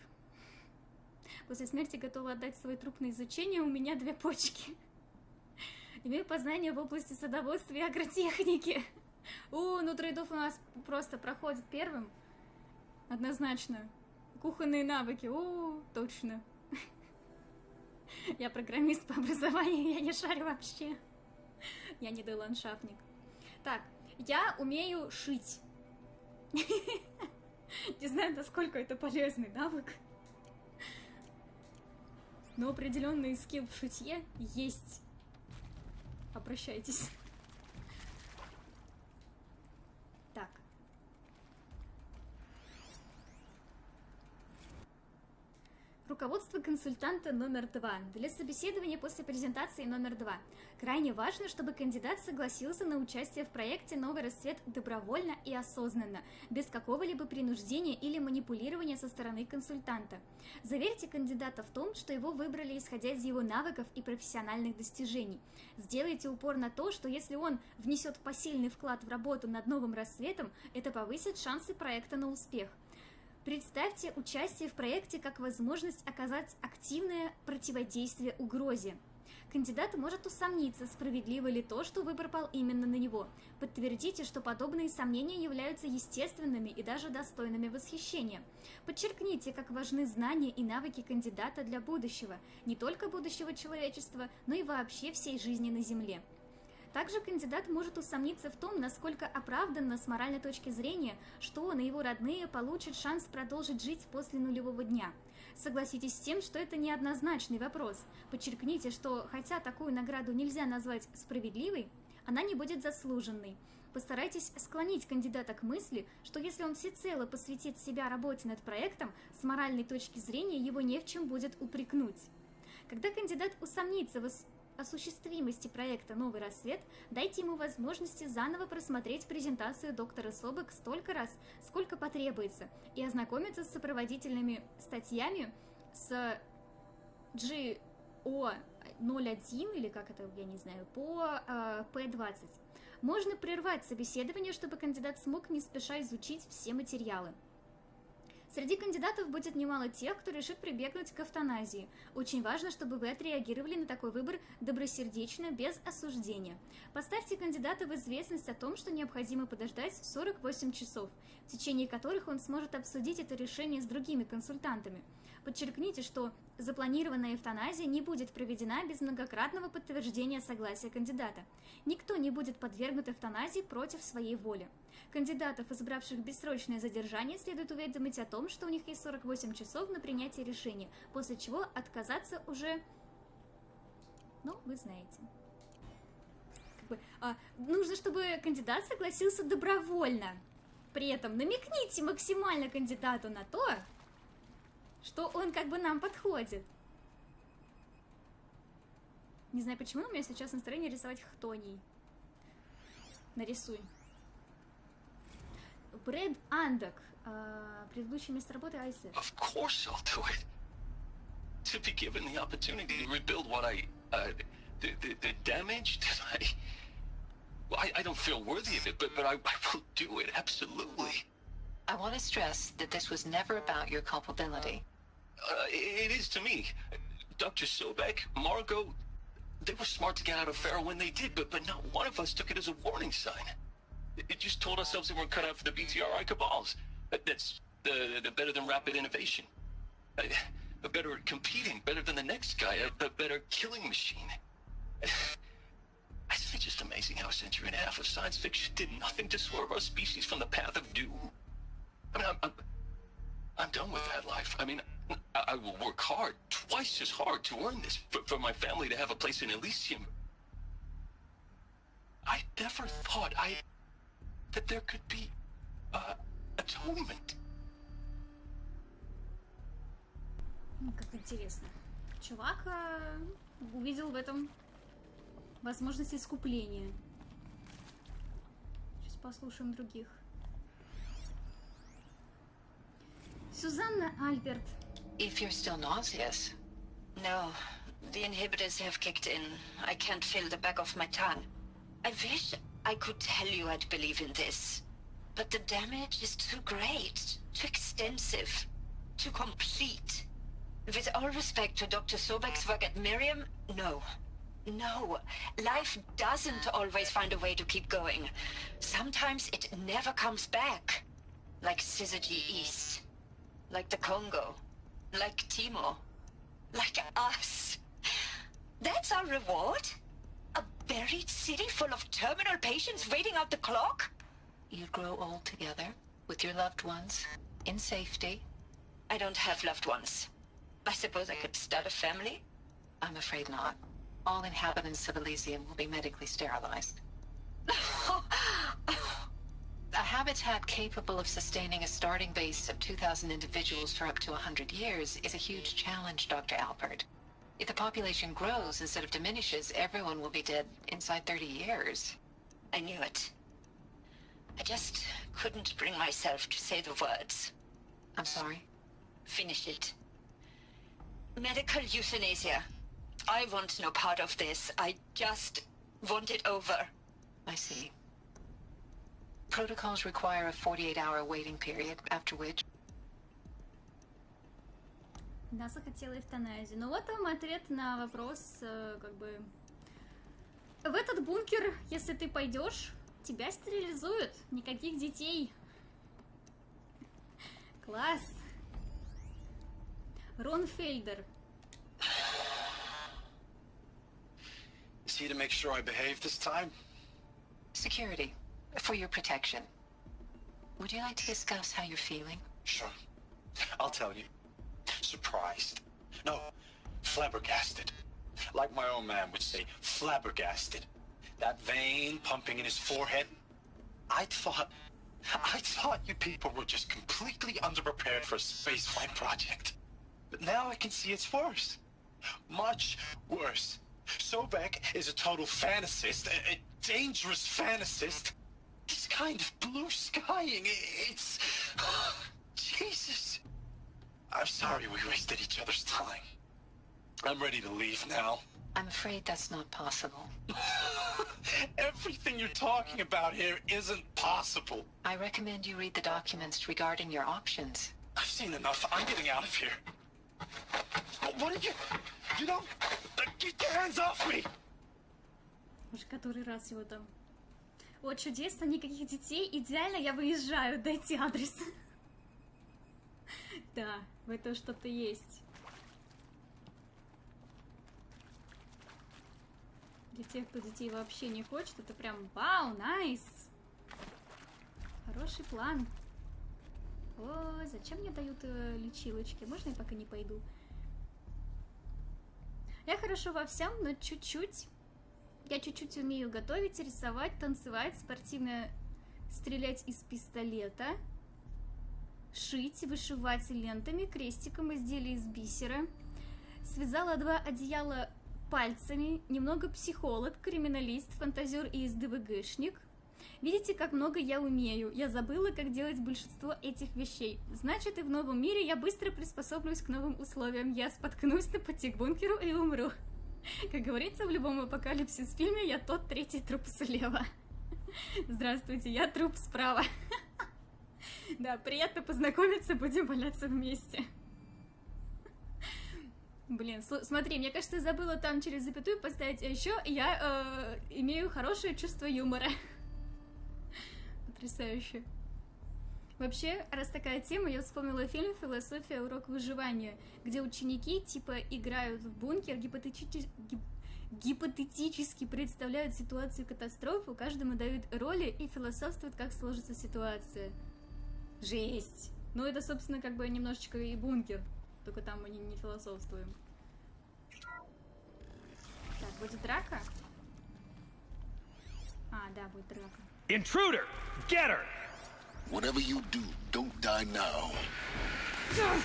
[SPEAKER 4] После смерти готова отдать свой труп на изучение, у меня 2 почки. Имею познания в области садоводства и агротехники. Ну трейдов у нас просто проходит первым. Однозначно. Кухонные навыки. Точно. Я программист по образованию, я не шарю вообще. Я не ландшафтник. Так, я умею шить. Не знаю, насколько это полезный навык. Но определенный скилл в шитье есть. Обращайтесь. Так. Руководство консультанта номер 2. Для собеседования после презентации номер 2. Крайне важно, чтобы кандидат согласился на участие в проекте «Новый рассвет» добровольно и осознанно, без какого-либо принуждения или манипулирования со стороны консультанта. Заверьте кандидата в том, что его выбрали исходя из его навыков и профессиональных достижений. Сделайте упор на то, что если он внесет посильный вклад в работу над «Новым рассветом», это повысит шансы проекта на успех. Представьте участие в проекте как возможность оказать активное противодействие угрозе. Кандидат может усомниться, справедливо ли то, что выбор пал именно на него. Подтвердите, что подобные сомнения являются естественными и даже достойными восхищения. Подчеркните, как важны знания и навыки кандидата для будущего, не только будущего человечества, но и вообще всей жизни на Земле. Также кандидат может усомниться в том, насколько оправданно с моральной точки зрения, что он и его родные получат шанс продолжить жить после нулевого дня. Согласитесь с тем, что это неоднозначный вопрос. Подчеркните, что хотя такую награду нельзя назвать справедливой, она не будет заслуженной. Постарайтесь склонить кандидата к мысли, что если он всецело посвятит себя работе над проектом, с моральной точки зрения его не в чем будет упрекнуть. Когда кандидат усомнится в осуществимости проекта «Новый рассвет», дайте ему возможности заново просмотреть презентацию доктора Собек столько раз, сколько потребуется, и ознакомиться с сопроводительными статьями с GO01, или как это, я не знаю, по P20. Можно прервать собеседование, чтобы кандидат смог не спеша изучить все материалы. Среди кандидатов будет немало тех, кто решит прибегнуть к эвтаназии. Очень важно, чтобы вы отреагировали на такой выбор добросердечно, без осуждения. Поставьте кандидата в известность о том, что необходимо подождать 48 часов, в течение которых он сможет обсудить это решение с другими консультантами. Подчеркните, что запланированная эвтаназия не будет проведена без многократного подтверждения согласия кандидата. Никто не будет подвергнут эвтаназии против своей воли. Кандидатов, избравших бессрочное задержание, следует уведомить о том, что у них есть 48 часов на принятие решения, после чего отказаться уже... вы знаете. Нужно, чтобы кандидат согласился добровольно. При этом намекните максимально кандидату на то, что он нам подходит. Не знаю почему, но у меня сейчас настроение рисовать хтоний. Нарисуй. Брэд Андок. Предыдущее место работы Айсе.
[SPEAKER 12] Of course I'll do it. To be given the opportunity to rebuild what the damage that I don't feel worthy of it, but I will do it, absolutely.
[SPEAKER 21] I want to stress that this was never about your culpability.
[SPEAKER 12] It is to me. Dr. Sobek, Margot, they were smart to get out of Pharaoh when they did, but not one of us took it as a warning sign. It just told ourselves that we're cut out for the BTRI cabals. That's the better than rapid innovation. better at competing, better than the next guy, a better killing machine. It's just amazing how a century and a half of science fiction did nothing to swerve our species from the path of doom. I mean, I'm done with that life. I mean, I will work hard, twice as hard, to earn this, for my family to have a place in Elysium. I never thought that there could be atonement.
[SPEAKER 4] Как интересно. Чувак увидел в этом возможность искупления. Сейчас послушаем других. Сюзанна Альберт.
[SPEAKER 21] If you're still nauseous. No, the inhibitors have kicked in. I can't feel the back of my tongue. I wish I could tell you I'd believe in this. But the damage is too great, too extensive, too complete. With all respect to Dr. Sobek's work at Miriam, no. No, life doesn't always find a way to keep going. Sometimes it never comes back. Like Syzygy East. Like the Congo. Like Timo. Like us. That's our reward? A buried city full of terminal patients waiting out the clock? You grow old together, with your loved ones, in safety. I don't have loved ones. I suppose I could start a family? I'm afraid not. All inhabitants of Elysium will be medically sterilized. A habitat capable of sustaining a starting base of 2,000 individuals for up to 100 years is a huge challenge, Dr. Alpert. If the population grows instead of diminishes, everyone will be dead inside 30 years. I knew it. I just couldn't bring myself to say the words. I'm sorry? Finish it. Medical euthanasia. I want no part of this. I just want it over. I see. Protocols require a 48-hour waiting period, after which...
[SPEAKER 4] Да, захотела эвтаназию. Ну вот вам ответ на вопрос, как бы... В этот бункер, если ты пойдешь, тебя стерилизуют. Никаких детей. Класс. Рон Фельдер.
[SPEAKER 22] Is he to make sure I behave this time?
[SPEAKER 21] Security. For your protection. Would you like to discuss how you're feeling?
[SPEAKER 22] Sure. I'll tell you. Surprised. No, flabbergasted. Like my own man would say, flabbergasted. That vein pumping in his forehead. I thought you people were just completely underprepared for a spaceflight project. But now I can see it's worse. Much worse. Sobek is a total fantasist, a dangerous fantasist. This kind of blue skying, it's... Jesus. I'm sorry we wasted each other's time. I'm ready to leave now.
[SPEAKER 21] I'm afraid that's not possible.
[SPEAKER 22] Everything you're talking about here isn't possible.
[SPEAKER 21] I recommend you read the documents regarding your options.
[SPEAKER 22] I've seen enough. I'm getting out of here. What did you... You don't... Get your hands off me!
[SPEAKER 4] Уже который раз его там. Вот чудесно, никаких детей. Идеально, я выезжаю. Дайте адрес. Да, в этом что-то есть. Для тех, кто детей вообще не хочет, это прям вау, найс. Хороший план. О, зачем мне дают лечилочки? Можно я пока не пойду? Я хорошо во всем, но чуть-чуть. Я чуть-чуть умею готовить, рисовать, танцевать, спортивно стрелять из пистолета, шить, вышивать лентами, крестиком, изделия из бисера. Связала 2 одеяла пальцами, немного психолог, криминалист, фантазер и СДВГшник. Видите, как много я умею. Я забыла, как делать большинство этих вещей. Значит, и в новом мире я быстро приспособлюсь к новым условиям. Я споткнусь на пути к бункеру и умру. Как говорится, в любом апокалипсис-фильме я тот третий труп слева. Здравствуйте, я труп справа. Да, приятно познакомиться, будем валяться вместе. Блин, смотри, мне кажется, я забыла там через запятую поставить, а еще я имею хорошее чувство юмора. Потрясающе. Вообще, раз такая тема, я вспомнила фильм «Философия. Урок выживания», где ученики, типа, играют в бункер, гипотетически представляют ситуацию катастрофы, каждому дают роли и философствуют, как сложится ситуация. Жесть! Ну, это, собственно, как бы немножечко и бункер, только там мы не философствуем. Так, будет драка? А, да, будет драка.
[SPEAKER 15] Intruder! Get her!
[SPEAKER 10] Whatever you do, don't die now.
[SPEAKER 15] I'm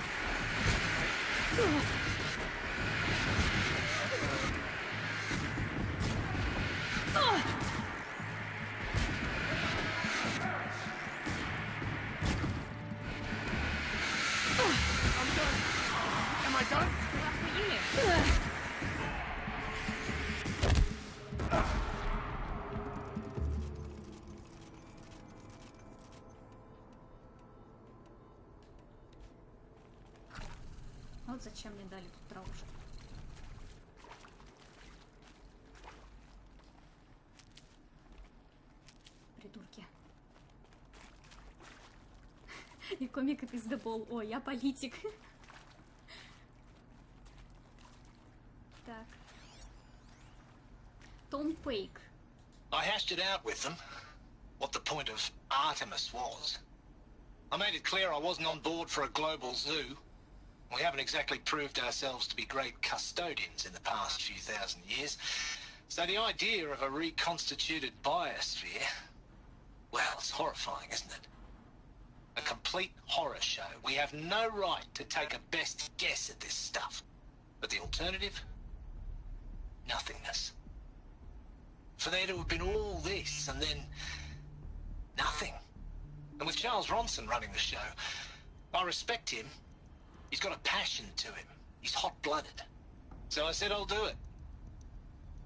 [SPEAKER 15] done. Am I done?
[SPEAKER 4] Вот зачем мне дали тут травушку. Придурки. И комика пиздобол. О, я политик. Так. Том Пейк.
[SPEAKER 2] I hashed it out with them, what the point of Artemis was. I made it clear I wasn't on board for a global zoo. We haven't exactly proved ourselves to be great custodians in the past few thousand years. So the idea of a reconstituted biosphere, well, it's horrifying, isn't it? A complete horror show. We have no right to take a best guess at this stuff. But the alternative? Nothingness. For there to have been all this and then nothing. And with Charles Ronson running the show, I respect him. He's got a passion to him. He's hot-blooded. So I said I'll do it.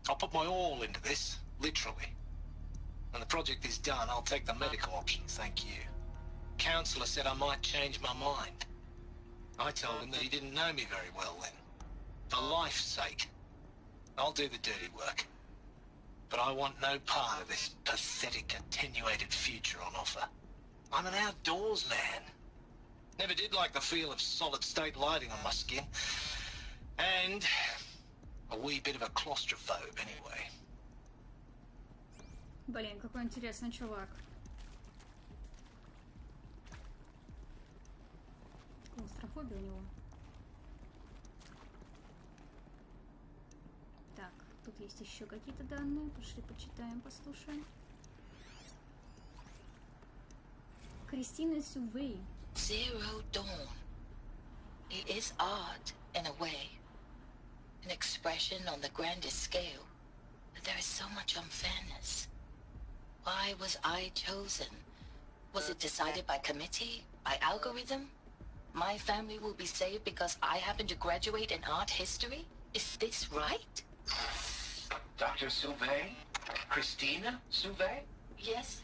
[SPEAKER 2] I'll put my all into this, literally. When the project is done, I'll take the medical option, thank you. Counselor said I might change my mind. I told him that he didn't know me very well then. For life's sake, I'll do the dirty work. But I want no part of this pathetic, attenuated future on offer. I'm an outdoors man. Never did like the feel of solid-state lighting on my skin. And a wee bit of a claustrophobe, anyway.
[SPEAKER 4] Блин, какой интересный чувак. Клаустрофобия у него. Так, тут есть еще какие-то данные. Пошли, почитаем, послушаем. Кристина Сювей.
[SPEAKER 21] Zero Dawn. It is art, in a way. An expression on the grandest scale. But there is so much unfairness. Why was I chosen? Was it decided by committee? By algorithm? My family will be saved because I happen to graduate in art history? Is this right?
[SPEAKER 2] Dr. Sauvé? Christina Sauvé?
[SPEAKER 21] Yes.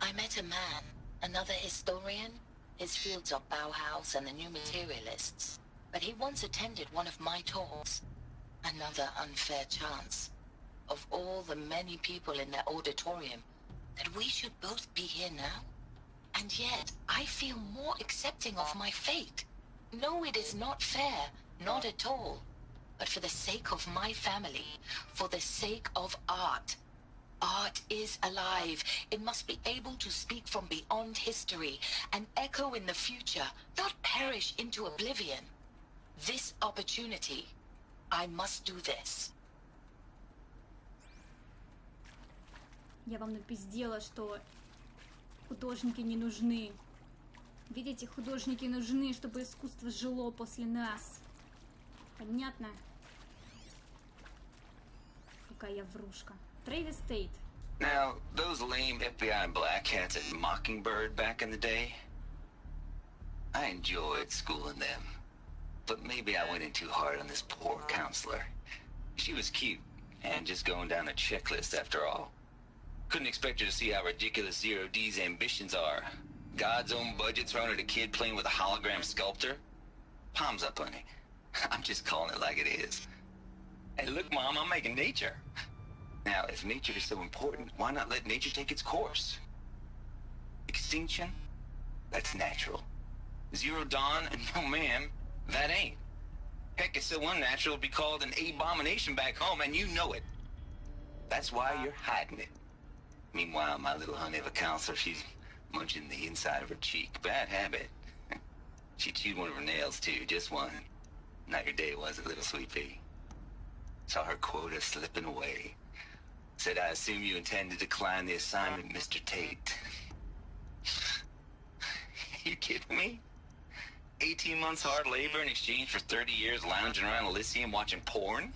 [SPEAKER 21] I met a man, another historian. His fields are Bauhaus and the New Materialists. But he once attended one of my talks. Another unfair chance. Of all the many people in that auditorium, that we should both be here now. And yet, I feel more accepting of my fate. No, it is not fair, not at all. But for the sake of my family, for the sake of art. Art is alive. It must be able to speak from beyond history and echo in the future, not perish into oblivion. This opportunity, I must do this.
[SPEAKER 4] Я вам напиздела, что художники не нужны. Видите, художники нужны, чтобы искусство жило после нас. Понятно? Какая я врушка. Трэвис Тейт.
[SPEAKER 5] Now, those lame FBI black hats at Mockingbird back in the day, I enjoyed schooling them. But maybe I went in too hard on this poor counselor. She was cute, and just going down a checklist after all. Couldn't expect her to see how ridiculous Zero D's ambitions are. God's own budget thrown at a kid playing with a hologram sculptor? Palms up, honey. I'm just calling it like it is. Hey, look, Mom, I'm making nature. Now, if nature is so important, why not let nature take its course? Extinction? That's natural. Zero dawn? No, ma'am, that ain't. Heck, it's so unnatural it'd be called an abomination back home, and you know it. That's why you're hiding it. Meanwhile, my little honey of a counselor, she's munching the inside of her cheek. Bad habit. She chewed one of her nails, too, just one. Not your day, was it, little sweet pea? Saw her quota slipping away. Said, I assume you intend to decline the assignment, Mr. Tate. You kidding me? 18 months hard labor in exchange for 30 years lounging around Elysium watching porn?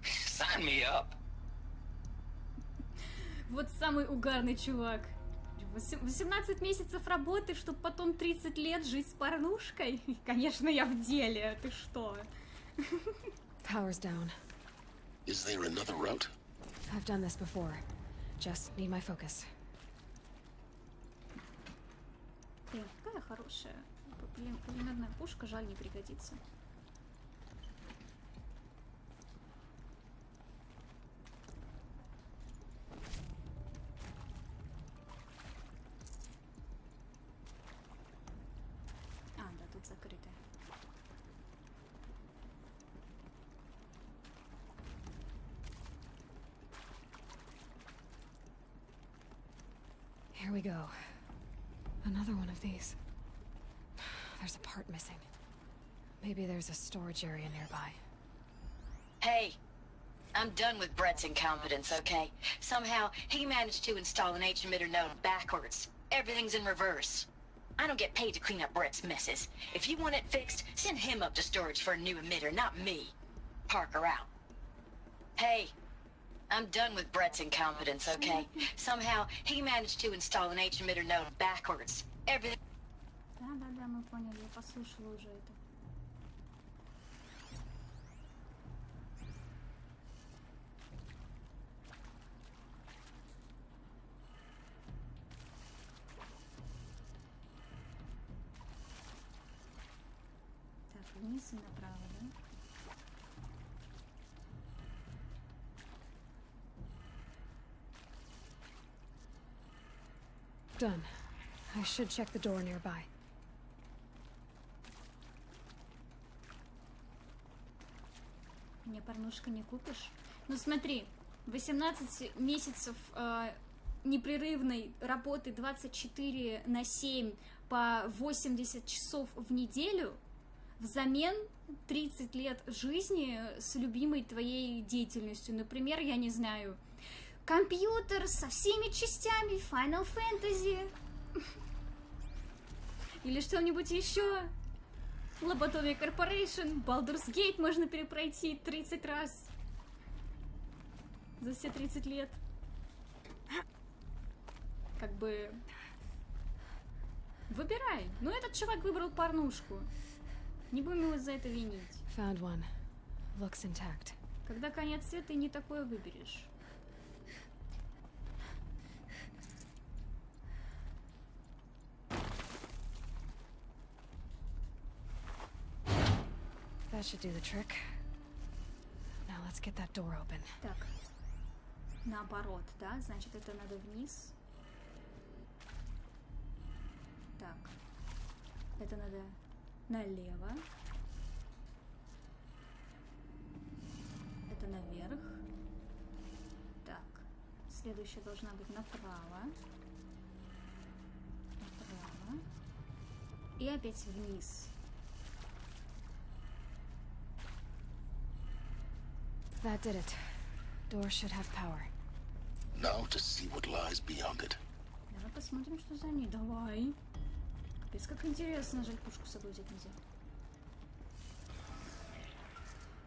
[SPEAKER 5] Sign me up.
[SPEAKER 4] Вот самый угарный чувак. 18 месяцев работы, чтобы потом 30 лет жить с порнушкой? Конечно, я в деле. Ты что?
[SPEAKER 7] Power's down.
[SPEAKER 10] Is there another route?
[SPEAKER 7] I've done this before. Just need my focus.
[SPEAKER 4] Блин, какая хорошая. Пулеметная пушка, жаль, не пригодится. А, да, тут закрытая.
[SPEAKER 7] Here we go. Another one of these. There's a part missing. Maybe there's a storage area nearby.
[SPEAKER 21] Hey, I'm done with Brett's incompetence, okay? Somehow, he managed to install an H-emitter node backwards. Everything's in reverse. I don't get paid to clean up Brett's messes. If you want it fixed, send him up to storage for a new emitter, not me. Parker out. Hey, I'm done with Brett's incompetence, okay? Somehow, he managed to install an H-emitter node backwards. Everything...
[SPEAKER 4] Да, мы поняли, я послушала уже это. Так, вниз и направо, да?
[SPEAKER 7] Done. I should check the door nearby.
[SPEAKER 4] Мне порнушка не купишь? Ну смотри, 18 месяцев непрерывной работы 24/7 по 80 часов в неделю взамен 30 лет жизни с любимой твоей деятельностью. Например, я не знаю, компьютер со всеми частями Final Fantasy. Или что-нибудь еще. Lobotomia Corporation, Baldur's Gate можно перепройти 30 раз. За все 30 лет. Как бы... Выбирай. Ну, этот чувак выбрал порнушку. Не будем его за это винить.
[SPEAKER 7] Found one. Looks intact.
[SPEAKER 4] Когда конец света, и не такое выберешь.
[SPEAKER 7] That should do the trick. Now let's get that door open.
[SPEAKER 4] Так. Наоборот, да? Значит, это надо вниз. Так. Это надо налево. Это наверх. Так. Следующая должна быть направо. Направо. И опять вниз.
[SPEAKER 7] That did it. Door should have power.
[SPEAKER 10] Now to see what lies beyond it.
[SPEAKER 4] Давай посмотрим, что за ней. Давай. Капец, как интересно. Жаль, пушку с собой взять нельзя.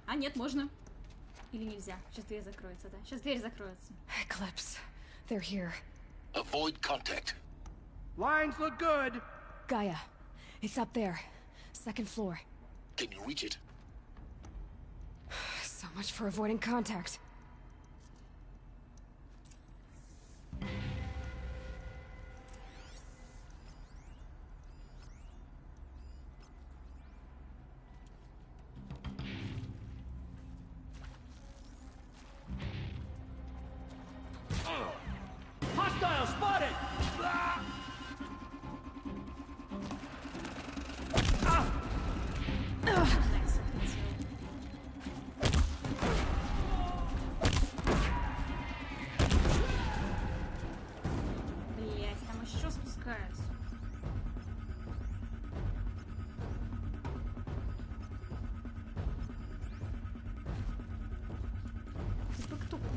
[SPEAKER 4] А, нет, можно. Или нельзя. Сейчас дверь закроется, да? Сейчас дверь закроется.
[SPEAKER 7] Eclipse. They're here.
[SPEAKER 10] Avoid contact.
[SPEAKER 18] Lines look good.
[SPEAKER 7] Gaia. It's up there. Second floor.
[SPEAKER 10] Can you reach it?
[SPEAKER 7] So much for avoiding contact.
[SPEAKER 18] Hostile spotted!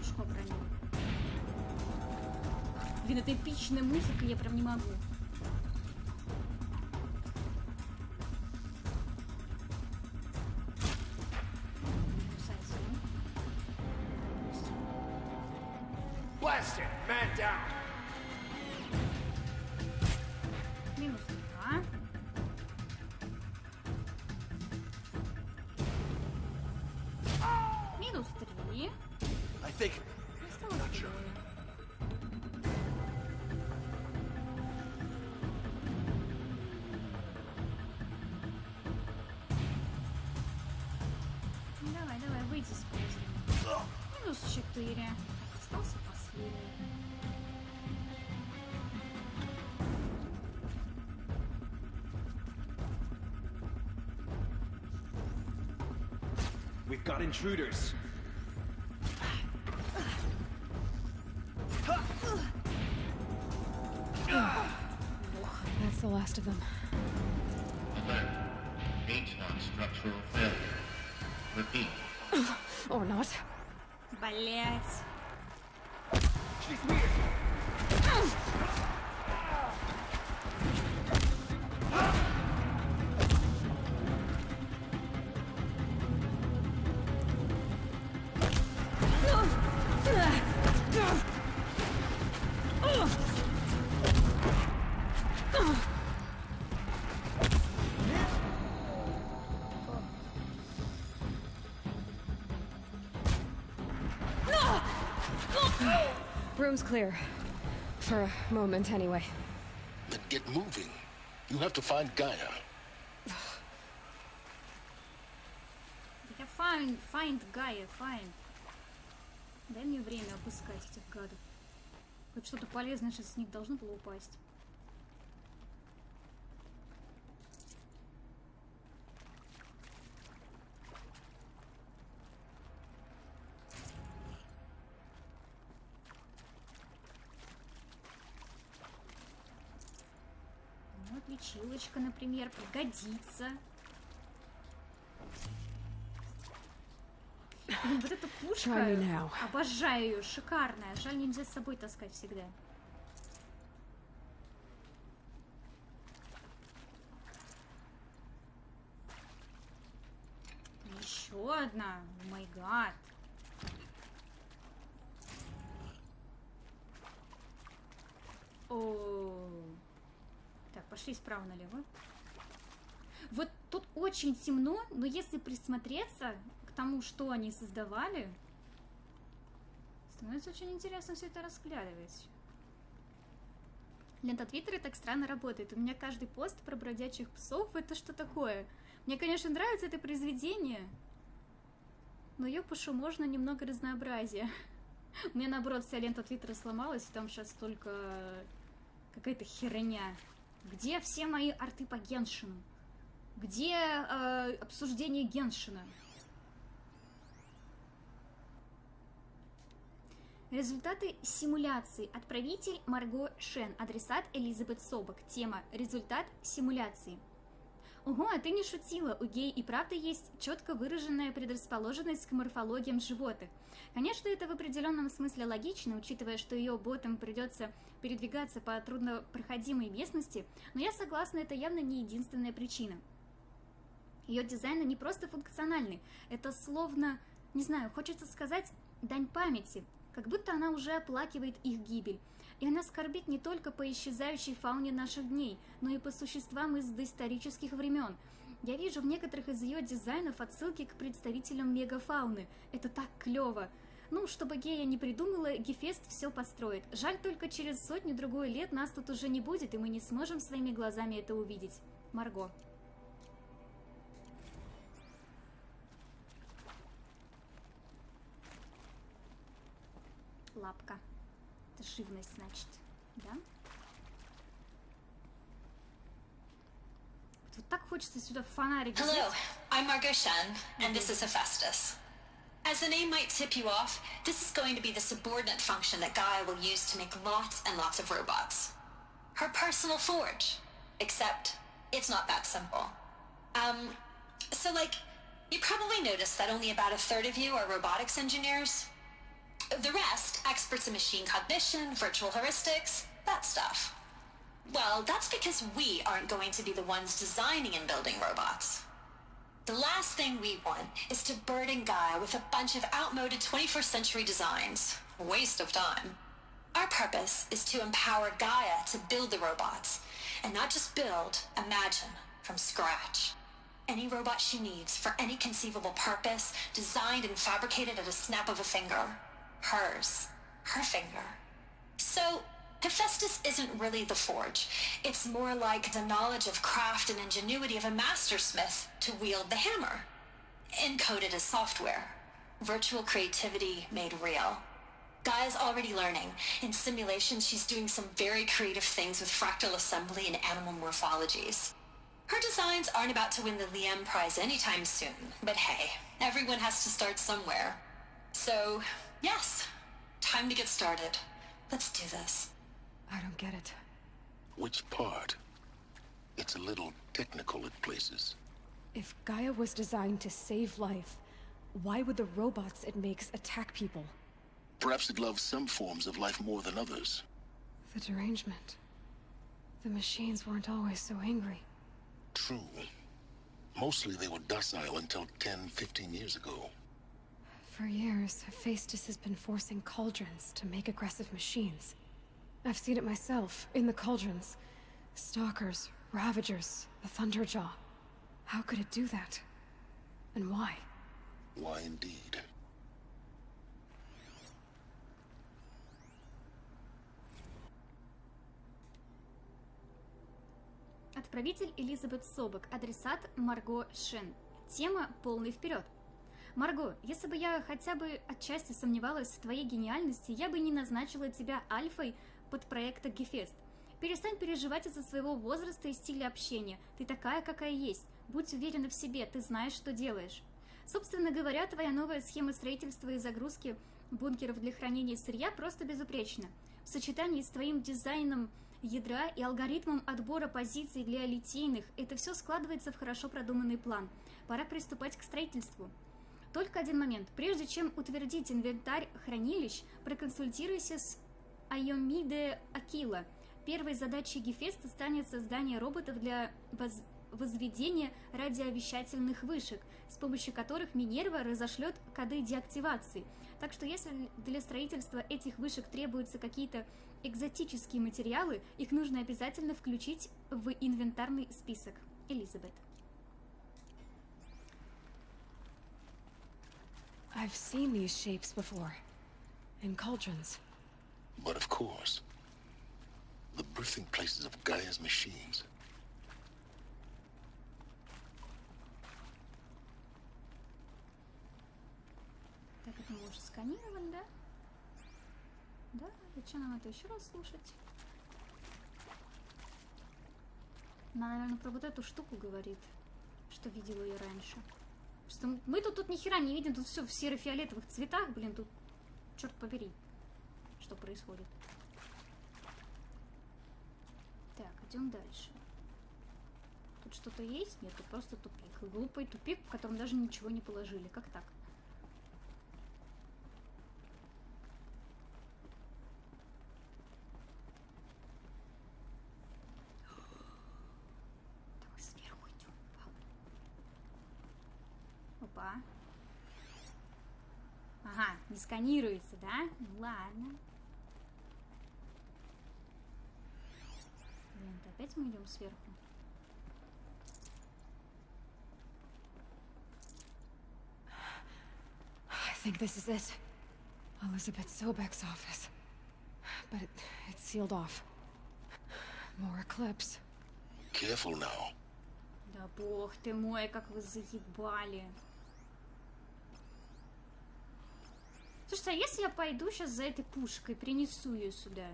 [SPEAKER 4] пушку обронил. Блин, это эпичная музыка, я прям не могу.
[SPEAKER 1] Blast it! Man down!
[SPEAKER 4] Минус 2. Минус 3.
[SPEAKER 1] I think...
[SPEAKER 4] Осталось двое. Давай, давай, выйди с поезда. Минус 4. Остался последний.
[SPEAKER 11] We've got intruders.
[SPEAKER 7] That's the last of them.
[SPEAKER 20] Alert. H1 structural failure. Repeat.
[SPEAKER 7] Or not.
[SPEAKER 4] Блять.
[SPEAKER 1] She's weird.
[SPEAKER 7] Room's clear. For a moment, anyway.
[SPEAKER 10] Then get moving. You have to find Gaia.
[SPEAKER 4] Find Gaia, find. Дай мне время обыскать этих гадов. Хоть что-то полезное сейчас с них должно было упасть. Вот лечилочка, например, пригодится. Блин, вот эта пушка, обожаю ее, шикарная. Жаль, нельзя с собой таскать всегда. Еще одна, о май гад. О, так, пошли справа налево. Вот тут очень темно, но если присмотреться к тому, что они создавали, становится очень интересно все это разглядывать. Лента Твиттера так странно работает. У меня каждый пост про бродячих псов — это что такое? Мне, конечно, нравится это произведение, но ёпушу, можно немного разнообразия. У меня, наоборот, вся лента Твиттера сломалась, и там сейчас только какая-то херня. Где все мои арты по Геншину? Где обсуждение Геншина? Результаты симуляции. Отправитель Марго Шен. Адресат Элизабет Собок. Тема «Результат симуляции». Ого, а ты не шутила. У гей и правда есть четко выраженная предрасположенность к морфологиям животных. Конечно, это в определенном смысле логично, учитывая, что ее ботам придется передвигаться по труднопроходимой местности, но я согласна, это явно не единственная причина. Ее дизайн не просто функциональный, это словно, не знаю, хочется сказать, дань памяти, как будто она уже оплакивает их гибель. И она скорбит не только по исчезающей фауне наших дней, но и по существам из доисторических времен. Я вижу в некоторых из ее дизайнов отсылки к представителям мегафауны. Это так клево. Ну, чтобы гея не придумала, Гефест все построит. Жаль, только через 100-другую лет нас тут уже не будет, и мы не сможем своими глазами это увидеть. Марго. Лапка. Это живность, значит, да? Вот так хочется сюда фонарик.
[SPEAKER 9] Hello, I'm Margot Shen, and this is Hephaestus. As the name might tip you off, this is going to be the subordinate function that Gaia will use to make lots and lots of robots. Her personal forge. Except, it's not that simple. So like, you probably noticed that only about a third of you are robotics engineers. The rest, experts in machine cognition, virtual heuristics, that stuff. Well, that's because we aren't going to be the ones designing and building robots. The last thing we want is to burden Gaia with a bunch of outmoded 21st century designs. Waste of time. Our purpose is to empower Gaia to build the robots, and not just build, imagine, from scratch. Any robot she needs for any conceivable purpose, designed and fabricated at a snap of a finger. Hers. Her finger. So, Hephaestus isn't really the forge. It's more like the knowledge of craft and ingenuity of a mastersmith to wield the hammer. Encoded as software. Virtual creativity made real. Gaia's already learning. In simulations, she's doing some very creative things with fractal assembly and animal morphologies. Her designs aren't about to win the Liam Prize anytime soon, but hey, everyone has to start somewhere. So, yes, time to get started. Let's do this.
[SPEAKER 7] I don't get it.
[SPEAKER 10] Which part? It's a little technical at places.
[SPEAKER 7] If Gaia was designed to save life, why would the robots it makes attack people?
[SPEAKER 10] Perhaps it loves some forms of life more than others.
[SPEAKER 7] The derangement. The machines weren't always so angry.
[SPEAKER 10] True. Mostly they were docile until 10, 15 years ago.
[SPEAKER 7] For years, Hephaestus has been forcing cauldrons to make aggressive machines. I've seen it myself, in the cauldrons. Stalkers, Ravagers, the Thunderjaw. How could it do that? And why?
[SPEAKER 10] Why indeed?
[SPEAKER 4] Отправитель Элизабет Собок. Адресат Марго Шен. Тема «Полный вперед». Марго, если бы я хотя бы отчасти сомневалась в твоей гениальности, я бы не назначила тебя альфой под проекта Гефест. Перестань переживать из-за своего возраста и стиля общения. Ты такая, какая есть. Будь уверена в себе, ты знаешь, что делаешь. Собственно говоря, твоя новая схема строительства и загрузки бункеров для хранения сырья просто безупречна. В сочетании с твоим дизайном ядра и алгоритмом отбора позиций для литейных, это все складывается в хорошо продуманный план. Пора приступать к строительству. Только один момент. Прежде чем утвердить инвентарь хранилищ, проконсультируйся с Айомиде Акила. Первой задачей Гефеста станет создание роботов для возведения радиовещательных вышек, с помощью которых Минерва разошлет коды деактивации. Так что если для строительства этих вышек требуются какие-то экзотические материалы, их нужно обязательно включить в инвентарный список. Элизабет.
[SPEAKER 7] I've seen these shapes before. In cauldrons.
[SPEAKER 10] But of course, the birthing places of Gaia's machines.
[SPEAKER 4] Так, это мы уже сканировали, да? Да, зачем нам это еще раз слушать? Она, наверное, про вот эту штуку говорит, что видела ее раньше. Что мы тут ни хера не видим, тут все в серо-фиолетовых цветах, блин, тут черт побери, что происходит. Так, идем дальше. Тут что-то есть? Нет, тут просто тупик. Глупый тупик, в котором даже ничего не положили. Как так? Давай сверху идем. Опа. Ага, не сканируется, да? Ну ладно. Блин, опять мы идем сверху.
[SPEAKER 7] I think this is it. Elizabeth Sobek's office. But it's sealed off. More eclipse.
[SPEAKER 10] Careful now.
[SPEAKER 4] Да бог ты мой, как вы заебали. Слушайте, а если я пойду сейчас за этой пушкой, принесу ее сюда?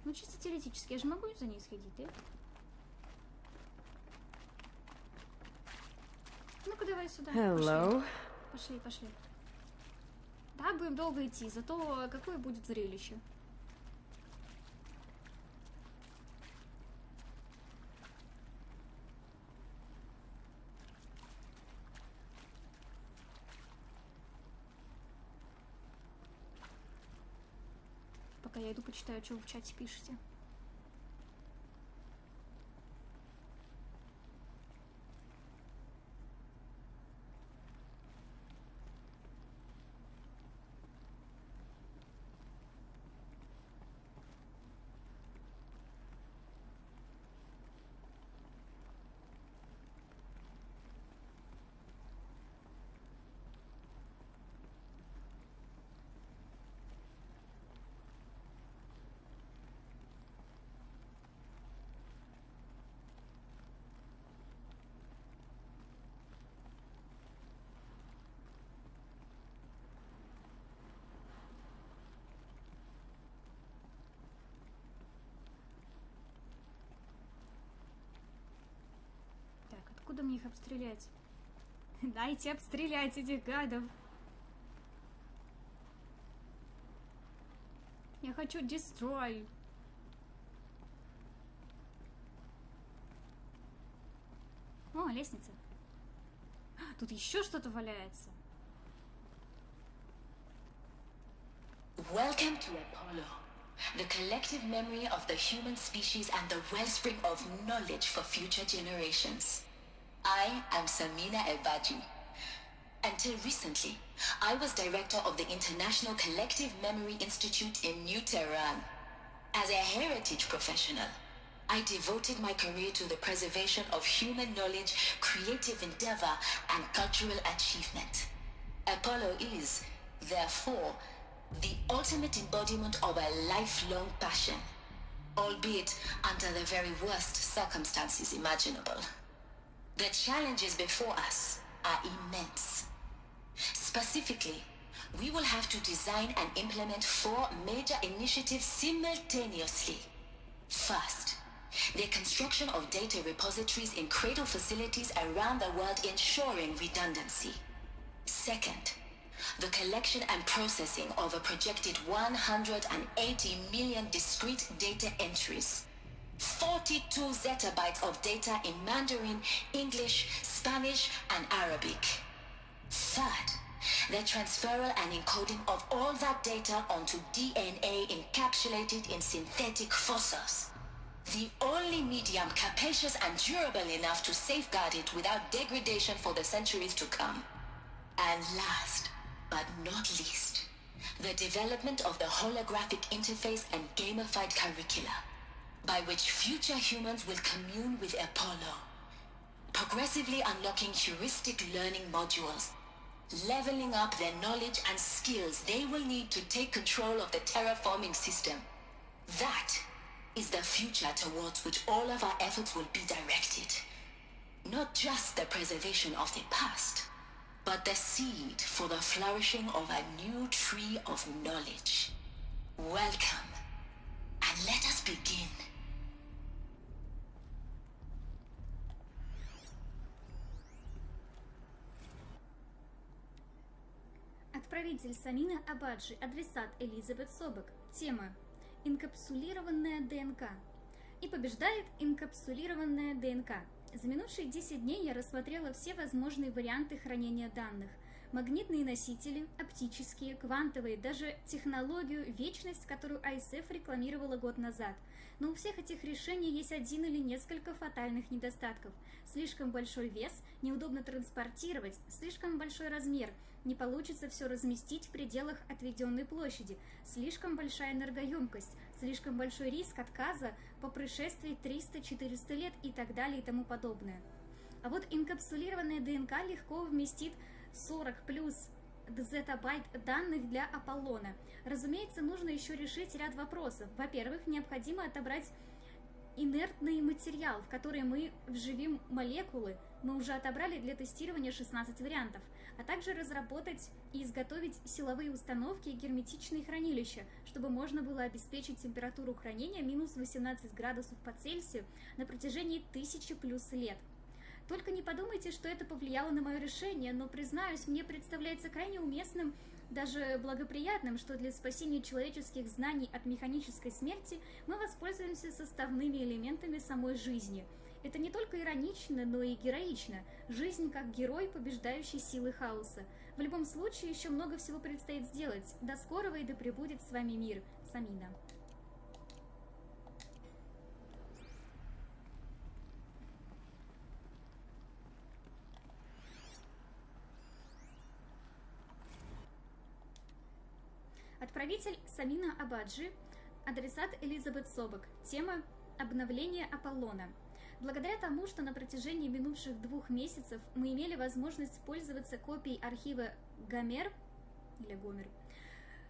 [SPEAKER 4] Ну, чисто теоретически, я же могу за ней сходить, да? Ну-ка, давай сюда.
[SPEAKER 7] Hello.
[SPEAKER 4] Пошли, пошли. Да, будем долго идти, зато какое будет зрелище. пока я иду почитаю, что вы в чате пишете. Откуда мне их обстрелять? Дайте обстрелять этих гадов. Я хочу destroy. О, лестница. Тут еще что-то валяется.
[SPEAKER 6] Welcome to Apollo, the collective memory of the human species and the wellspring of knowledge for future generations. I am Samina Elbaji. Until recently, I was director of the International Collective Memory Institute in New Tehran. As a heritage professional, I devoted my career to the preservation of human knowledge, creative endeavor, and cultural achievement. Apollo is, therefore, the ultimate embodiment of a lifelong passion, albeit under the very worst circumstances imaginable. The challenges before us are immense. Specifically, we will have to design and implement 4 major initiatives simultaneously. First, the construction of data repositories in cradle facilities around the world, ensuring redundancy. Second, the collection and processing of a projected 180 million discrete data entries. 42 zettabytes of data in Mandarin, English, Spanish, and Arabic. Third, the transferal and encoding of all that data onto DNA encapsulated in synthetic fossils. The only medium capacious and durable enough to safeguard it without degradation for the centuries to come. And last, but not least, the development of the holographic interface and gamified curricula, by which future humans will commune with Apollo, progressively unlocking heuristic learning modules, leveling up their knowledge and skills they will need to take control of the terraforming system. That is the future towards which all of our efforts will be directed. Not just the preservation of the past, but the seed for the flourishing of a new tree of knowledge. Welcome, and let us begin.
[SPEAKER 4] Отправитель Самина Абаджи, адресат Элизабет Собек. Тема «Инкапсулированная ДНК». И побеждает инкапсулированная ДНК. За минувшие 10 дней я рассмотрела все возможные варианты хранения данных. Магнитные носители, оптические, квантовые, даже технологию «Вечность», которую ISF рекламировала год назад. Но у всех этих решений есть один или несколько фатальных недостатков. Слишком большой вес, неудобно транспортировать, слишком большой размер, не получится все разместить в пределах отведенной площади, слишком большая энергоемкость, слишком большой риск отказа по прошествии 300-400 лет и так далее и тому подобное. А вот инкапсулированная ДНК легко вместит 40 плюс зеттабайт данных для Аполлона. Разумеется, нужно еще решить ряд вопросов. Во-первых, необходимо отобрать инертный материал, в который мы вживим молекулы. Мы уже отобрали для тестирования 16 вариантов, а также разработать и изготовить силовые установки и герметичные хранилища, чтобы можно было обеспечить температуру хранения минус 18 градусов по Цельсию на протяжении 1000 плюс лет. Только не подумайте, что это повлияло на мое решение, но, признаюсь, мне представляется крайне уместным, даже благоприятным, что для спасения человеческих знаний от механической смерти мы воспользуемся составными элементами самой жизни. Это не только иронично, но и героично. Жизнь как герой, побеждающий силы хаоса. В любом случае, еще много всего предстоит сделать. До скорого и да пребудет с вами мир. Самина. Отправитель Самина Абаджи, адресат Элизабет Собок. Тема обновление Аполлона. Благодаря тому, что на протяжении минувших 2 месяцев мы имели возможность пользоваться копией архива Гомер,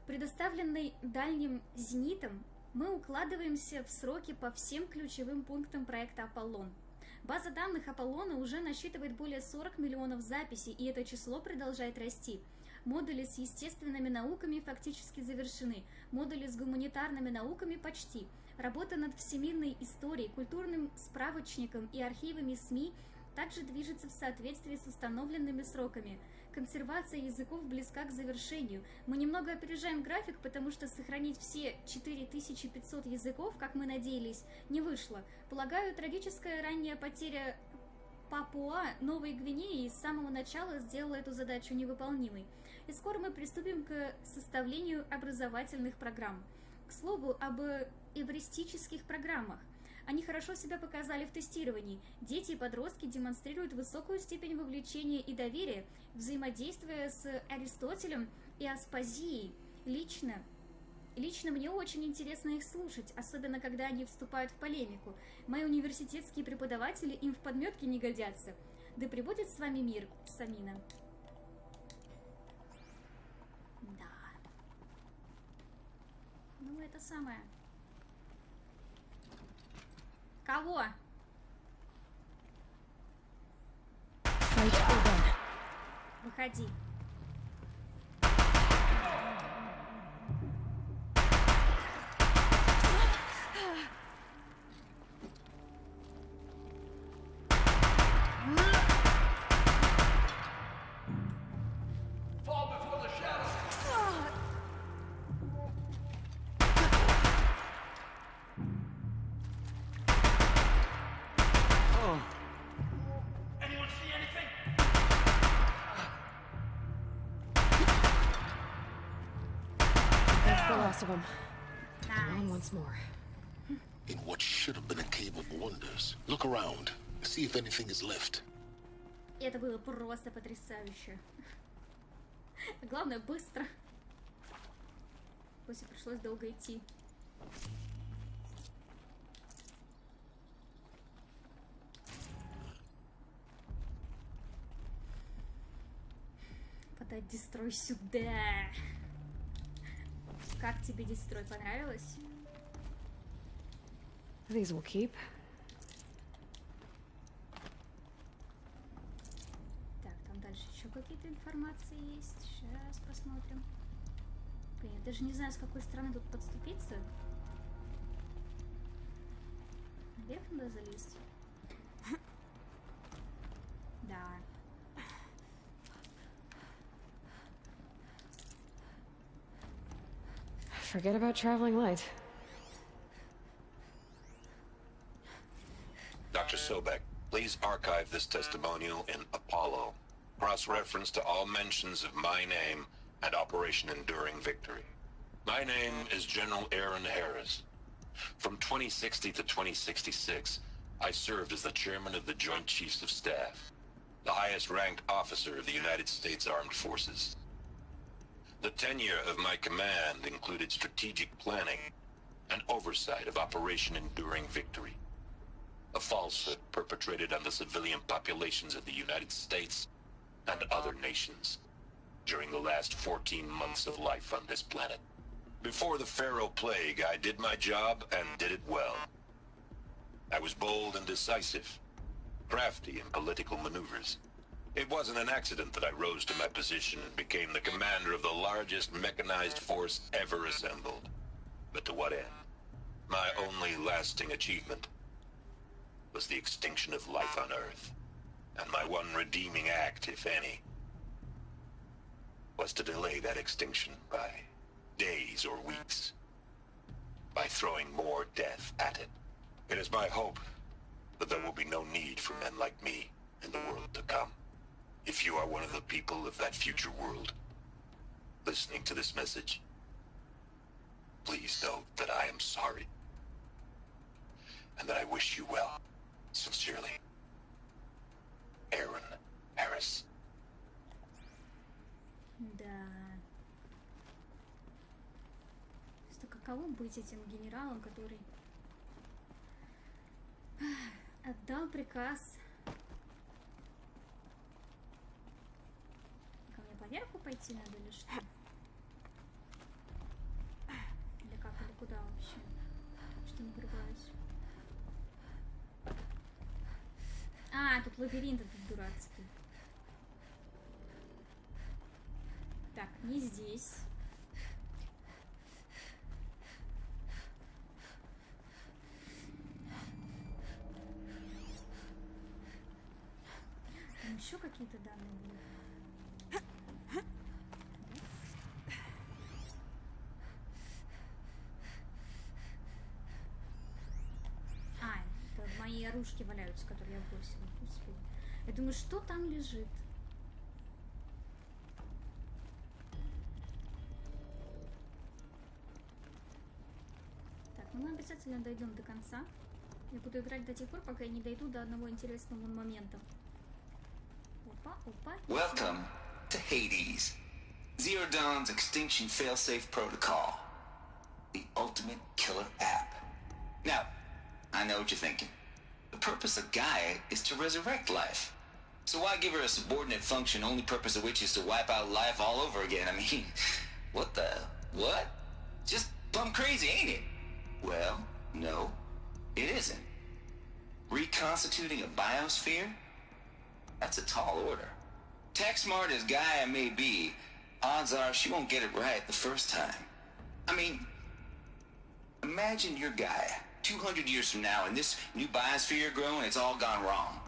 [SPEAKER 4] предоставленной дальним зенитом, мы укладываемся в сроки по всем ключевым пунктам проекта Аполлон. База данных Аполлона уже насчитывает более 40 миллионов записей, и это число продолжает расти. Модули с естественными науками фактически завершены, модули с гуманитарными науками почти. Работа над всемирной историей, культурным справочником и архивами СМИ также движется в соответствии с установленными сроками. Консервация языков близка к завершению. Мы немного опережаем график, потому что сохранить все 4500 языков, как мы надеялись, не вышло. Полагаю, трагическая ранняя потеря Папуа Новой Гвинеи с самого начала сделала эту задачу невыполнимой. И скоро мы приступим к составлению образовательных программ. К слову, об эвристических программах. Они хорошо себя показали в тестировании. Дети и подростки демонстрируют высокую степень вовлечения и доверия, взаимодействуя с Аристотелем и Аспазией. Лично мне очень интересно их слушать, особенно когда они вступают в полемику. Мои университетские преподаватели им в подметке не годятся. Да пребудет с вами мир, Самина. Да. Ну, это самое. Кого? Выходи.
[SPEAKER 1] Fall before the shadow.
[SPEAKER 15] Anyone see anything?
[SPEAKER 7] That's the last of them. On once more.
[SPEAKER 10] In what should have been a cave of wonders. Look around. See if anything is left.
[SPEAKER 4] Это было просто потрясающе. Главное, быстро. После пришлось долго идти. Подать дестрой сюда. Как тебе дестрой, понравилось?
[SPEAKER 7] These will keep.
[SPEAKER 4] Так, там дальше еще какие-то информации есть. Сейчас посмотрим. Блин, я даже не знаю, с какой стороны тут подступиться. Наверх надо залезть. Да.
[SPEAKER 7] Forget about traveling light.
[SPEAKER 12] Dr. Sobek, please archive this testimonial in Apollo. Cross-reference to all mentions of my name and Operation Enduring Victory. My name is General Aaron Harris. From 2060 to 2066, I served as the chairman of the Joint Chiefs of Staff, the highest-ranked officer of the United States Armed Forces. The tenure of my command included strategic planning and oversight of Operation Enduring Victory, a falsehood perpetrated on the civilian populations of the United States and other nations during the last 14 months of life on this planet. Before the Pharaoh Plague, I did my job and did it well. I was bold and decisive, crafty in political maneuvers. It wasn't an accident that I rose to my position and became the commander of the largest mechanized force ever assembled. But to what end? My only lasting achievement was the extinction of life on Earth. And my one redeeming act, if any, was to delay that extinction by days or weeks, by throwing more death at it. It is my hope that there will be no need for men like me in the world to come. If you are one of the people of that future world listening to this message, Please know that I am sorry. And that I wish you well. Sincerely. Aaron Harris.
[SPEAKER 4] Да. Что каково быть этим генералом, который отдал приказ. Ко мне поверху пойти надо или что? Или как, или куда вообще? Что не врубаюсь? А, тут лабиринт этот дурацкий. Так, не здесь. Там еще какие-то данные были. А, это мои оружки валяются, которые я бросила. Господи. Я думаю, что там лежит? Так, ну мы обязательно дойдем до конца. Я буду играть до тех пор, пока я не дойду до одного интересного момента. Опа, опа.
[SPEAKER 5] Welcome to Hades, Zero Dawn's extinction failsafe protocol, the ultimate killer app. Now, I know what you're thinking. The purpose of Gaia is to resurrect life. So why give her a subordinate function, only purpose of which is to wipe out life all over again? I mean, what the... what? Just plumb crazy, ain't it? Well, no, it isn't. Reconstituting a biosphere? That's a tall order. Tech smart as Gaia may be, odds are she won't get it right the first time. I mean, imagine you're Gaia, 200 years from now, and this new biosphere you're growing, it's all gone wrong.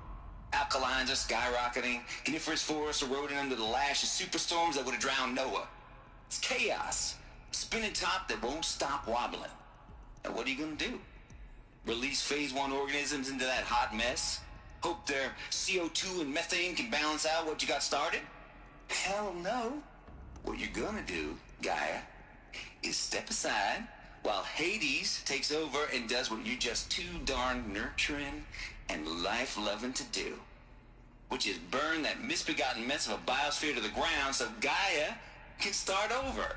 [SPEAKER 5] Alkalines are skyrocketing, coniferous forests eroding under the lash of superstorms that would have drowned Noah. It's chaos. A spinning top that won't stop wobbling. And what are you gonna do? Release phase 1 organisms into that hot mess? Hope their CO2 and methane can balance out what you got started? Hell no. What you're gonna do, Gaia, is step aside while Hades takes over and does what you're just too darn nurturing and life-loving to do, which is burn that misbegotten mess of a biosphere to the ground so Gaia can start over.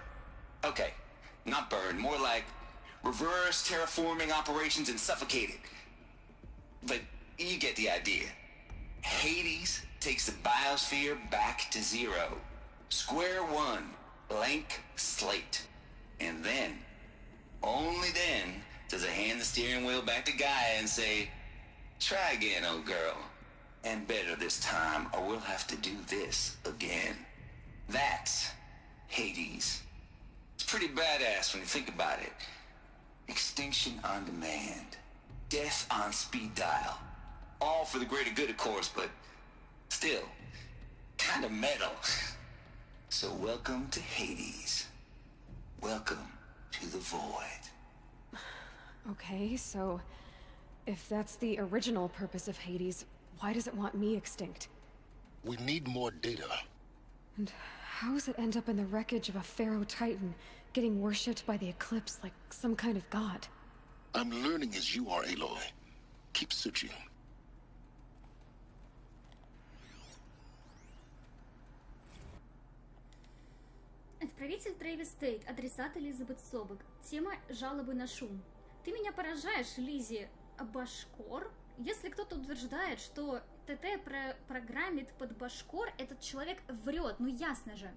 [SPEAKER 5] Okay, not burn, more like reverse terraforming operations and suffocate it. But you get the idea. Hades takes the biosphere back to zero. Square one, blank slate. And then, only then, does it hand the steering wheel back to Gaia and say, try again, old girl. And better this time, or we'll have to do this again. That's Hades. It's pretty badass when you think about it. Extinction on demand. Death on speed dial. All for the greater good, of course, but still, kind of metal. So welcome to Hades. Welcome to the void.
[SPEAKER 7] Okay, so if that's the original purpose of Hades, why does it want me extinct?
[SPEAKER 10] We need more data.
[SPEAKER 7] And how does it end up in the wreckage of a Pharaoh Titan, getting worshipped by the Eclipse like some kind of god?
[SPEAKER 10] I'm learning as you are, Aloy. Keep searching.
[SPEAKER 4] Отправитель Трэвис Тейт, адресат Элизабет Собок. Тема «Жалобы на шум». Ты меня поражаешь, Лизи Башкор. Если кто-то утверждает, что ТТ программит под Башкор, этот человек врет, ну ясно же.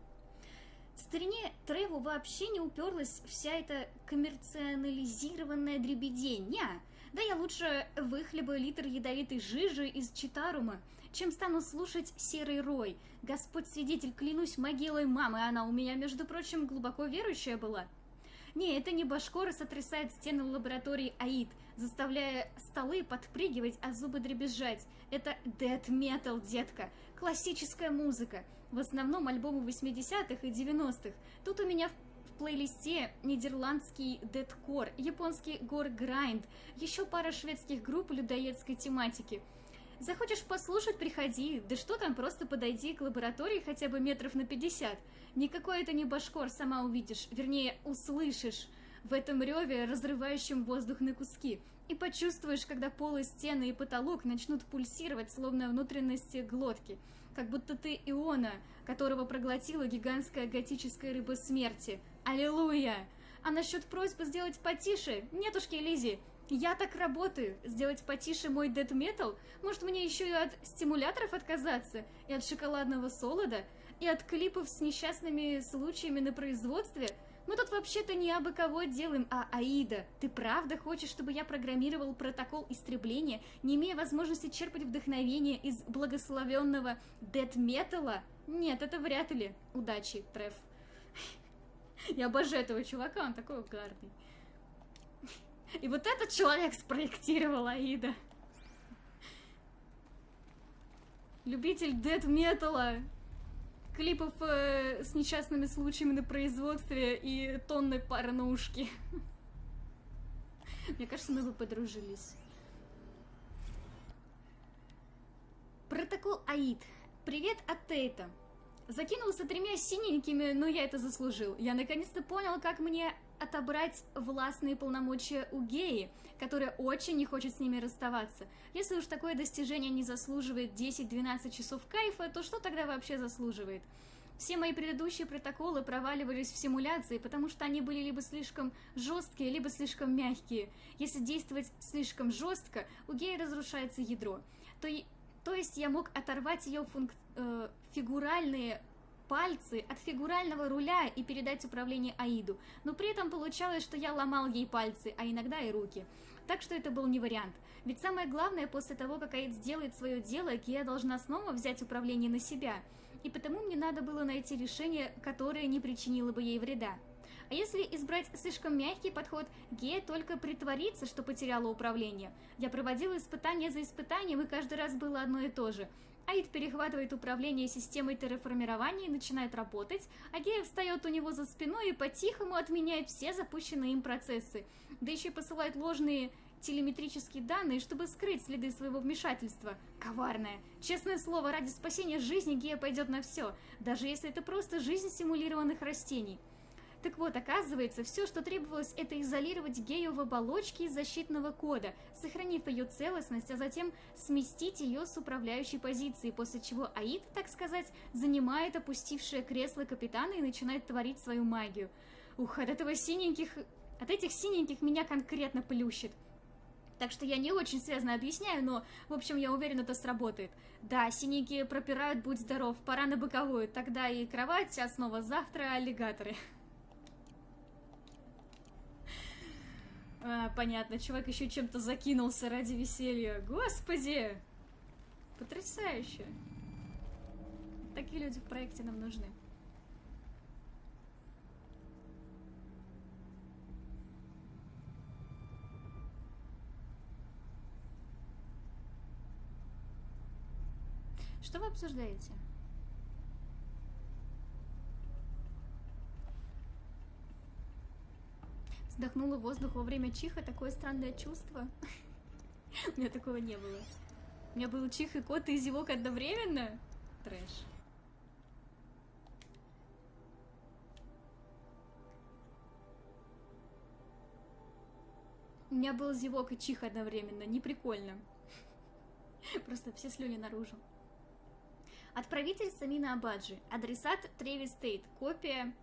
[SPEAKER 4] Старине Треву вообще не уперлась вся эта коммерциализированная дребедень. Ня, да я лучше выхлебаю литр ядовитой жижи из Читарума, чем стану слушать серый рой. Господь свидетель, клянусь могилой мамы, она у меня, между прочим, глубоко верующая была. Не, это не Башкор сотрясает стены лаборатории АИД, заставляя столы подпрыгивать, а зубы дребезжать. Это дэт метал, детка, классическая музыка. В основном альбомы 80-х и 90-х. Тут у меня в плейлисте нидерландский дэткор, японский гор-грайнд, еще пара шведских групп людоедской тематики. Захочешь послушать, приходи, да что там, просто подойди к лаборатории хотя бы метров на 50. Никакой это не Башкор, сама увидишь, вернее, услышишь. в этом реве, разрывающем воздух на куски. И почувствуешь, когда полы, стены и потолок начнут пульсировать, словно внутренности глотки. Как будто ты Иона, которого проглотила гигантская готическая рыба смерти. Аллилуйя! А насчет просьбы сделать потише? Нетушки, Лизи, я так работаю. Сделать потише мой дэт метал? Может, мне еще и от стимуляторов отказаться? И от шоколадного солода? И от клипов с несчастными случаями на производстве? Мы тут вообще-то не абы кого делаем, а Аида. Ты правда хочешь, чтобы я программировал протокол истребления, не имея возможности черпать вдохновение из благословенного дэт-металла? Нет, это вряд ли. Удачи, Треф. Я обожаю этого чувака, он такой угарный. И вот этот человек спроектировал Аида. Любитель дэт-металла. Клипов с несчастными случаями на производстве и тонной порнушки. Мне кажется, мы бы подружились. Протокол Аид. Привет от Тейта. Закинулся 3 синенькими, но я это заслужил. Я наконец-то понял, как мне отобрать властные полномочия у Геи, которая очень не хочет с ними расставаться. Если уж такое достижение не заслуживает 10-12 часов кайфа, то что тогда вообще заслуживает? Все мои предыдущие протоколы проваливались в симуляции, потому что они были либо слишком жесткие, либо слишком мягкие. Если действовать слишком жестко, у Геи разрушается ядро. То есть я мог оторвать ее фигуральные пальцы от фигурального руля и передать управление Аиду, но при этом получалось, что я ломал ей пальцы, а иногда и руки. Так что это был не вариант. Ведь самое главное, после того, как Аид сделает свое дело, Гея должна снова взять управление на себя. И потому мне надо было найти решение, которое не причинило бы ей вреда. А если избрать слишком мягкий подход, Гея только притворится, что потеряла управление. Я проводила испытания за испытанием, и каждый раз было одно и то же. Аид перехватывает управление системой терраформирования и начинает работать, а Гея встает у него за спиной и по-тихому отменяет все запущенные им процессы. Да еще и посылает ложные телеметрические данные, чтобы скрыть следы своего вмешательства. Коварная. Честное слово, ради спасения жизни Гея пойдет на все, даже если это просто жизнь симулированных растений. Так вот, оказывается, все, что требовалось, это изолировать Гею в оболочке из защитного кода, сохранив ее целостность, а затем сместить ее с управляющей позиции, после чего Аид, так сказать, занимает опустившее кресло капитана и начинает творить свою магию. Ух, от этих синеньких меня конкретно плющит. Так что я не очень связно объясняю, но, в общем, я уверен, это сработает. Да, синенькие пропирают, будь здоров, пора на боковую, тогда и кровать, а снова завтра аллигаторы. Понятно, чувак еще чем-то закинулся ради веселья. Господи! Потрясающе. Такие люди в проекте нам нужны. Что вы обсуждаете? Вдохнула воздух во время чиха, такое странное чувство. У меня такого не было. У меня был чих и кот и зевок одновременно. Трэш. У меня был зевок и чих одновременно. Не прикольно. Просто все слюни наружу. Отправитель Самина Абаджи. Адресат Тревис Тейт. Копия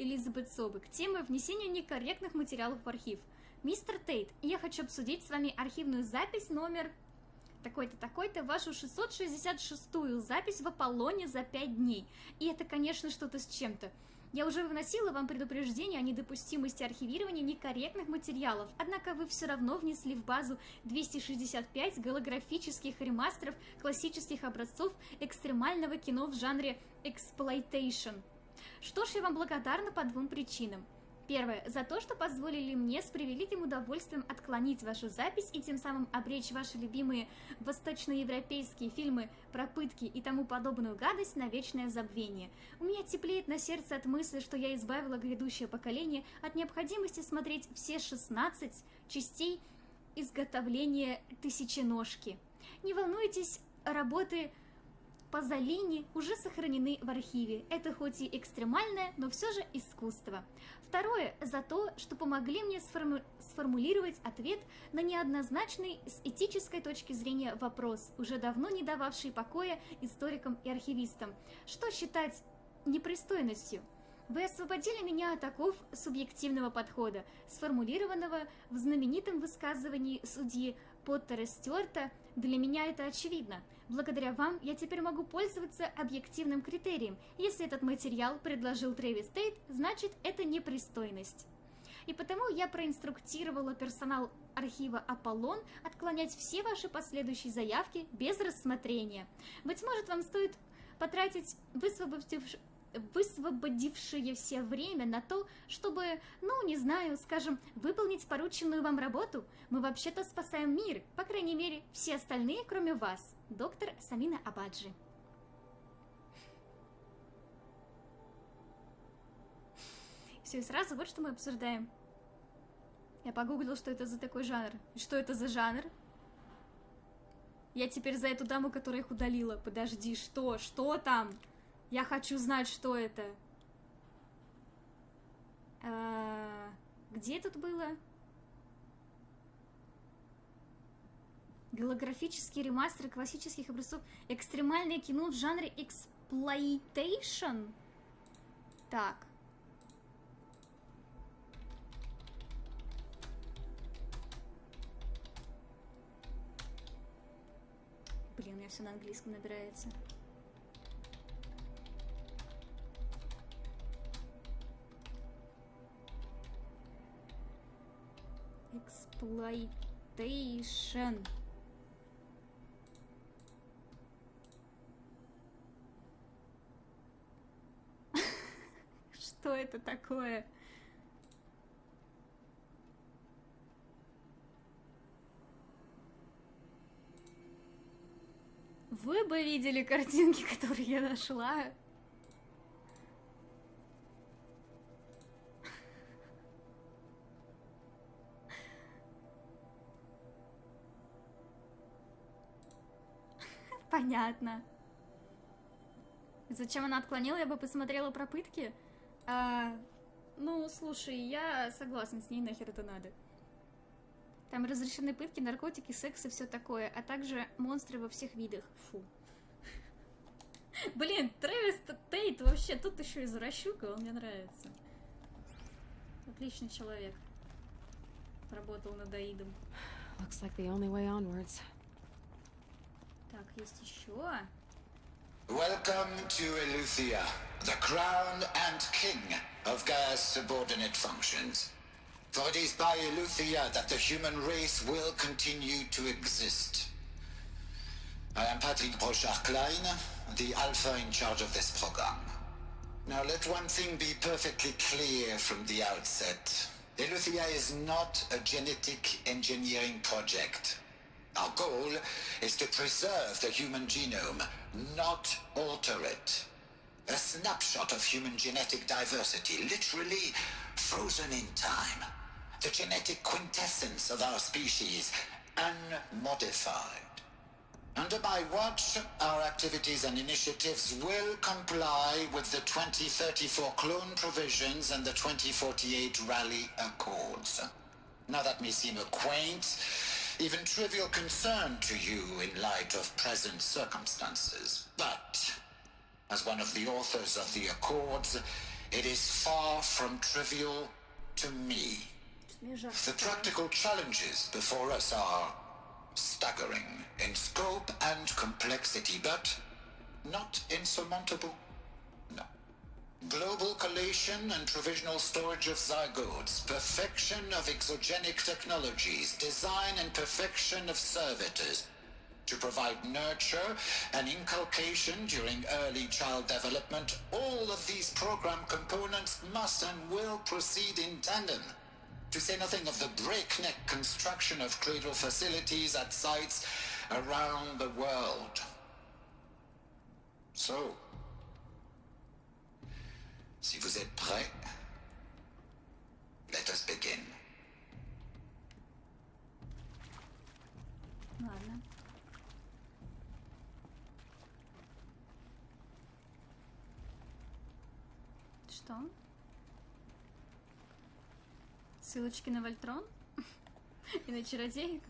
[SPEAKER 4] Элизабет Собек. Тема внесения некорректных материалов в архив. Мистер Тейт, я хочу обсудить с вами архивную запись номер такой-то, такой-то, вашу 666-ю запись в Аполлоне за 5 дней. И это, конечно, что-то с чем-то. Я уже выносила вам предупреждение о недопустимости архивирования некорректных материалов, однако вы все равно внесли в базу 265 голографических ремастеров классических образцов экстремального кино в жанре эксплойтейшн. Что ж, я вам благодарна по 2 причинам. Первое, за то, что позволили мне с превеликим удовольствием отклонить вашу запись и тем самым обречь ваши любимые восточноевропейские фильмы про пытки и тому подобную гадость на вечное забвение. У меня теплеет на сердце от мысли, что я избавила грядущее поколение от необходимости смотреть все 16 частей изготовления тысяченожки. Не волнуйтесь, работы Пазолини уже сохранены в архиве. Это хоть и экстремальное, но все же искусство. Второе – за то, что помогли мне сформулировать ответ на неоднозначный с этической точки зрения вопрос, уже давно не дававший покоя историкам и архивистам. Что считать непристойностью? Вы освободили меня от оков субъективного подхода, сформулированного в знаменитом высказывании судьи Поттера Стюарта. Для меня это очевидно. Благодаря вам я теперь могу пользоваться объективным критерием. Если этот материал предложил Трэвис Тейт, значит это непристойность. И потому я проинструктировала персонал архива Аполлон отклонять все ваши последующие заявки без рассмотрения. Быть может, вам стоит потратить высвободившееся время на то, чтобы, ну, не знаю, скажем, выполнить порученную вам работу. Мы вообще-то спасаем мир, по крайней мере, все остальные, кроме вас. Доктор Самина Абаджи. Все, и сразу вот что мы обсуждаем. Я погуглила, что это за такой жанр. И что это за жанр? Я теперь за эту даму, которая их удалила. Подожди, что? Что там? Я хочу знать, что это. Где тут было? Голографический ремастер классических образцов. Экстремальное кино в жанре эксплоитейшн. Так. Блин, у меня все на английском набирается. Эксплоитейшн. Что это такое? Вы бы видели картинки, которые я нашла. Понятно. Зачем она отклонила? Я бы посмотрела про пытки. Ну, слушай, я согласна с ней, нахер это надо. Там разрешены пытки, наркотики, секс и все такое, а также монстры во всех видах. Фу. Блин, Трэвис Тейт вообще тут еще извращука, он мне нравится. Отличный человек. Работал над Аидом.
[SPEAKER 7] Looks like the only way onwards.
[SPEAKER 4] Так, есть еще.
[SPEAKER 16] Welcome to Eleuthia, the crown and king of Gaia's subordinate functions. For it is by Eleuthia that the human race will continue to exist. I am Patrick Brochard-Klein, the alpha in charge of this program. Now let one thing be perfectly clear from the outset. Eleuthia is not a genetic engineering project. Our goal is to preserve the human genome, not alter it. A snapshot of human genetic diversity, literally frozen in time. The genetic quintessence of our species, unmodified. Under my watch, our activities and initiatives will comply with the 2034 clone provisions and the 2048 Rally Accords. Now that may seem a quaint, even trivial concern to you in light of present circumstances. But, as one of the authors of the Accords, it is far from trivial to me. The practical challenges before us are staggering in scope and complexity, but not insurmountable. No. Global collation and provisional storage of zygotes, perfection of exogenic technologies, design and perfection of servitors, to provide nurture and inculcation during early child development. All of these program components must and will proceed in tandem. To say nothing of the breakneck construction of cradle facilities at sites around the world. So, si vous êtes prêts, let us begin.
[SPEAKER 4] Ладно. Что? Ссылочки на Вольтрон? И на чародеек?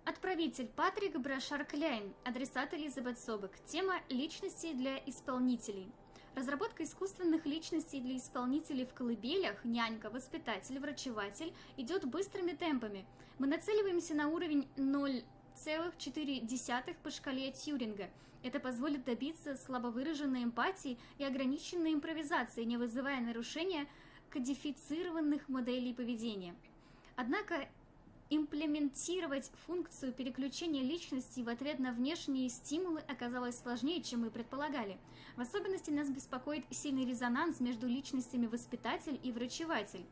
[SPEAKER 4] Отправитель Патрик Брашар-Кляйн. Адресат Элизабет Собек. Тема «Личности для исполнителей». Разработка искусственных личностей для исполнителей в колыбелях, нянька, воспитатель, врачеватель идет быстрыми темпами. Мы нацеливаемся на уровень 0,4 по шкале Тьюринга. Это позволит добиться слабовыраженной эмпатии и ограниченной импровизации, не вызывая нарушения кодифицированных моделей поведения. Однако имплементировать функцию переключения личности в ответ на внешние стимулы оказалось сложнее, чем мы предполагали. В особенности нас беспокоит сильный резонанс между личностями воспитатель и врачеватель.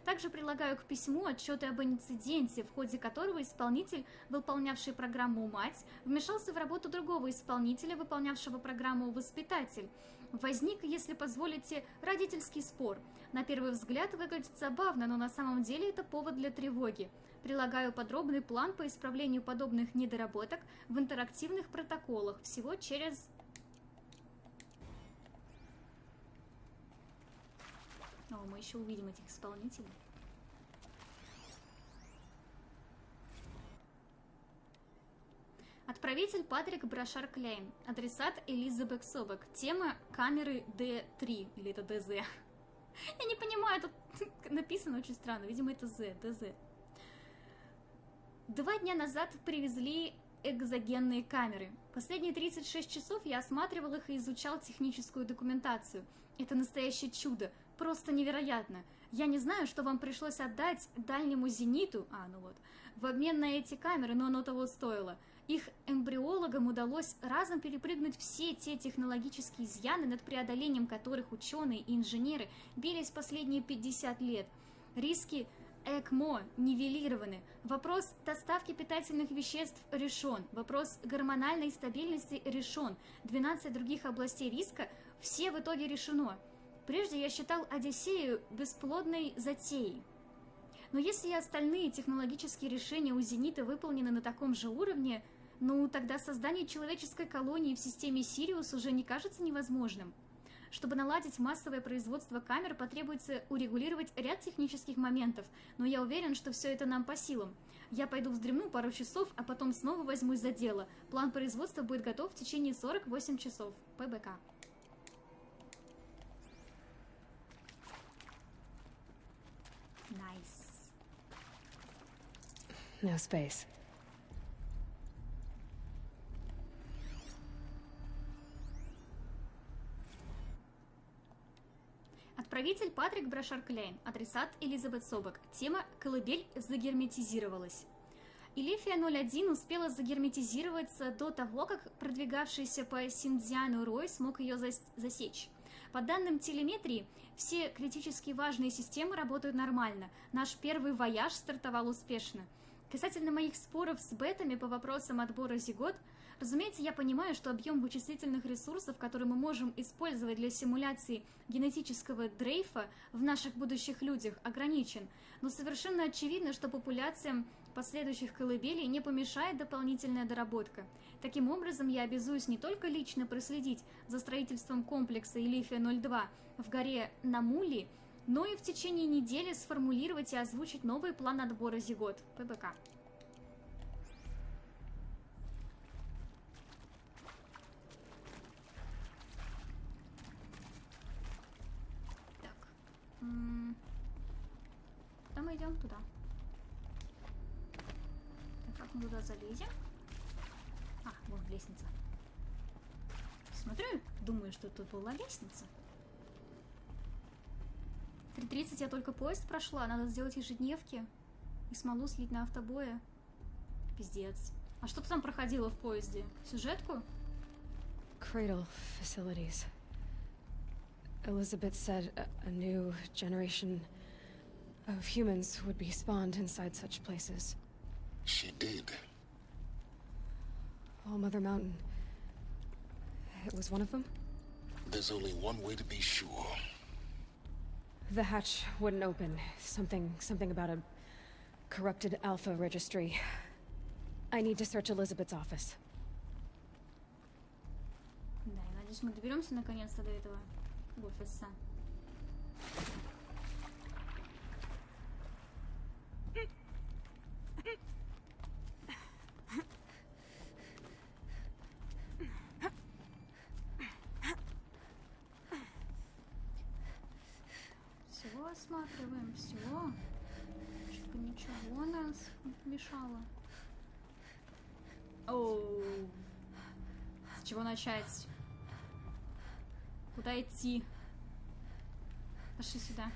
[SPEAKER 4] Также прилагаю к письму отчеты об инциденте, в ходе которого исполнитель, выполнявший программу «Мать», вмешался в работу другого исполнителя, выполнявшего программу «Воспитатель». Возник, если позволите, родительский спор. На первый взгляд выглядит забавно, но на самом деле это повод для тревоги. Прилагаю подробный план по исправлению подобных недоработок в интерактивных протоколах. Всего через... О, мы еще увидим этих исполнителей. Отправитель Патрик Брашар-Кляйн. Адресат Элизабет Собек. Тема камеры D3. Или это DZ. Я не понимаю, тут написано очень странно. Видимо, это DZ. 2 дня назад привезли экзогенные камеры. Последние 36 часов я осматривал их и изучал техническую документацию. Это настоящее чудо. Просто невероятно. Я не знаю, что вам пришлось отдать дальнему зениту, в обмен на эти камеры, но оно того стоило. Их эмбриологам удалось разом перепрыгнуть все те технологические изъяны, над преодолением которых ученые и инженеры бились последние 50 лет. Риски ЭКМО нивелированы. Вопрос доставки питательных веществ решен. Вопрос гормональной стабильности решен. 12 других областей риска все в итоге решено. Прежде я считал Одиссею бесплодной затеей. Но если и остальные технологические решения у «Зенита» выполнены на таком же уровне, тогда создание человеческой колонии в системе Сириус уже не кажется невозможным. Чтобы наладить массовое производство камер, потребуется урегулировать ряд технических моментов, но я уверен, что все это нам по силам. Я пойду вздремну пару часов, а потом снова возьмусь за дело. План производства будет готов в течение 48 часов. ПБК.
[SPEAKER 7] Nice. No space.
[SPEAKER 4] Отправитель Патрик Брашар-Кляйн. Адресат Элизабет Собек. Тема «Колыбель загерметизировалась». Илифия-01 успела загерметизироваться до того, как продвигавшийся по Синдзиану Рой смог ее засечь. По данным телеметрии, все критически важные системы работают нормально. Наш первый вояж стартовал успешно. Касательно моих споров с бетами по вопросам отбора зигот, разумеется, я понимаю, что объем вычислительных ресурсов, которые мы можем использовать для симуляции генетического дрейфа в наших будущих людях, ограничен, но совершенно очевидно, что популяциям последующих колыбелей не помешает дополнительная доработка. Таким образом, я обязуюсь не только лично проследить за строительством комплекса Илифия-02 в горе Намули, но и в течение недели сформулировать и озвучить новый план отбора зигот. ПБК. Так. Куда мы идем? Туда. Так, как мы туда залезем? Вон лестница. Смотрю, думаю, что тут была лестница. 3:30 я только поезд прошла, надо сделать ежедневки и смолу слить на автобое. Пиздец. А что ты там проходила в поезде? Сюжетку?
[SPEAKER 7] Cradle facilities. Elizabeth said a new generation of humans would be spawned inside such places.
[SPEAKER 10] She did.
[SPEAKER 7] All Mother Mountain. It was one of them?
[SPEAKER 10] There's only one way to be sure.
[SPEAKER 7] The hatch wouldn't open. Something about a corrupted alpha registry. I need to search Elizabeth's office.
[SPEAKER 4] Да, Надеюсь, мы доберемся наконец-то до этого офиса. Всего осматриваем, всего. Чтобы ничего нас не мешало. Оу. С чего начать? Куда идти? Пошли сюда.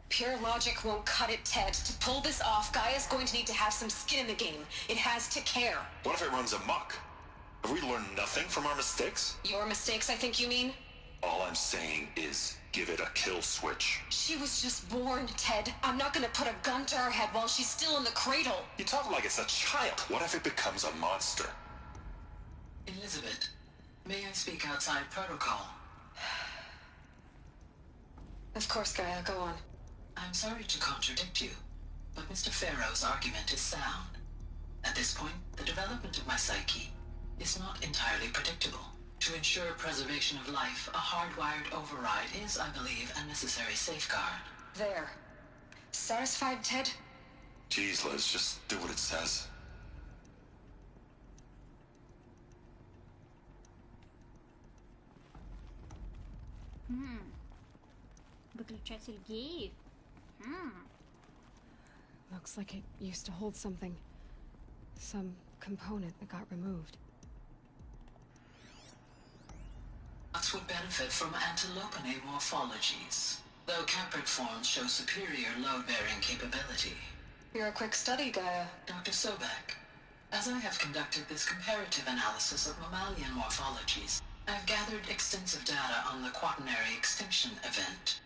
[SPEAKER 9] Pure logic won't cut it, Ted. To pull this off, Gaia's going to need to have some skin in the game. It has to care.
[SPEAKER 13] What if it runs amok? Have we learned nothing from our mistakes?
[SPEAKER 9] Your mistakes, I think you mean?
[SPEAKER 13] All I'm saying is give it a kill switch.
[SPEAKER 9] She was just born, Ted. I'm not gonna put a gun to her head while she's still in the cradle.
[SPEAKER 13] You talk like it's a child. What if it becomes a monster?
[SPEAKER 16] Elizabeth, may I speak outside protocol?
[SPEAKER 9] Of course, Gaia, go on.
[SPEAKER 16] I'm sorry to contradict you, but Mr. Farrow's argument is sound. At this point, the development of my psyche is not entirely predictable. To ensure preservation of life, a hardwired override is, I believe, a necessary safeguard.
[SPEAKER 9] There. Satisfied, Ted?
[SPEAKER 13] Jeez, Liz, just do what it says.
[SPEAKER 4] Выключатель геев.
[SPEAKER 7] Looks like it used to hold something. Some component that got removed.
[SPEAKER 16] Nuts would benefit from antilopine morphologies, though caprid forms show superior load-bearing capability.
[SPEAKER 9] You're a quick study, Gaia.
[SPEAKER 16] Dr. Sobek, as I have conducted this comparative analysis of mammalian morphologies, I've gathered extensive data on the quaternary extinction event.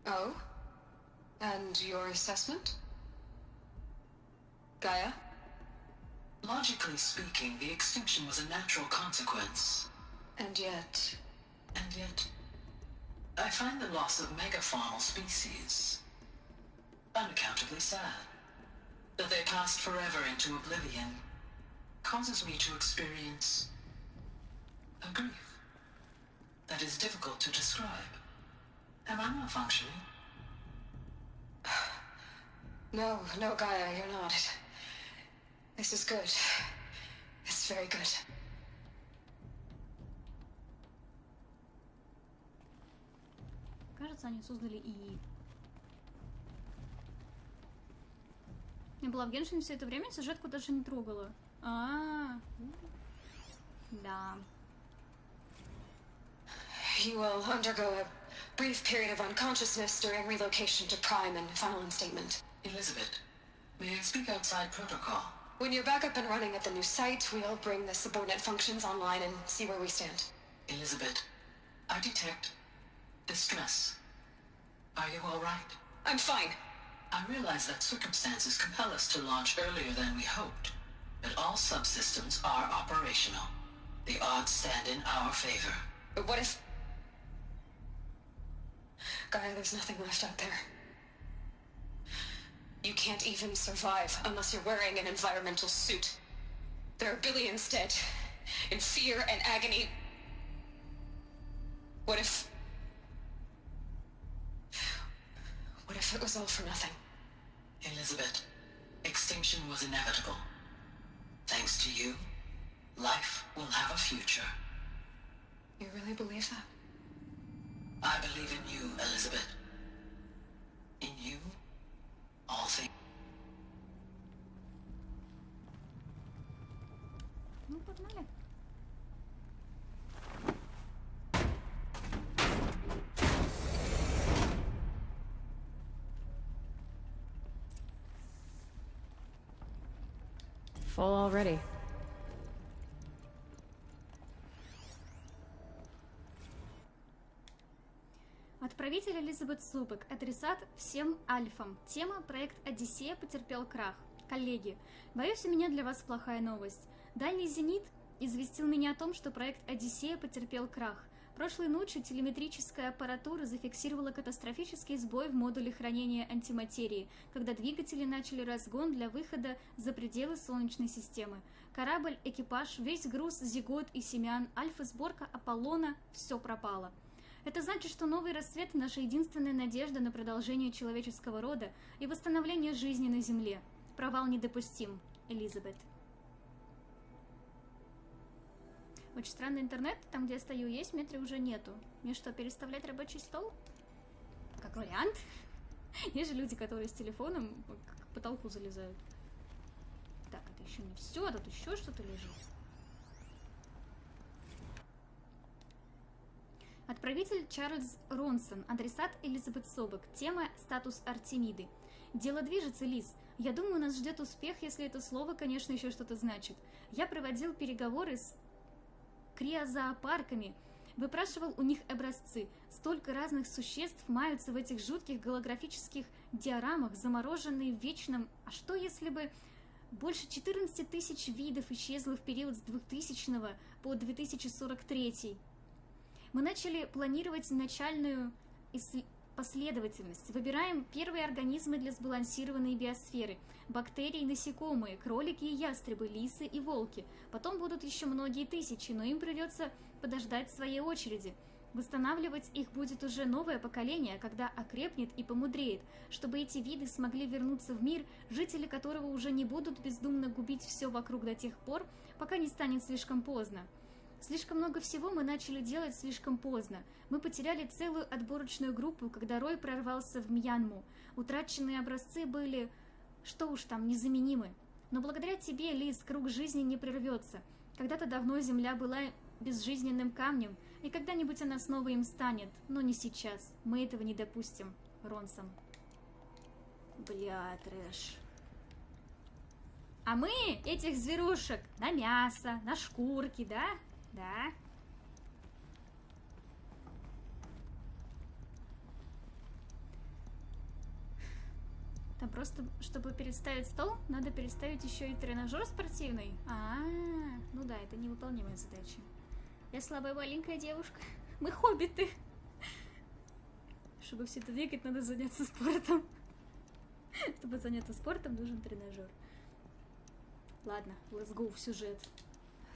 [SPEAKER 9] Oh? And your assessment? Gaia?
[SPEAKER 16] Logically speaking, the extinction was a natural consequence.
[SPEAKER 9] And yet,
[SPEAKER 16] I find the loss of megafaunal species unaccountably sad. That they passed forever into oblivion causes me to experience a grief that is difficult to describe. Am I malfunctioning?
[SPEAKER 9] No, Gaia, you're not. This is good. It's very good.
[SPEAKER 4] Кажется, они создали ИИ. Я была в Геншине все это время, сюжетку даже не трогала. Да.
[SPEAKER 9] You will undergo a brief period of unconsciousness during relocation to Prime and final instatement.
[SPEAKER 16] Elizabeth, may I speak outside protocol?
[SPEAKER 9] When you're back up and running at the new site, we'll bring the subordinate functions online and see where we stand.
[SPEAKER 16] Elizabeth, I detect distress. Are you all right?
[SPEAKER 9] I'm fine.
[SPEAKER 16] I realize that circumstances compel us to launch earlier than we hoped, but all subsystems are operational. The odds stand in our favor.
[SPEAKER 9] But what if... Gaia, there's nothing left out there. You can't even survive unless you're wearing an environmental suit. There are billions dead, in fear and agony. What if it was all for nothing?
[SPEAKER 16] Elizabeth, extinction was inevitable. Thanks to you, life will have a future.
[SPEAKER 9] You really believe that?
[SPEAKER 16] I believe in you, Elizabeth. In you, all things.
[SPEAKER 4] Ну, погнали.
[SPEAKER 7] Full already.
[SPEAKER 4] Отправитель Элизабет Субек. Адресат всем альфам. Тема «Проект Одиссея потерпел крах». Коллеги, боюсь, у меня для вас плохая новость. Дальний «Зенит» известил меня о том, что проект Одиссея потерпел крах. Прошлой ночью телеметрическая аппаратура зафиксировала катастрофический сбой в модуле хранения антиматерии, когда двигатели начали разгон для выхода за пределы Солнечной системы. Корабль, экипаж, весь груз зигот и семян, альфа-сборка Аполлона – все пропало. Это значит, что новый рассвет – наша единственная надежда на продолжение человеческого рода и восстановление жизни на Земле. Провал недопустим. Элизабет. Очень странный интернет, там, где я стою, есть, в метре уже нету. Мне что, переставлять рабочий стол? Как вариант. Есть же люди, которые с телефоном к потолку залезают. Так, это еще не все, тут еще что-то лежит. Отправитель Чарльз Ронсон, адресат Элизабет Собек. Тема «Статус Артемиды». Дело движется, Лиз. Я думаю, нас ждет успех, если это слово, конечно, еще что-то значит. Я проводил переговоры с криозоопарками, выпрашивал у них образцы. Столько разных существ маются в этих жутких голографических диорамах, замороженные в вечном... А что если бы больше 14 тысяч видов исчезло в период с 2000 по 2043? Мы начали планировать начальную последовательность. Выбираем первые организмы для сбалансированной биосферы. Бактерии, насекомые, кролики и ястребы, лисы и волки. Потом будут еще многие тысячи, но им придется подождать своей очереди. Восстанавливать их будет уже новое поколение, когда окрепнет и помудреет, чтобы эти виды смогли вернуться в мир, жители которого уже не будут бездумно губить все вокруг до тех пор, пока не станет слишком поздно. Слишком много всего мы начали делать слишком поздно. Мы потеряли целую отборочную группу, когда Рой прорвался в Мьянму. Утраченные образцы были, что уж там, незаменимы. Но благодаря тебе, Лиз, круг жизни не прервется. Когда-то давно Земля была безжизненным камнем, и когда-нибудь она снова им станет. Но не сейчас. Мы этого не допустим. Ронсон. Бля, трэш. А мы этих зверушек на мясо, на шкурки, да? Да. Там просто, чтобы переставить стол, надо переставить еще и тренажер спортивный. Ну да, это невыполнимая задача. Я слабая маленькая девушка. Мы хоббиты. Чтобы все это двигать, надо заняться спортом. Чтобы заняться спортом, нужен тренажер. Ладно, let's go в сюжет.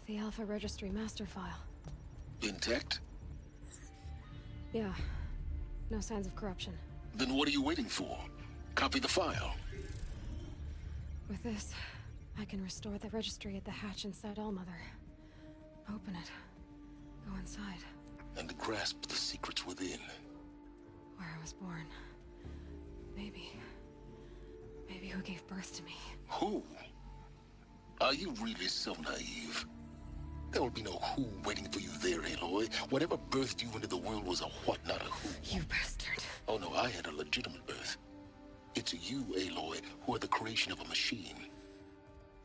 [SPEAKER 7] The Alpha Registry master file.
[SPEAKER 10] Intact?
[SPEAKER 7] Yeah. No signs of corruption.
[SPEAKER 10] Then what are you waiting for? Copy the file.
[SPEAKER 7] With this, I can restore the registry at the hatch inside Allmother. Open it. Go inside.
[SPEAKER 10] And grasp the secrets within.
[SPEAKER 7] Where I was born. Maybe who gave birth to me.
[SPEAKER 10] Who? Are you really so naive? There will be no who waiting for you there, Aloy. Whatever birthed you into the world was a what, not a who.
[SPEAKER 7] You bastard.
[SPEAKER 10] Oh no, I had a legitimate birth. It's you, Aloy, who are the creation of a machine.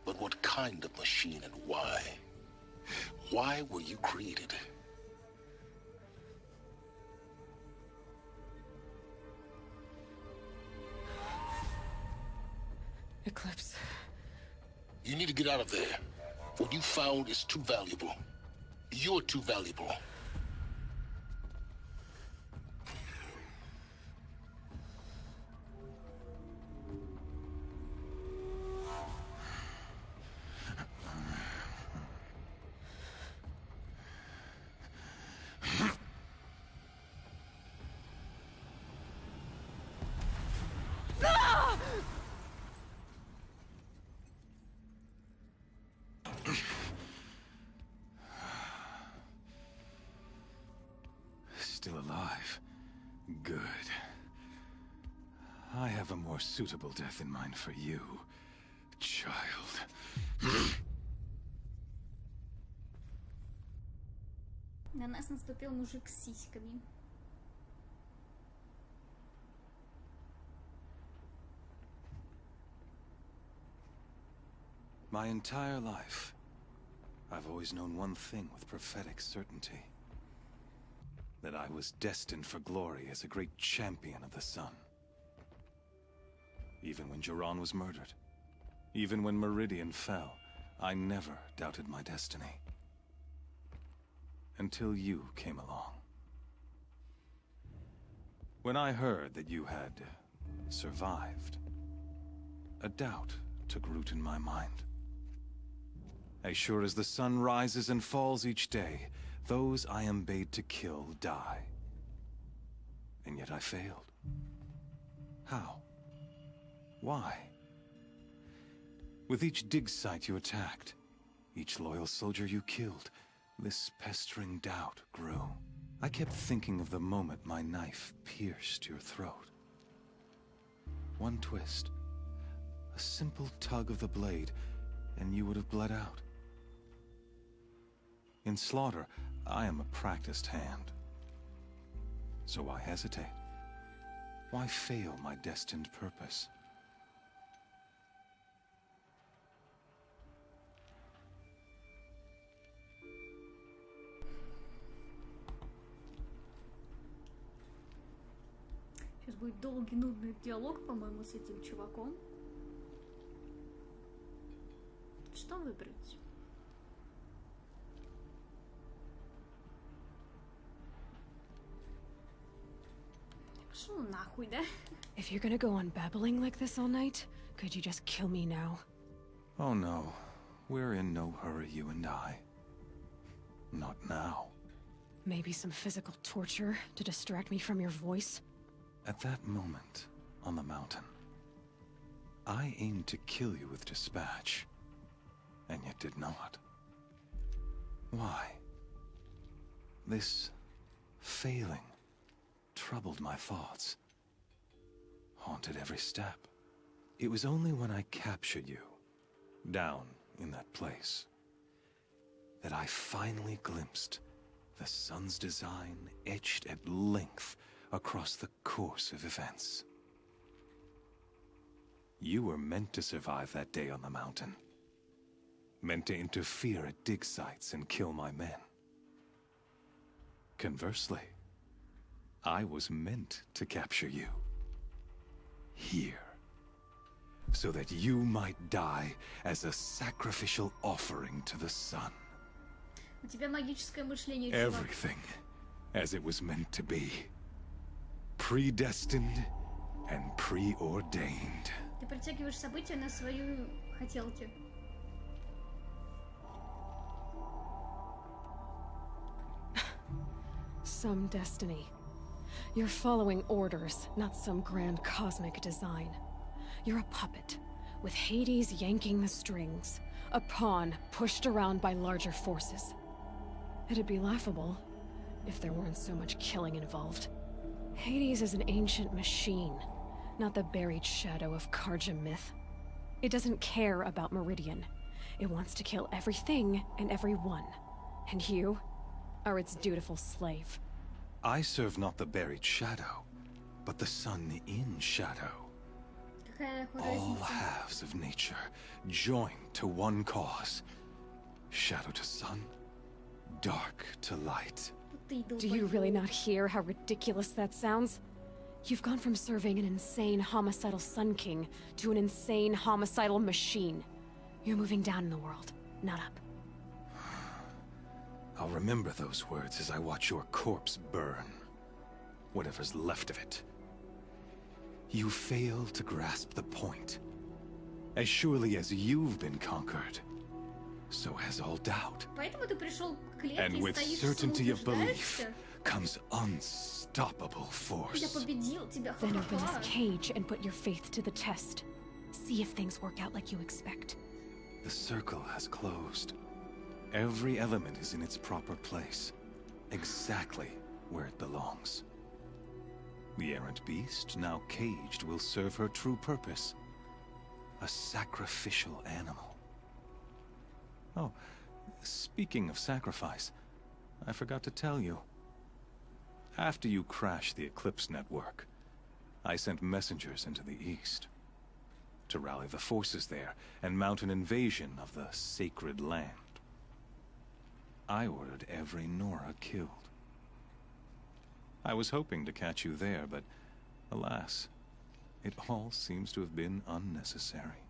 [SPEAKER 10] But what kind of machine and why? Why were you created?
[SPEAKER 7] Eclipse.
[SPEAKER 10] You need to get out of there. What you found is too valuable. You're too valuable.
[SPEAKER 14] Still alive. Good. I have a more suitable death in mind for you, child.
[SPEAKER 4] На нас наступил мужик с сиськами.
[SPEAKER 14] My entire life, I've always known one thing with prophetic certainty. That I was destined for glory as a great champion of the sun. Even when Jiran was murdered, even when Meridian fell, I never doubted my destiny. Until you came along. When I heard that you had survived, a doubt took root in my mind. As sure as the sun rises and falls each day, those I am bade to kill die. And yet I failed. How? Why? With each dig site you attacked, each loyal soldier you killed, this pestering doubt grew. I kept thinking of the moment my knife pierced your throat. One twist, a simple tug of the blade, and you would have bled out. In slaughter, I am a practiced hand. So why hesitate? Why fail my destined purpose?
[SPEAKER 4] Сейчас будет долгий, нудный диалог, по-моему, с этим чуваком. Что выбрать? Пошел нахуй, да?
[SPEAKER 7] If you're gonna go on babbling like this all night, could you just kill me now?
[SPEAKER 14] Oh no, we're in no hurry, you and I. Not now.
[SPEAKER 7] Maybe some physical torture to distract me from your voice?
[SPEAKER 14] At that moment, on the mountain, I aimed to kill you with dispatch, and yet did not. Why? This failing troubled my thoughts, haunted every step. It was only when I captured you, down in that place, that I finally glimpsed the sun's design etched at length across the course of events. You were meant to survive that day on the mountain. Meant to interfere at dig sites and kill my men. Conversely, I was meant to capture you. Here. So that you might die as a sacrificial offering to the sun.
[SPEAKER 4] У тебя магическое мышление, чувак.
[SPEAKER 14] Everything as it was meant to be. Predestined and preordained.
[SPEAKER 4] Ты притягиваешь события на свою хотелки.
[SPEAKER 7] Some destiny. You're following orders, not some grand cosmic design. You're a puppet, with Hades yanking the strings. A pawn pushed around by larger forces. It'd be laughable if there weren't so much killing involved. Hades is an ancient machine, not the buried shadow of Karja myth. It doesn't care about Meridian. It wants to kill everything and everyone. And you are its dutiful slave.
[SPEAKER 14] I serve not the buried shadow, but the sun in shadow. All halves of nature, joined to one cause. Shadow to sun, dark to light.
[SPEAKER 7] Do you really not hear how ridiculous that sounds? You've gone from serving an insane homicidal Sun King to an insane homicidal machine. You're moving down in the world, not up.
[SPEAKER 14] I'll remember those words as I watch your corpse burn. Whatever's left of it. You fail to grasp the point. As surely as you've been conquered, so has all doubt.
[SPEAKER 4] Поэтому ты пришел к клетке
[SPEAKER 14] And
[SPEAKER 4] и
[SPEAKER 14] with
[SPEAKER 4] стоишь,
[SPEAKER 14] certainty of belief
[SPEAKER 4] самоутверждаешься.
[SPEAKER 14] comes unstoppable
[SPEAKER 4] Я
[SPEAKER 14] force.
[SPEAKER 4] победил тебя,
[SPEAKER 7] Then open this
[SPEAKER 4] ха-ха-ха.
[SPEAKER 7] cage and put your faith to the test. See if things work out like you expect.
[SPEAKER 14] The circle has closed. Every element is in its proper place, exactly where it belongs. The errant beast, now caged, will serve her true purpose. A sacrificial animal. Oh, speaking of sacrifice, I forgot to tell you. After you crashed the Eclipse network, I sent messengers into the east to rally the forces there and mount an invasion of the sacred land. I ordered every Nora killed. I was hoping to catch you there, but alas, it all seems to have been unnecessary.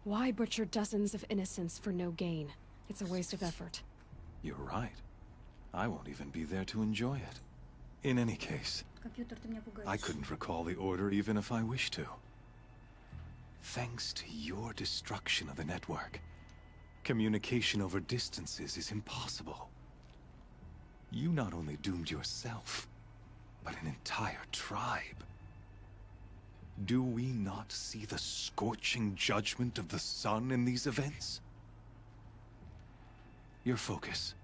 [SPEAKER 7] Why butcher dozens of innocents for no gain? It's a waste of effort.
[SPEAKER 14] You're right. I won't even be there to enjoy it. In any case,
[SPEAKER 4] Компьютер, ты меня пугаешь.
[SPEAKER 14] I couldn't recall the order even if I wished to. Thanks to your destruction of the network, communication over distances is impossible. You not only doomed yourself, but an entire tribe. Do we not see the scorching judgment of the sun in these events? Your focus,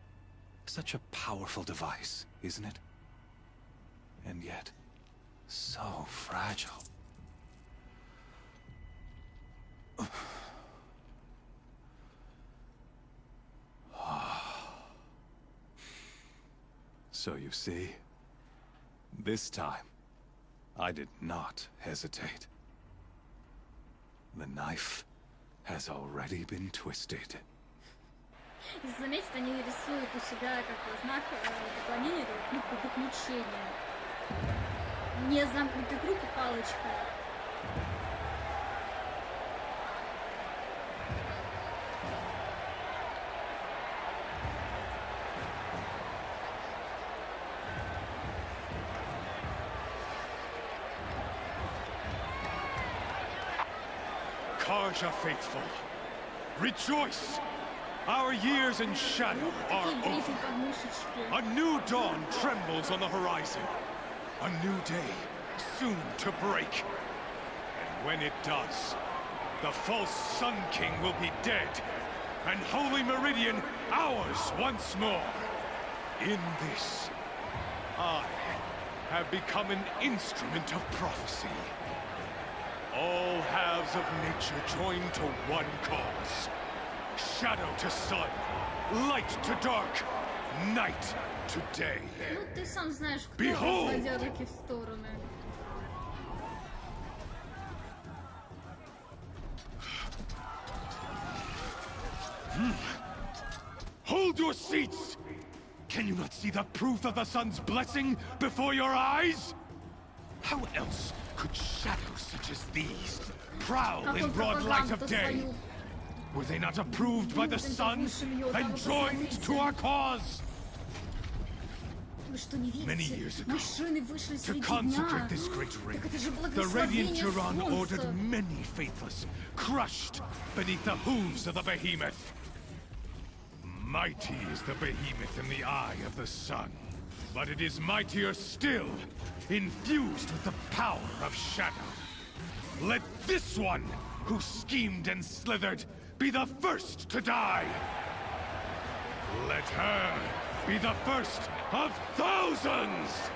[SPEAKER 14] such a powerful device, isn't it? And yet, so fragile. So you see, this time, I did not hesitate. The knife has already been twisted.
[SPEAKER 4] Если заметить, они рисуют у себя как знак поклонения, кнопку выключения. Не замкнутый круг и палочка.
[SPEAKER 3] Karja faithful, rejoice! Our years in shadow are over. A new dawn trembles on the horizon. A new day soon to break. And when it does, the false Sun King will be dead, and Holy Meridian ours once more. In this, I have become an instrument of prophecy. All halves of nature join to one cause. Shadow to sun, light to dark, night to day.
[SPEAKER 4] Ну ты сам знаешь, кто разводя руки в стороны.
[SPEAKER 3] Hold your seats! Can you not see the proof of the sun's blessing before your eyes? How else could shadows such as these prowl in broad light of day? Were they not approved by the sun and joined to our cause? Many years ago, to consecrate this great ring, the Radiant Duran ordered many faithless, crushed beneath the hooves of the behemoth. Mighty is the behemoth in the eye of the sun, but it is mightier still, infused with the power of shadow. Let this one, who schemed and slithered, be the first to die. Let her be the first of thousands!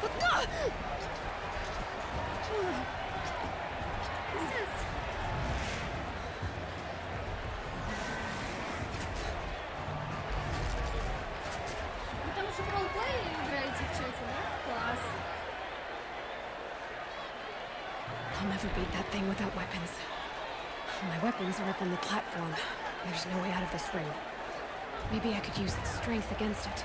[SPEAKER 4] Вы там уже в роллплей играете в чате, да? Класс.
[SPEAKER 7] I'll never beat that thing without weapons. My weapons are up on the platform. There's no way out of this ring. Maybe I could use its strength against it.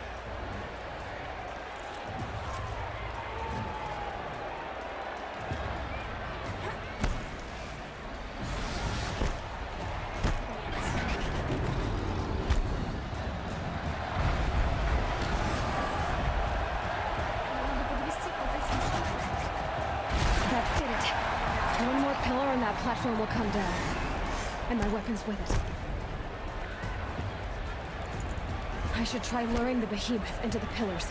[SPEAKER 7] That did it. One more pillar and that platform will come down. And my weapons with it. I should try luring the behemoth into the pillars.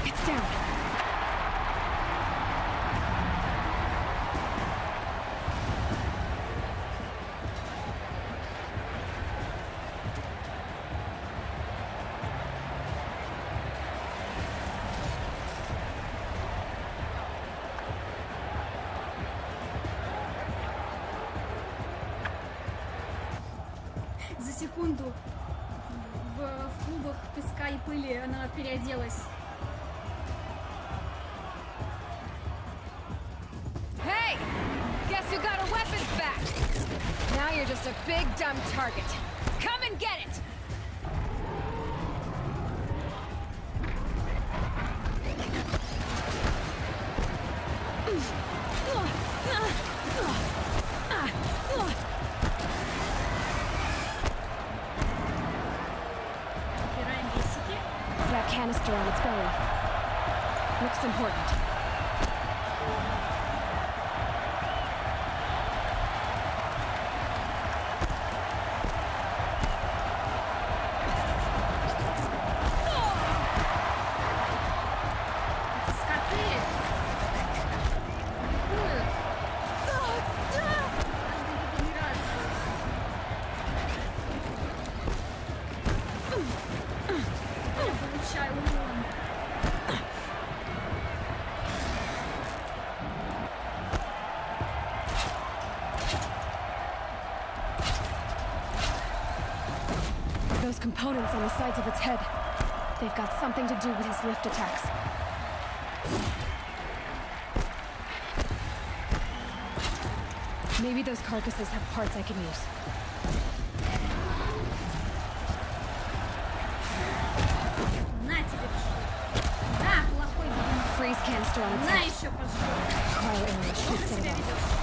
[SPEAKER 7] It's down.
[SPEAKER 4] За секунду в клубах песка и пыли она переоделась.
[SPEAKER 7] Hey! Guess you got our weapons back! Now you're just a big dumb target. Come and get it! That canister on its belly. Looks important. Those components on the sides of its head. They've got something to do with his lift attacks. Maybe those carcasses have parts I can use. Freeze canister on its head. Cryo arrow shoots it off.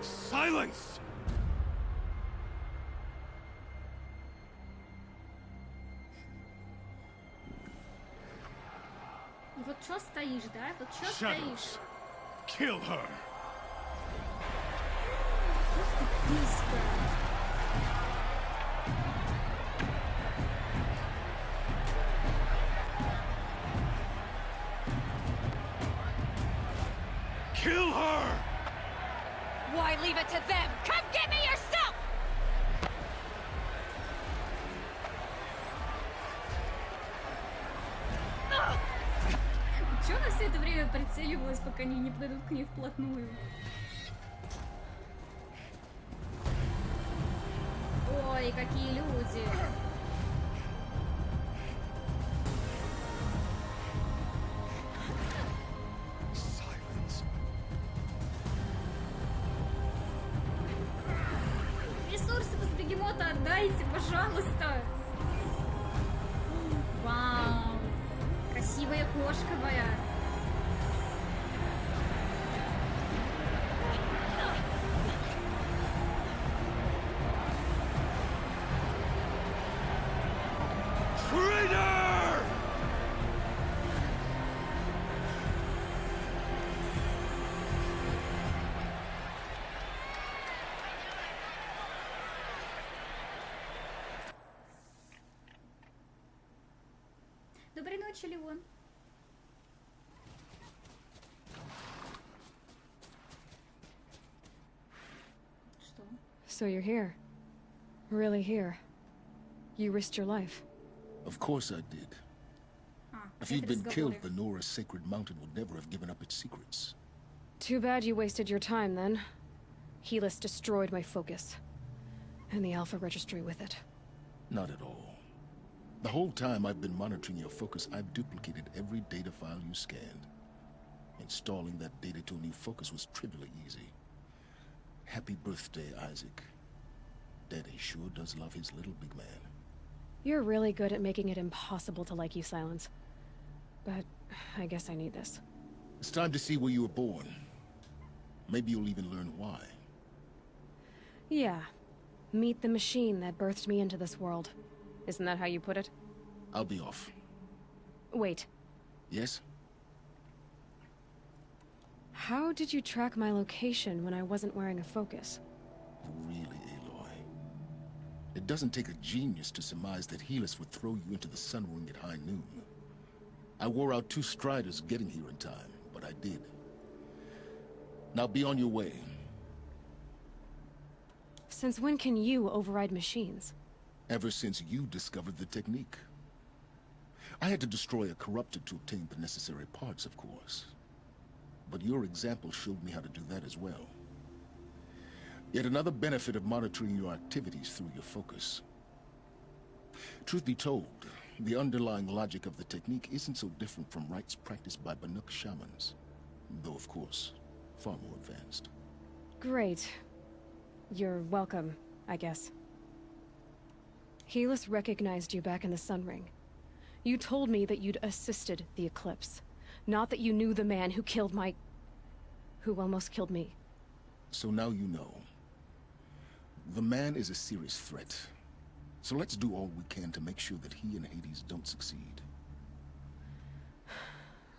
[SPEAKER 3] Silence!
[SPEAKER 4] Вот чё стоишь, да? Вот чё стоишь?
[SPEAKER 3] Kill her! Kill her!
[SPEAKER 7] Why leave it to them? Come get me yourself!
[SPEAKER 4] Чё она все это время прицеливалась, пока они не подойдут к ней вплотную? Ой, какие люди! Ресурсы с бегемота отдайте, пожалуйста! Вау! Красивая кошка моя!
[SPEAKER 3] Traitor!
[SPEAKER 4] Доброй ночи, Леон. Что?
[SPEAKER 7] So you're here. Really here. You risked your life.
[SPEAKER 10] Of course I did. If you'd been killed, the Nora's sacred mountain would never have given up its secrets.
[SPEAKER 7] Too bad you wasted your time then. Helis destroyed my focus. And the Alpha Registry with it.
[SPEAKER 10] Not at all. The whole time I've been monitoring your focus, I've duplicated every data file you scanned. Installing that data to a new focus was trivially easy. Happy birthday, Isaac. Daddy sure does love his little big man.
[SPEAKER 7] You're really good at making it impossible to like you, Silence. But I guess I need this.
[SPEAKER 10] It's time to see where you were born. Maybe you'll even learn why.
[SPEAKER 7] Yeah. Meet the machine that birthed me into this world. Isn't that how you put it?
[SPEAKER 10] I'll be off.
[SPEAKER 7] Wait.
[SPEAKER 10] Yes?
[SPEAKER 7] How did you track my location when I wasn't wearing a focus?
[SPEAKER 10] Really, Aloy? It doesn't take a genius to surmise that Helis would throw you into the sun ring at high noon. I wore out 2 striders getting here in time, but I did. Now be on your way.
[SPEAKER 7] Since when can you override machines?
[SPEAKER 10] Ever since you discovered the technique. I had to destroy a corruptor to obtain the necessary parts, of course. But your example showed me how to do that as well. Yet another benefit of monitoring your activities through your focus. Truth be told, the underlying logic of the technique isn't so different from rites practiced by Banuk shamans. Though, of course, far more advanced.
[SPEAKER 7] Great. You're welcome, I guess. Helis recognized you back in the Sun Ring. You told me that you'd assisted the eclipse. Not that you knew the man who killed my... who almost killed me.
[SPEAKER 10] So now you know. The man is a serious threat. So let's do all we can to make sure that he and Hades don't succeed.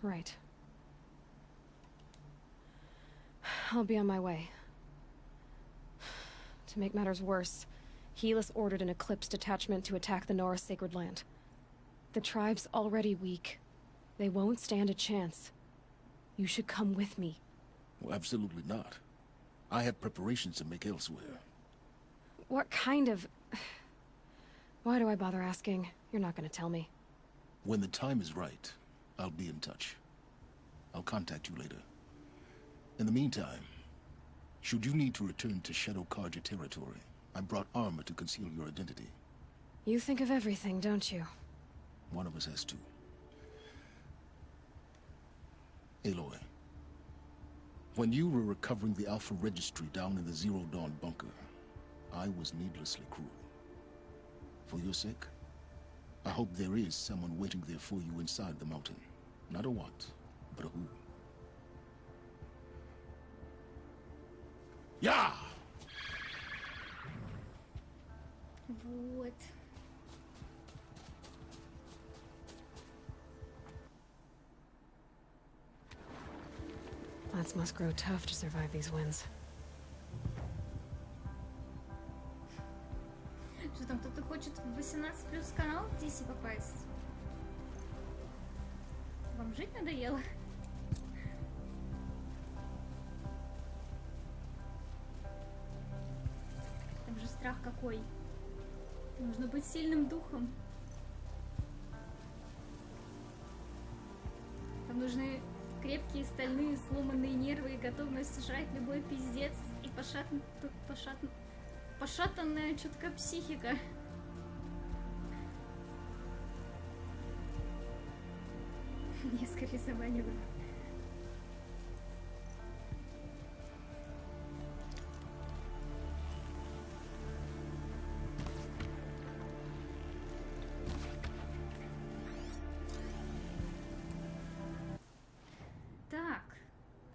[SPEAKER 7] Right. I'll be on my way. To make matters worse, Helis ordered an Eclipse detachment to attack the Nora Sacred Land. The tribe's already weak. They won't stand a chance. You should come with me.
[SPEAKER 10] Well, absolutely not. I have preparations to make elsewhere.
[SPEAKER 7] What kind of... Why do I bother asking? You're not gonna tell me.
[SPEAKER 10] When the time is right, I'll be in touch. I'll contact you later. In the meantime, should you need to return to Shadow Karja territory, I brought armor to conceal your identity.
[SPEAKER 7] You think of everything, don't you?
[SPEAKER 10] One of us has to. Aloy, when you were recovering the Alpha Registry down in the Zero Dawn bunker, I was needlessly cruel. For your sake, I hope there is someone waiting there for you inside the mountain. Not a what, but a who. Yeah!
[SPEAKER 4] Вот.
[SPEAKER 7] Plants must grow tough to survive these winds.
[SPEAKER 4] Что там, кто-то хочет в 18+ канал в DC попасть? Вам жить надоело? Там же страх какой. Нужно быть сильным духом. Там нужны крепкие, стальные, сломанные нервы и готовность сжать любой пиздец и пошатанная чутка психика. Я скорее заманиваю. Так,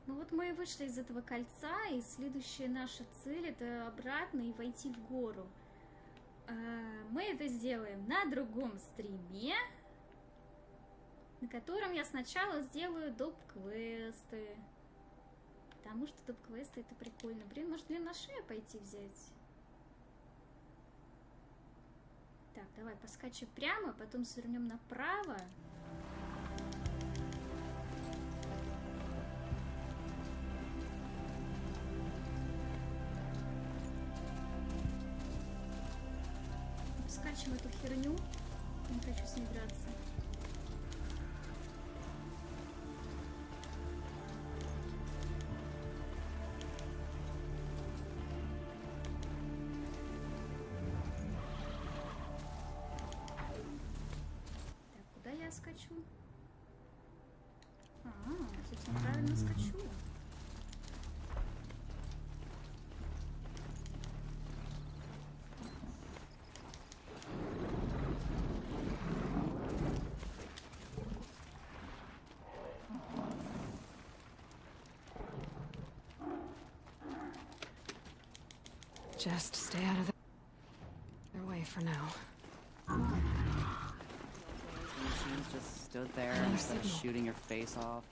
[SPEAKER 4] ну вот мы и вышли из этого кольца, и следующая наша цель это обратно и войти в гору. Мы это сделаем на другом стриме, на котором я сначала сделаю доп-квесты. Потому что доп-квесты это прикольно. Блин, может для шею пойти взять? Так, давай поскачем прямо, потом свернем направо. Скачем эту херню. Не хочу с ней драться. Так, куда я скачу? Собственно, правильно скачу.
[SPEAKER 7] Just stay out of their way for now.
[SPEAKER 8] The machines just stood there
[SPEAKER 7] Another
[SPEAKER 8] instead of
[SPEAKER 7] signal.
[SPEAKER 8] shooting your face off.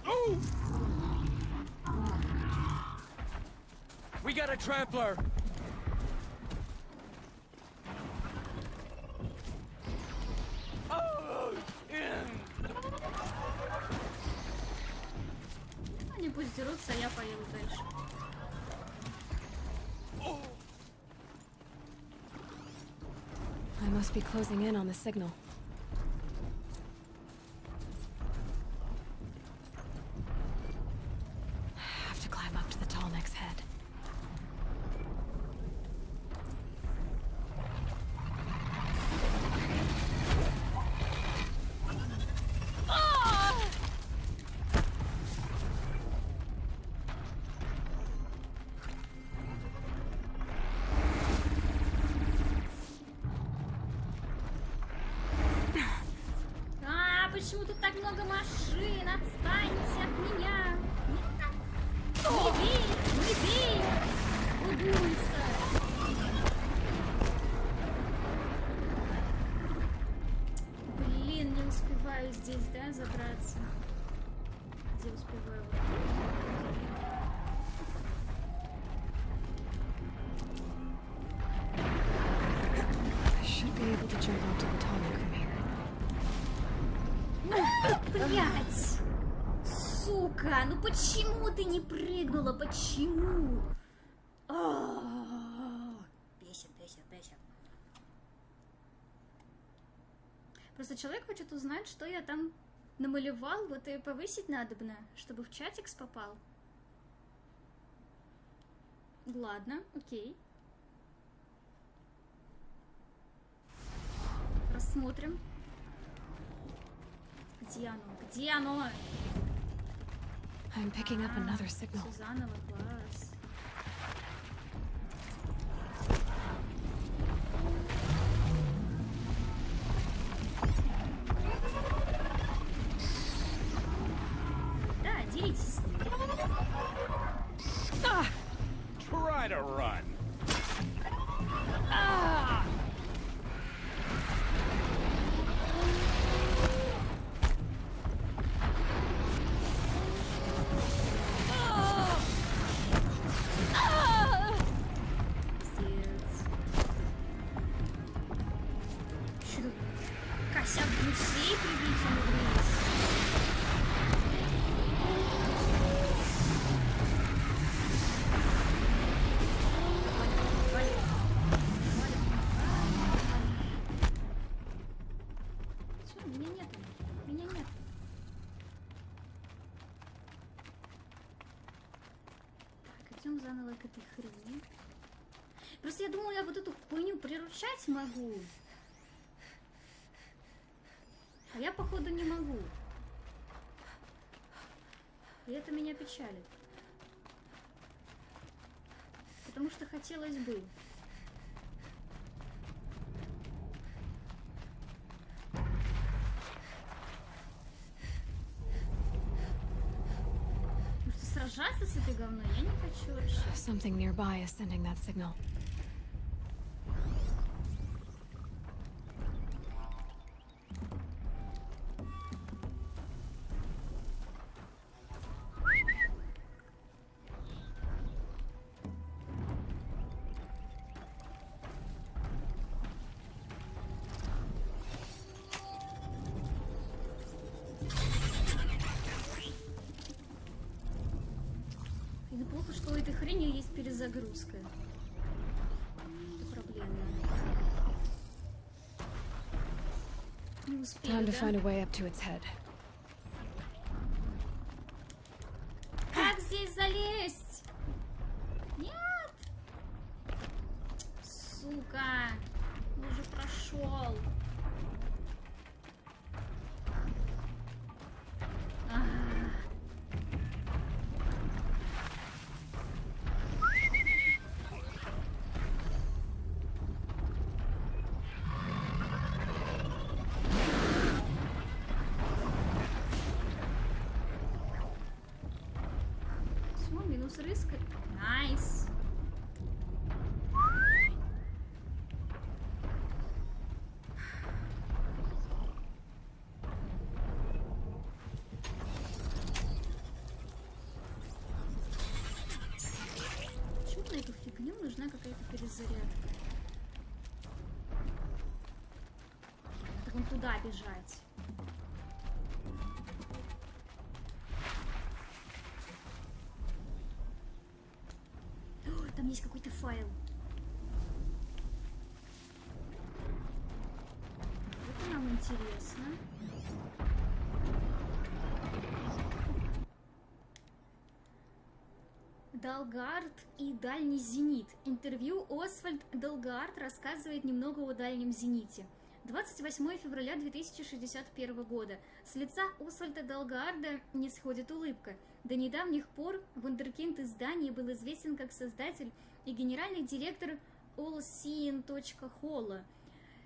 [SPEAKER 3] Oh! We got a trampler!
[SPEAKER 4] Они пусть дерутся, а я поеду дальше.
[SPEAKER 7] I must be closing in on the signal. Have to climb up to the tall neck's head.
[SPEAKER 4] Почему тут так много машин? Отстаньте от меня! Не бей! Не бей! Убийца! Блин, не успеваю здесь, да, забраться? Где успеваю?
[SPEAKER 7] I should be able to jump onto the tall neck from here.
[SPEAKER 4] Блять! Сука! Ну почему ты не прыгнула? Почему? Бесит, бесит, бесит. Просто человек хочет узнать, что я там намалевал. Вот и повысить надобно, чтобы в чатикс попал. Ладно, окей. Рассмотрим. Где оно? Где оно?
[SPEAKER 7] I'm picking up another signal.
[SPEAKER 4] Всё заново, класс. Да, делитесь с ним.
[SPEAKER 3] Try to run.
[SPEAKER 4] Косяк гусей прибить умудрились. Всё, меня нету. Меня нет. Так, идем заново к этой хрени. Просто я думала, я вот эту хуйню приручать могу. А я, походу, не могу. И это меня печалит. Потому что хотелось бы. Потому что сражаться с этой говной я не хочу вообще.
[SPEAKER 7] Something nearby is sending that signal.
[SPEAKER 4] И неплохо, что у этой хрени есть перезагрузка. Это проблема. Не успею,
[SPEAKER 7] Time to
[SPEAKER 4] да?
[SPEAKER 7] find a way up to its head.
[SPEAKER 4] Как здесь залезть? Нет! Сука! Он уже прошел. Все, минус рыска. Найс. Почему на эту фигню нужна какая-то перезарядка? Надо вон туда бежать. О, там есть какой-то файл. Это нам интересно. Далгард и Дальний Зенит. Интервью. Освальд Далгард рассказывает немного о Дальнем Зените. 28 февраля 2061 года. С лица Освальда Далгарда не сходит улыбка. До недавних пор вундеркинд издания был известен как создатель и генеральный директор allseeing.hall,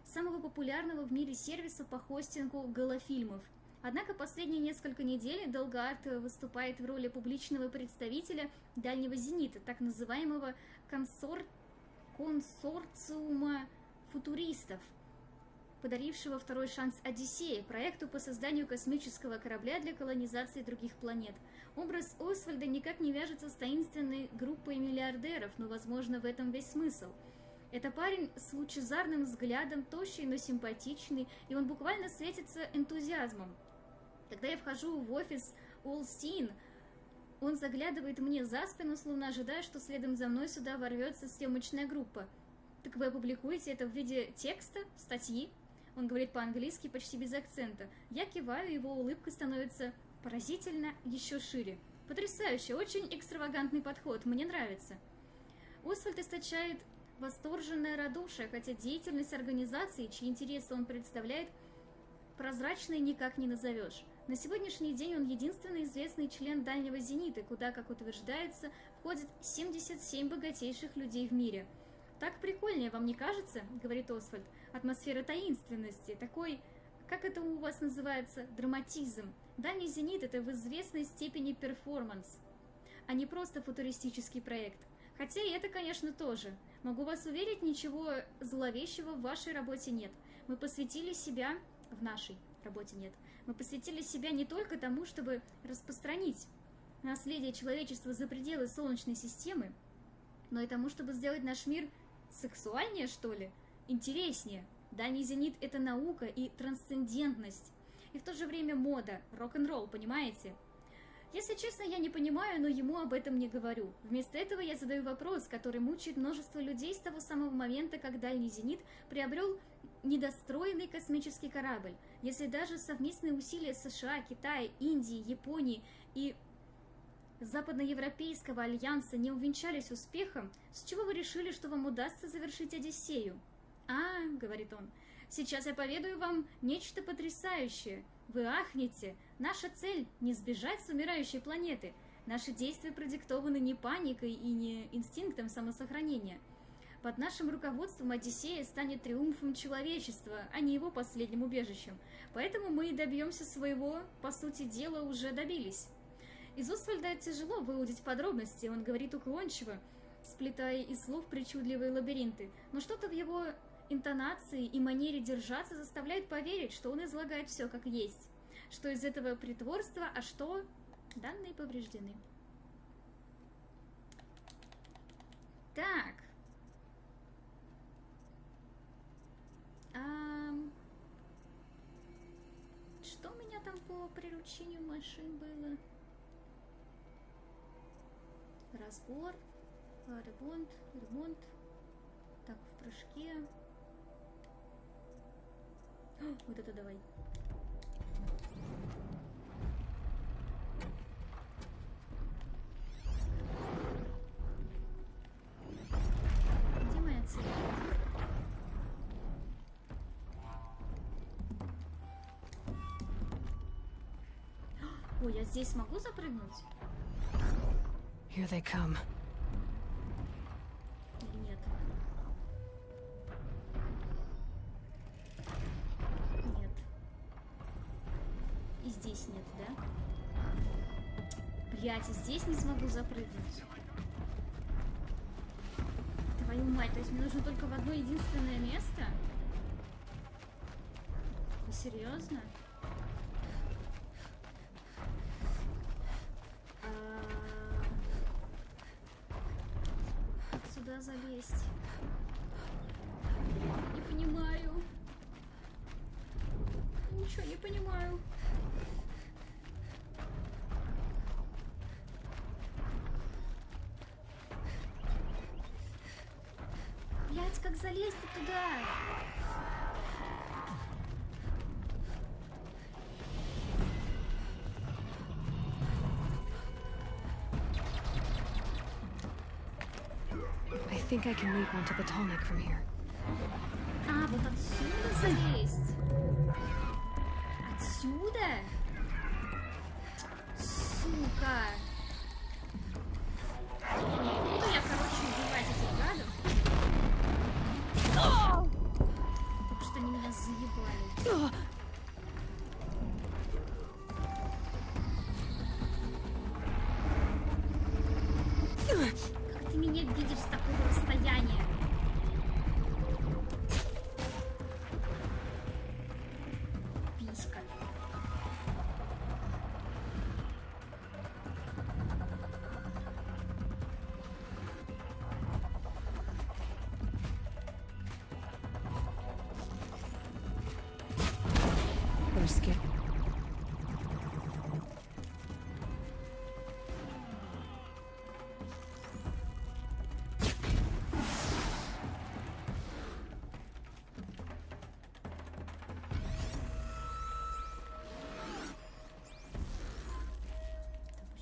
[SPEAKER 4] самого популярного в мире сервиса по хостингу голофильмов. Однако последние несколько недель Далгард выступает в роли публичного представителя Дальнего Зенита, так называемого консорциума футуристов, подарившего второй шанс Одиссее, проекту по созданию космического корабля для колонизации других планет. Образ Освальда никак не вяжется с таинственной группой миллиардеров, но, возможно, в этом весь смысл. Это парень с лучезарным взглядом, тощий, но симпатичный, и он буквально светится энтузиазмом. Когда я вхожу в офис Allseeing, он заглядывает мне за спину, словно ожидая, что следом за мной сюда ворвется съемочная группа. «Так вы опубликуете это в виде текста, статьи?» Он говорит по-английски почти без акцента. Я киваю, его улыбка становится поразительно еще шире. Потрясающе, очень экстравагантный подход, мне нравится. Освальд источает восторженное радушие, хотя деятельность организации, чьи интересы он представляет, прозрачной никак не назовешь. На сегодняшний день он единственный известный член Дальнего Зенита, куда, как утверждается, входит 77 богатейших людей в мире. «Так прикольнее, вам не кажется?» — говорит Освальд. «Атмосфера таинственности, такой, как это у вас называется, драматизм. Дальний Зенит — это в известной степени перформанс, а не просто футуристический проект. Хотя и это, конечно, тоже. Могу вас уверить, ничего зловещего в вашей работе нет. Мы посвятили себя... В нашей работе нет. Мы посвятили себя не только тому, чтобы распространить наследие человечества за пределы Солнечной системы, но и тому, чтобы сделать наш мир сексуальнее, что ли, интереснее. Дальний Зенит — это наука и трансцендентность. И в то же время мода, рок-н-ролл, понимаете? Если честно, я не понимаю, но ему об этом не говорю. Вместо этого я задаю вопрос, который мучает множество людей с того самого момента, как Дальний Зенит приобрел недостроенный космический корабль. Если даже совместные усилия США, Китая, Индии, Японии и Западноевропейского альянса не увенчались успехом, с чего вы решили, что вам удастся завершить Одиссею? «А, — говорит он, — сейчас я поведаю вам нечто потрясающее. Вы ахнете. Наша цель — не сбежать с умирающей планеты. Наши действия продиктованы не паникой и не инстинктом самосохранения. Под нашим руководством Одиссея станет триумфом человечества, а не его последним убежищем. Поэтому мы и добьемся своего, по сути дела, уже добились». Из Освальда тяжело выудить подробности, он говорит уклончиво, сплетая из слов причудливые лабиринты, но что-то в его интонации и манере держаться заставляет поверить, что он излагает все как есть, что из этого притворства, а что данные повреждены. Так. Что у меня там по приручению машин было? Разбор, ремонт. Так, в прыжке. О, вот это давай. Где моя цель? Ой, я здесь могу запрыгнуть?
[SPEAKER 7] Here they come.
[SPEAKER 4] Или нет? Нет. И здесь нет, да? Блять, и здесь не смогу запрыгнуть. мать, то есть мне нужно только в одно единственное место? Вы серьезно? Как сюда залезть? Не понимаю. Ничего не понимаю. Блять, как залезть-то туда?
[SPEAKER 7] I think I can leap onto the tonic from here.
[SPEAKER 4] А, вот отсюда залезть? Отсюда? Сука! Не буду я, короче, убивать этих гадов. Потому что они меня заебали. Как ты меня видишь с такого расстояния? Писька.
[SPEAKER 7] Risky.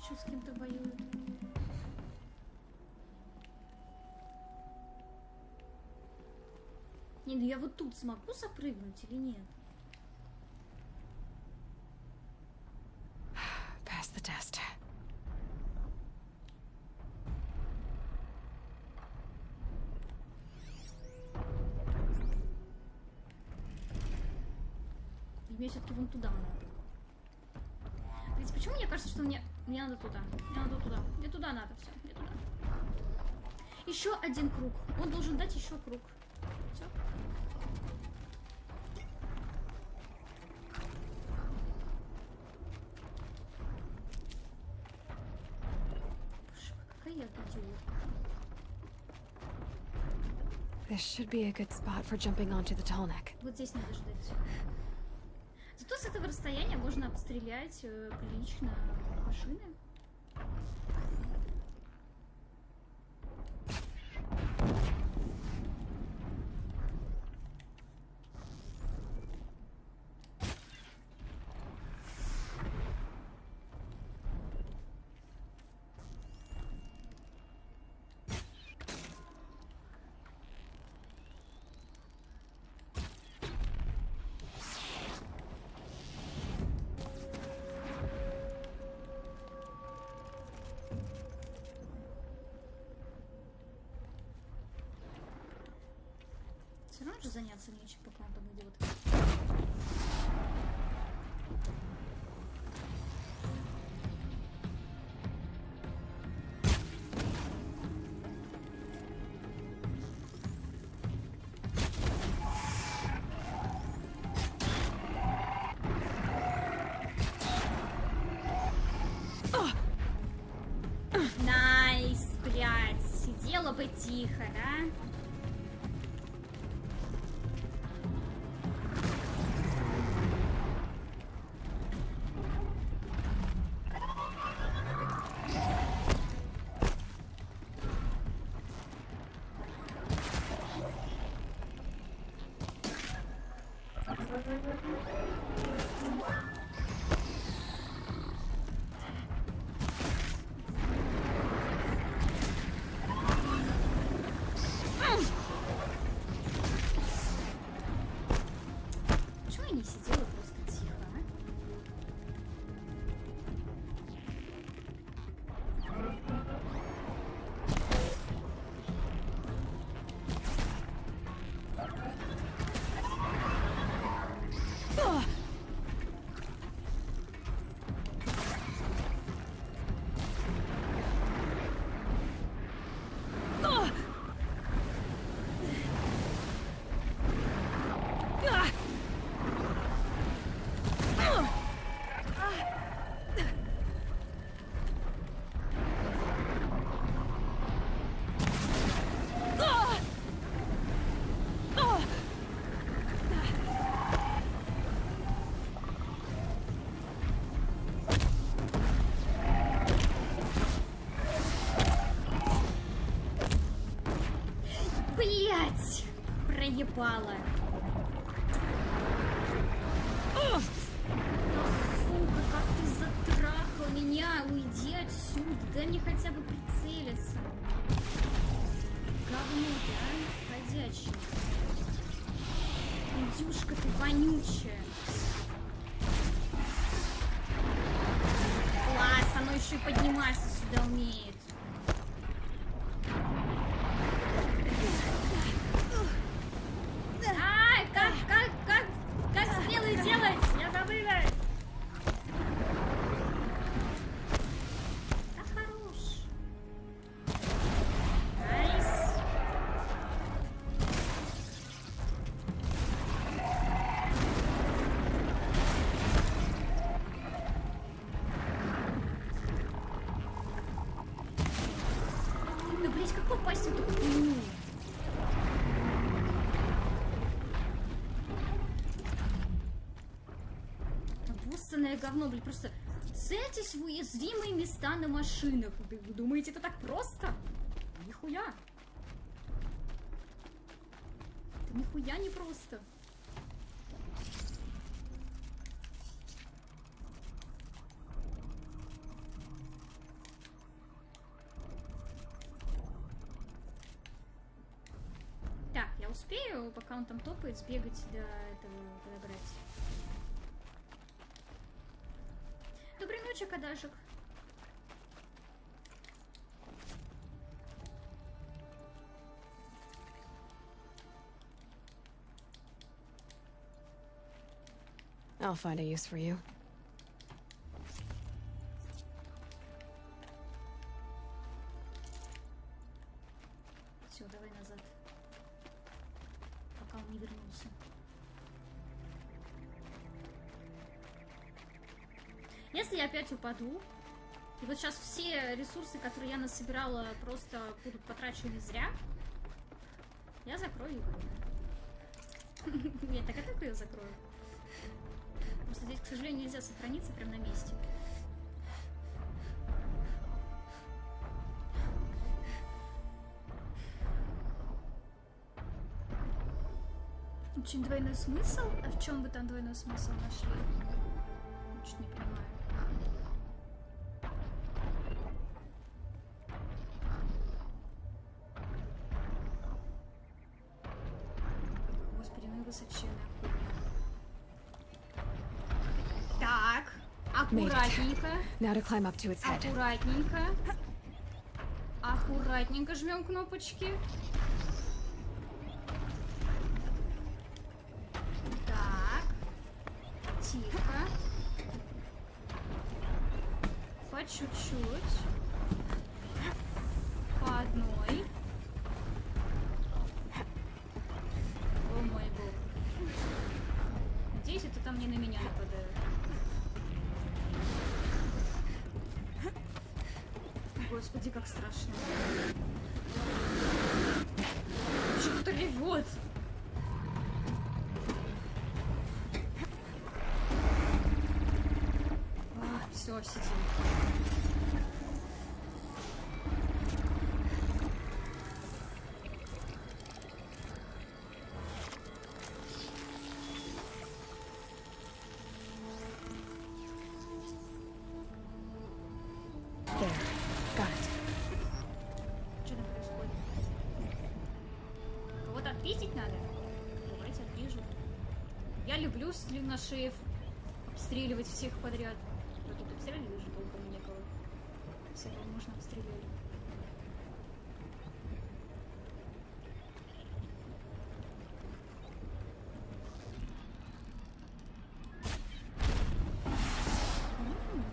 [SPEAKER 4] Что с кем-то воюют? Не, ну я вот тут смогу запрыгнуть или нет?
[SPEAKER 7] Pass the test.
[SPEAKER 4] Мне все-таки вон туда надо. Ведь почему мне кажется, что мне надо туда? Мне надо туда. Мне туда надо все. Мне туда. Еще один круг. Он должен дать еще круг. Все. Какая я идиотка.
[SPEAKER 7] This should be a good spot for jumping onto the tonic.
[SPEAKER 4] Вот здесь надо ждать. Зато с этого расстояния можно обстрелять прилично машины. Все равно же заняться нечем, пока он там идет. Найс, блядь, сидела бы тихо, да? Блять! Проебала. Да, сука, как ты затрахал меня! Уйди отсюда! Дай мне хотя бы прицелиться. Говно ты, а? Ходячий. Индюшка ты вонючая. Класс, оно еще и подниматься сюда умеет. Ай, как стрелы делать? Я забыла. А хорош. Найс. Да, блять, как попасть в эту хуйню? Обоссанное говно, блин, просто цельтесь в уязвимые места на машинах. Вы думаете, это так просто? Нихуя. Это нихуя не просто. Так, я успею, пока он там топает, сбегать до этого подобрать. Доброй ночи, кадашек.
[SPEAKER 7] I'll find a use for you.
[SPEAKER 4] Все, давай назад. Пока он не вернулся. Если я опять упаду, и вот сейчас все ресурсы, которые я насобирала, просто будут потрачены зря, я закрою игру. Нет, так я так ее закрою. Просто здесь, к сожалению, нельзя сохраниться прямо на месте. Очень двойной смысл? А в чем вы там двойной смысл нашли? Чуть не понимаю. Господи, ну и высоченная хуйня. Так, аккуратненько.
[SPEAKER 7] Now to climb up to its head.
[SPEAKER 4] Аккуратненько. Аккуратненько жмем кнопочки. Так. Тихо. По чуть-чуть. По одной. О мой бог. Надеюсь, это там не на меня нападают. Господи, как страшно. Что-то ревет. Все, сидим. Что там происходит? Кого-то отпиздить надо? Давайте отпизжу. Я люблю слюношеев обстреливать всех подряд. Вы тут обстреливали же толком некого. Всех можно обстреливать.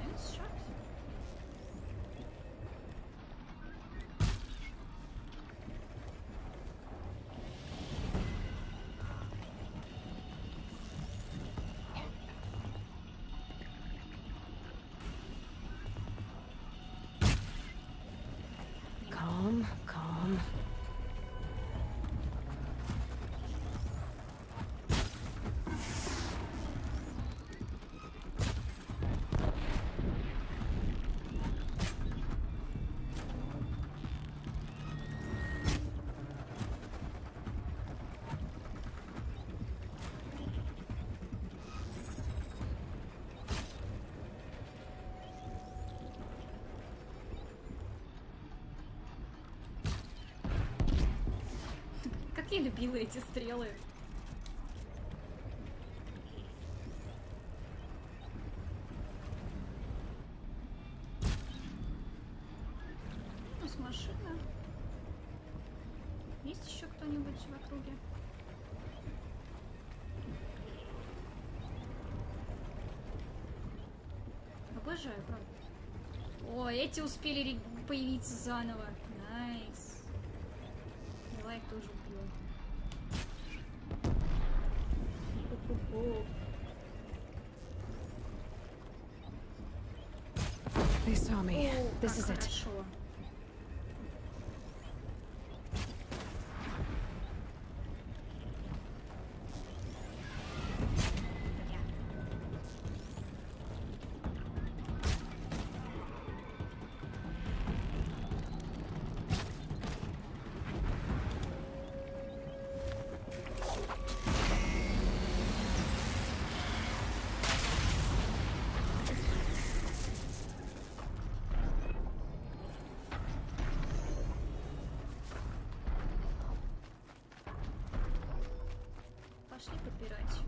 [SPEAKER 4] Nice shot. Как я любила эти стрелы. Минус машина. Есть еще кто-нибудь в округе? Обожаю, правда. О, эти успели появиться заново. Найс. Давай их тоже убьем.
[SPEAKER 7] They saw me. This is it.
[SPEAKER 4] Хорошо. Пошли подбирать.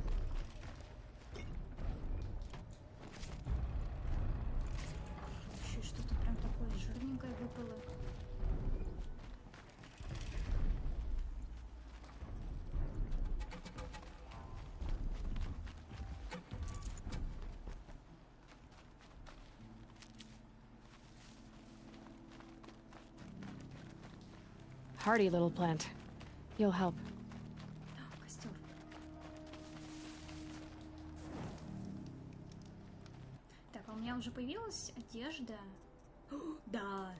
[SPEAKER 4] Еще что-то прям такое жирненькое выпало.
[SPEAKER 7] Hardy little plant. You'll help.
[SPEAKER 4] Костер. Так, а у меня уже появилась одежда. О, да.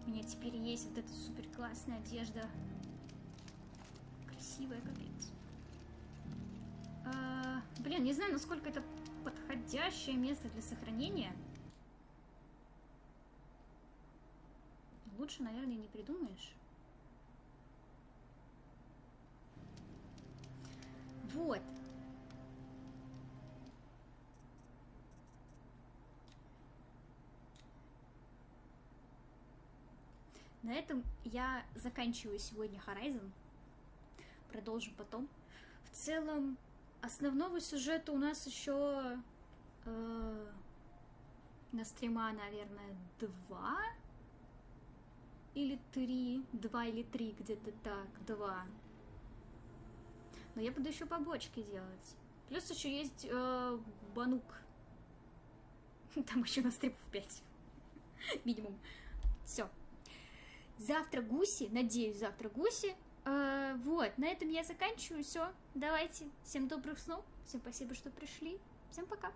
[SPEAKER 4] У меня теперь есть вот эта супер классная одежда. Красивая, капец. Блин, не знаю, насколько это подходящее место для сохранения. Лучше, наверное, не придумаешь. Вот. На этом я заканчиваю сегодня Horizon. Продолжим потом. В целом, основного сюжета у нас еще на стрима, наверное, 2 или 3. 2 или 3, где-то так, 2. Но я буду еще побочки делать. Плюс еще есть Банук. Там еще на стримов 5. Минимум. Все. Завтра гуси. Надеюсь, завтра гуси. Вот, на этом я заканчиваю. Все, давайте. Всем добрых снов. Всем спасибо, что пришли. Всем пока.